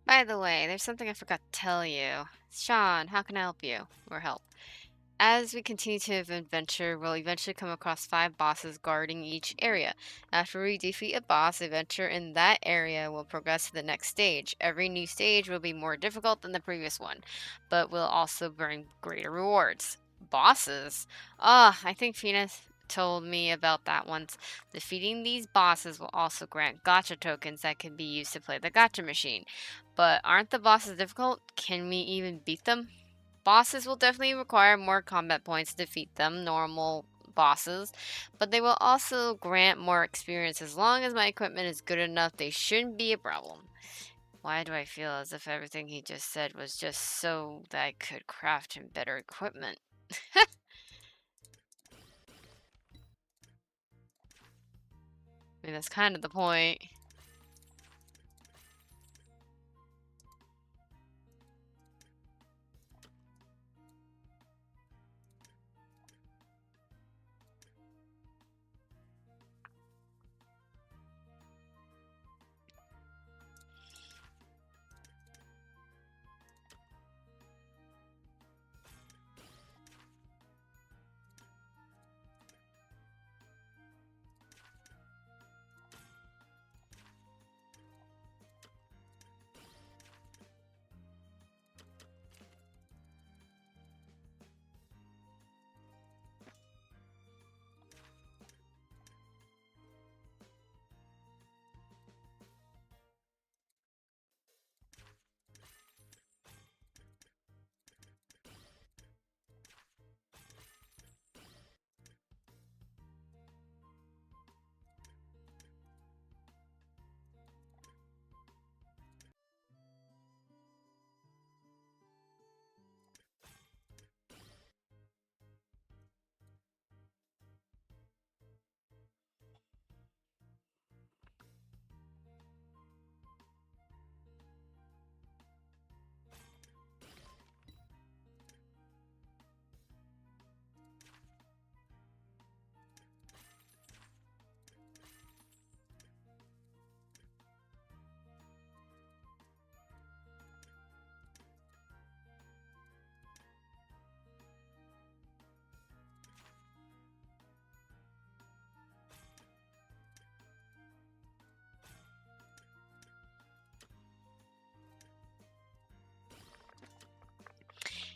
Speaker 1: By the way, there's something I forgot to tell you. Sean, how can I help you? Or help? As we continue to adventure, we'll eventually come across 5 bosses guarding each area. After we defeat a boss, adventure in that area will progress to the next stage. Every new stage will be more difficult than the previous one, but will also bring greater rewards. Bosses? Ah, I think Fina told me about that once. Defeating these bosses will also grant gacha tokens that can be used to play the gacha machine. But aren't the bosses difficult? Can we even beat them? Bosses will definitely require more combat points to defeat them, normal bosses, but they will also grant more experience. As long as my equipment is good enough, they shouldn't be a problem. Why do I feel as if everything he just said was just so that I could craft him better equipment? I mean, that's kind of the point.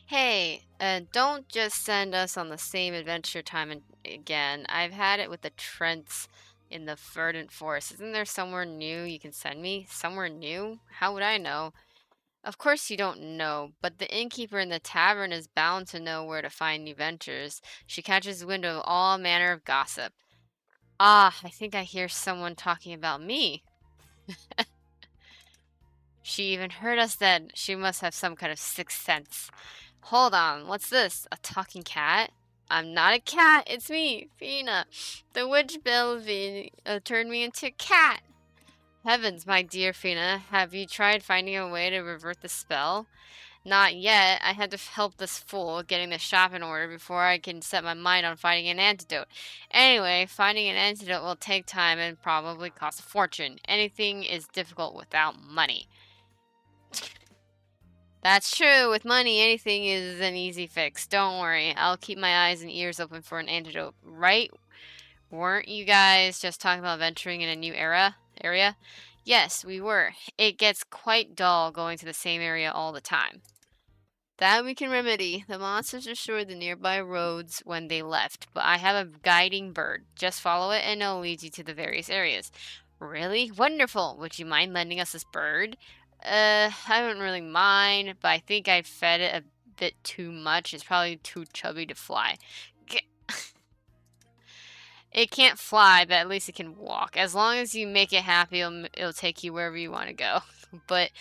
Speaker 1: Hey, don't just send us on the same adventure time and again. I've had it with the Trents in the verdant forest. Isn't there somewhere new you can send me? Somewhere new? How would I know? Of course you don't know, but the innkeeper in the tavern is bound to know where to find new ventures. She catches wind of all manner of gossip. Ah, I think I hear someone talking about me. She even heard us then. She must have some kind of sixth sense. Hold on, what's this? A talking cat? I'm not a cat, it's me, Fina. The witch Belvin turned me into a cat. Heavens, my dear Fina, have you tried finding a way to revert the spell? Not yet. I had to help this fool getting the shop in order before I can set my mind on finding an antidote. Anyway, finding an antidote will take time and probably cost a fortune. Anything is difficult without money. That's true. With money, anything is an easy fix. Don't worry. I'll keep my eyes and ears open for an antidote. Right? Weren't you guys just talking about venturing in a new area? Yes, we were. It gets quite dull going to the same area all the time. That we can remedy. The monsters destroyed the nearby roads when they left, but I have a guiding bird. Just follow it and it'll lead you to the various areas. Really? Wonderful! Would you mind lending us this bird? I don't really mind, but I think I fed it a bit too much. It's probably too chubby to fly. It can't fly, but at least it can walk. As long as you make it happy, it'll take you wherever you want to go. But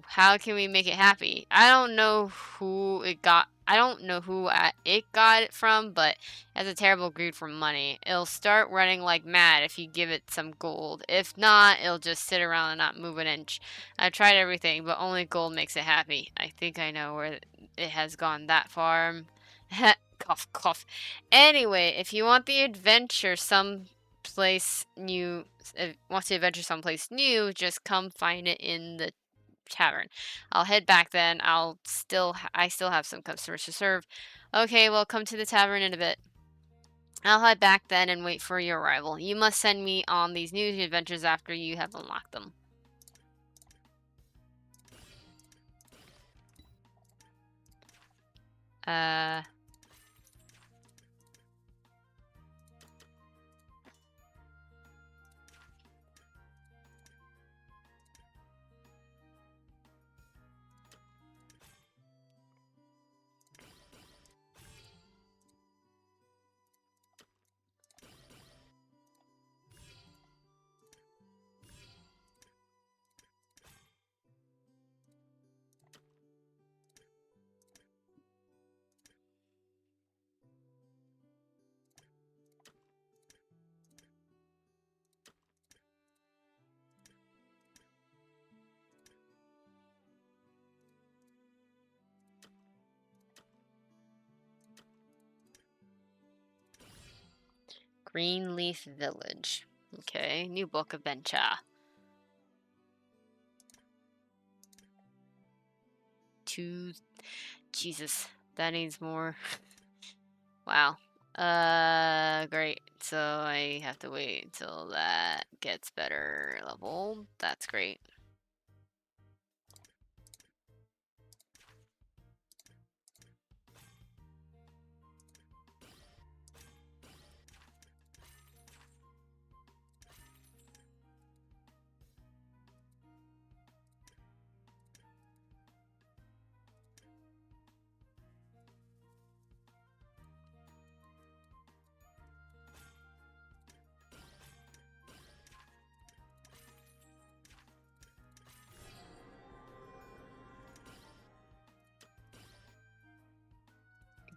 Speaker 1: how can we make it happy? I don't know who it got. I don't know who it got it from, but it has a terrible greed for money. It'll start running like mad if you give it some gold. If not, it'll just sit around and not move an inch. I've tried everything, but only gold makes it happy. I think I know where it has gone that far. Cough, cough. Anyway, if you want the adventure someplace new, want to adventure someplace new, just come find it in the tavern. I'll head back then. I still have some customers to serve. Okay, well, come to the tavern in a bit. I'll head back then and wait for your arrival. You must send me on these new adventures after you have unlocked them. Greenleaf Village. Okay, new book adventure. Jesus, that needs more. Wow. Great. So I have to wait until that gets better leveled. That's great.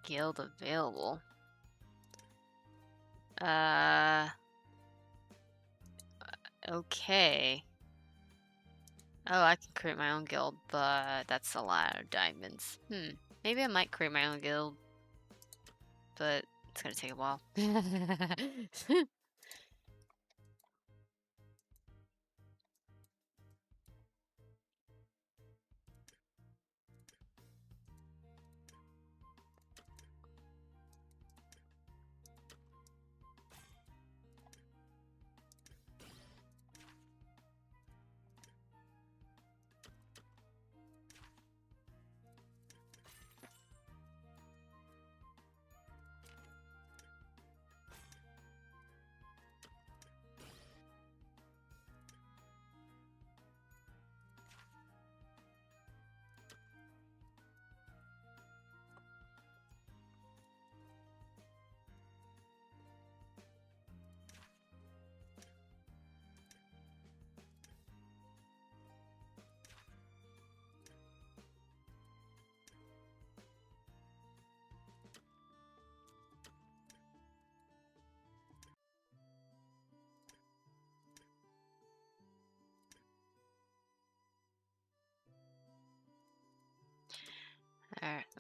Speaker 1: Guild available. Okay. Oh, I can create my own guild, but that's a lot of diamonds. Maybe I might create my own guild, but it's gonna take a while.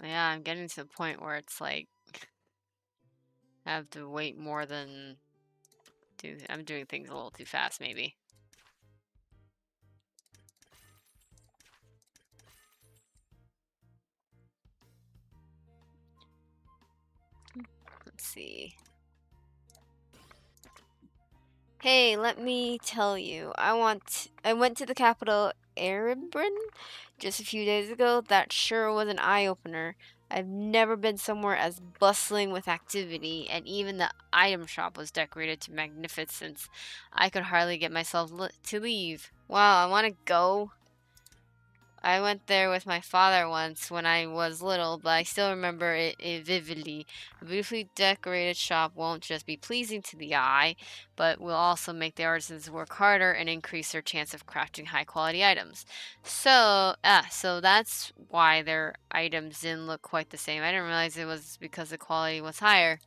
Speaker 1: Yeah, I'm getting to the point where it's like I have to wait more than I'm doing things a little too fast, maybe. Let's see. Hey, let me tell you, I went to the capital, Erebrin, just a few days ago. That sure was an eye-opener. I've never been somewhere as bustling with activity, and even the item shop was decorated to magnificence. I could hardly get myself to leave. Wow, I want to go. I went there with my father once when I was little, but I still remember it vividly. A beautifully decorated shop won't just be pleasing to the eye, but will also make the artisans work harder and increase their chance of crafting high quality items. So that's why their items didn't look quite the same. I didn't realize it was because the quality was higher.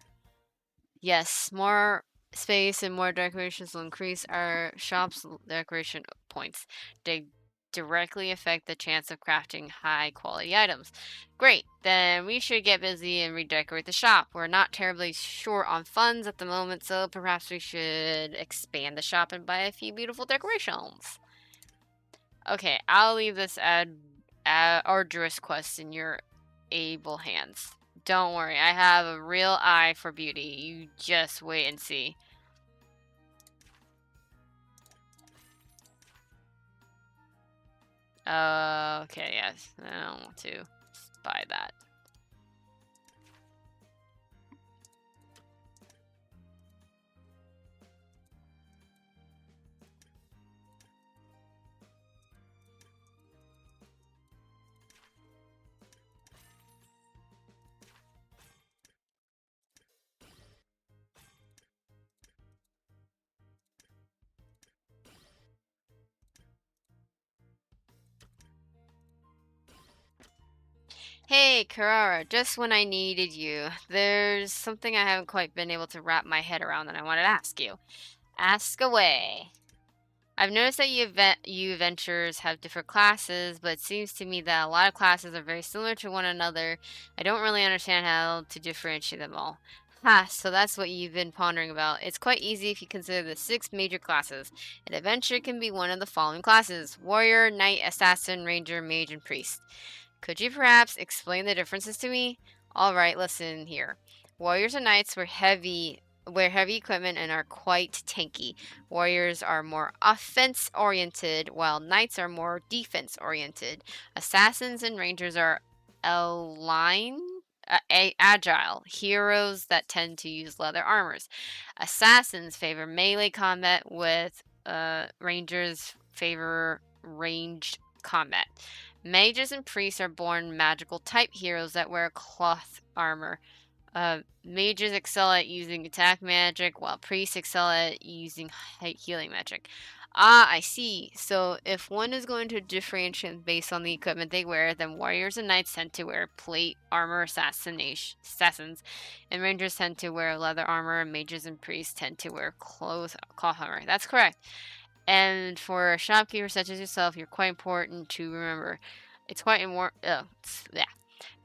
Speaker 1: Yes, more space and more decorations will increase our shop's decoration points. They directly affect the chance of crafting high quality items. Great, then we should get busy and redecorate the shop. We're not terribly short on funds at the moment, so perhaps we should expand the shop and buy a few beautiful decorations. Okay, I'll leave this arduous quest in your able hands. Don't worry, I have a real eye for beauty. You just wait and see. Okay, yes. I don't want to buy that. Hey, Carrara, just when I needed you. There's something I haven't quite been able to wrap my head around that I wanted to ask you. Ask away. I've noticed that you adventurers have different classes, but it seems to me that a lot of classes are very similar to one another. I don't really understand how to differentiate them all. Ha, so that's what you've been pondering about. It's quite easy if you consider the six major classes. An adventurer can be one of the following classes: warrior, knight, assassin, ranger, mage, and priest. Could you perhaps explain the differences to me? All right, listen here. Warriors and knights wear heavy equipment and are quite tanky. Warriors are more offense oriented, while knights are more defense oriented. Assassins and rangers are align agile heroes that tend to use leather armors. Assassins favor melee combat, with rangers favor ranged combat. Mages and priests are born magical type heroes that wear cloth armor. Mages excel at using attack magic, while priests excel at using healing magic. Ah, I see. So if one is going to differentiate based on the equipment they wear, then warriors and knights tend to wear plate armor, assassins, and rangers tend to wear leather armor, and mages and priests tend to wear cloth armor. That's correct. And for a shopkeeper such as yourself, you're quite important to remember. It's quite important. Yeah.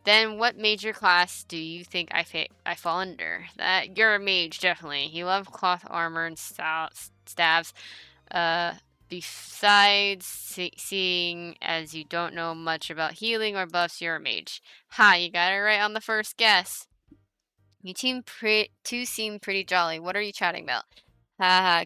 Speaker 1: Then what major class do you think I fall under? That you're a mage, definitely. You love cloth armor and staves. Uh, besides seeing as you don't know much about healing or buffs, you're a mage. Ha, you got it right on the first guess. You two seem pretty jolly. What are you chatting about? Haha,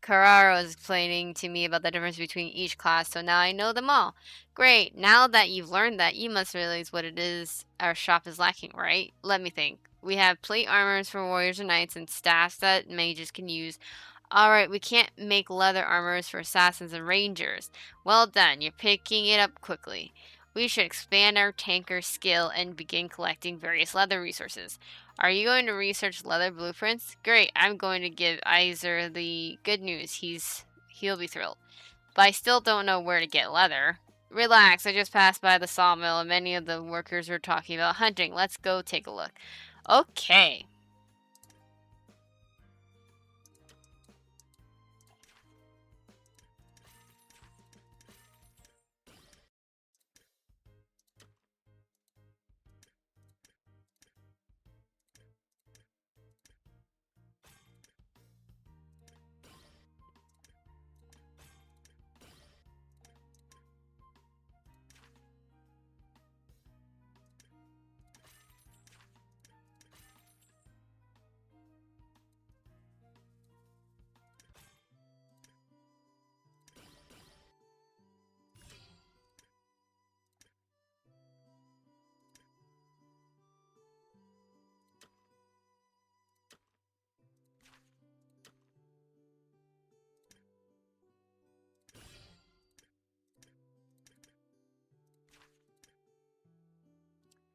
Speaker 1: Carraro was explaining to me about the difference between each class, so now I know them all. Great, now that you've learned that, you must realize what it is our shop is lacking, right? Let me think. We have plate armors for warriors and knights and staffs that mages can use. Alright, we can't make leather armors for assassins and rangers. Well done, you're picking it up quickly. We should expand our tanker skill and begin collecting various leather resources. Are you going to research leather blueprints? Great, I'm going to give Iser the good news. He'll be thrilled. But I still don't know where to get leather. Relax, I just passed by the sawmill and many of the workers were talking about hunting. Let's go take a look. Okay.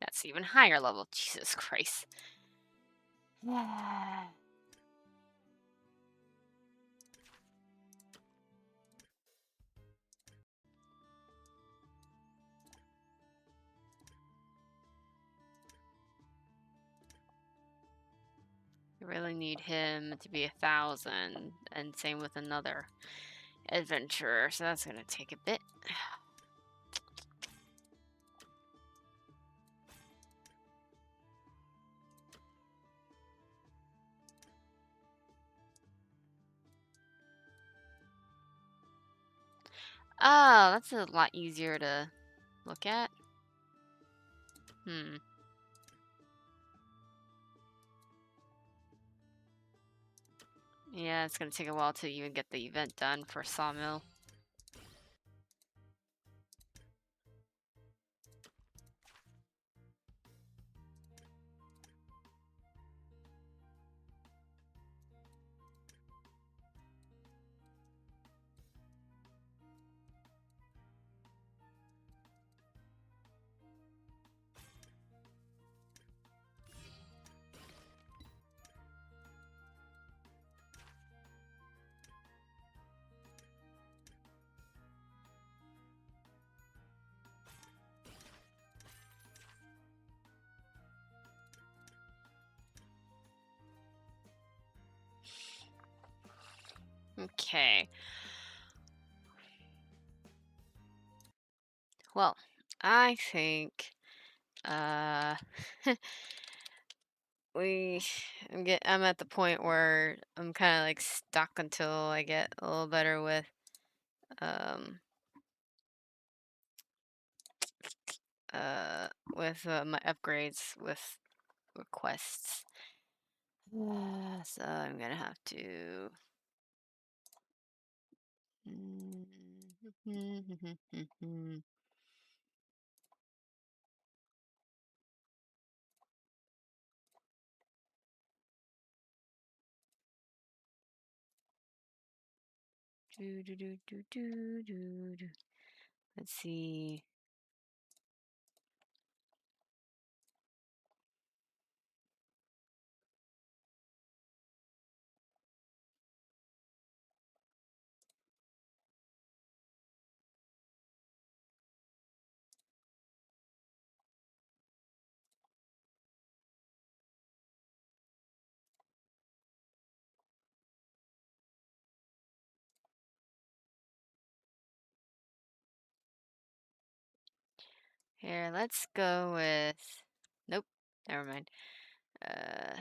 Speaker 1: That's even higher level. Jesus Christ. I really need him to be 1,000, and same with another adventurer, so that's gonna take a bit. Oh, that's a lot easier to look at. Hmm. Yeah, it's gonna take a while to even get the event done for Sawmill. Okay. Well, I think uh we I'm at the point where I'm kind of like stuck until I get a little better um uh my upgrades with requests. So I'm gonna have to do, do, do, do, do, do, do. Let's see. Here, let's go with. Nope, never mind. Uh,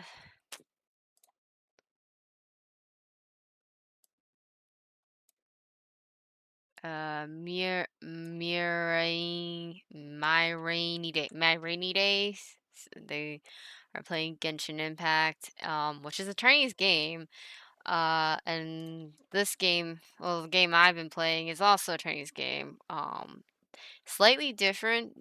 Speaker 1: my rainy days. They are playing Genshin Impact, which is a Chinese game. And this game, well, the game I've been playing is also a Chinese game. Slightly different.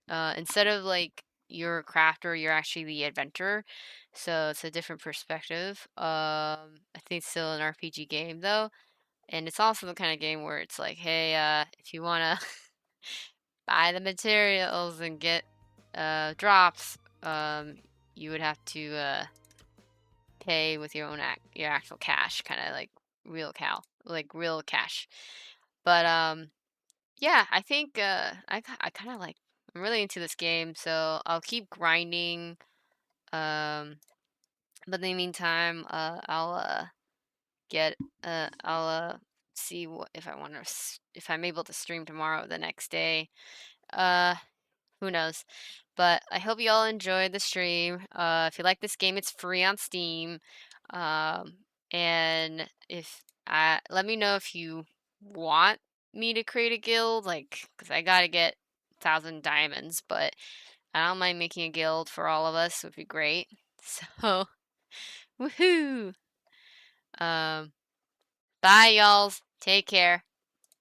Speaker 1: Instead of like you're a crafter, you're actually the adventurer. So it's a different perspective. I think it's still an RPG game though. And it's also the kind of game where it's like, hey, if you wanna buy the materials and get drops, you would have to pay with your your actual cash, kind of like real cash. But yeah, I think I kind of like I'm really into this game, so I'll keep grinding. Um, but in the meantime, get I'll see what if I want to if I'm able to stream tomorrow or the next day. Uh, who knows? But I hope you all enjoyed the stream. If you like this game, it's free on Steam. Um, and if let me know if you want me to create a guild, like, because I gotta get 1,000 diamonds, but I don't mind making a guild for all of us. Would be great. So, woohoo! Um, bye, y'all. Take care.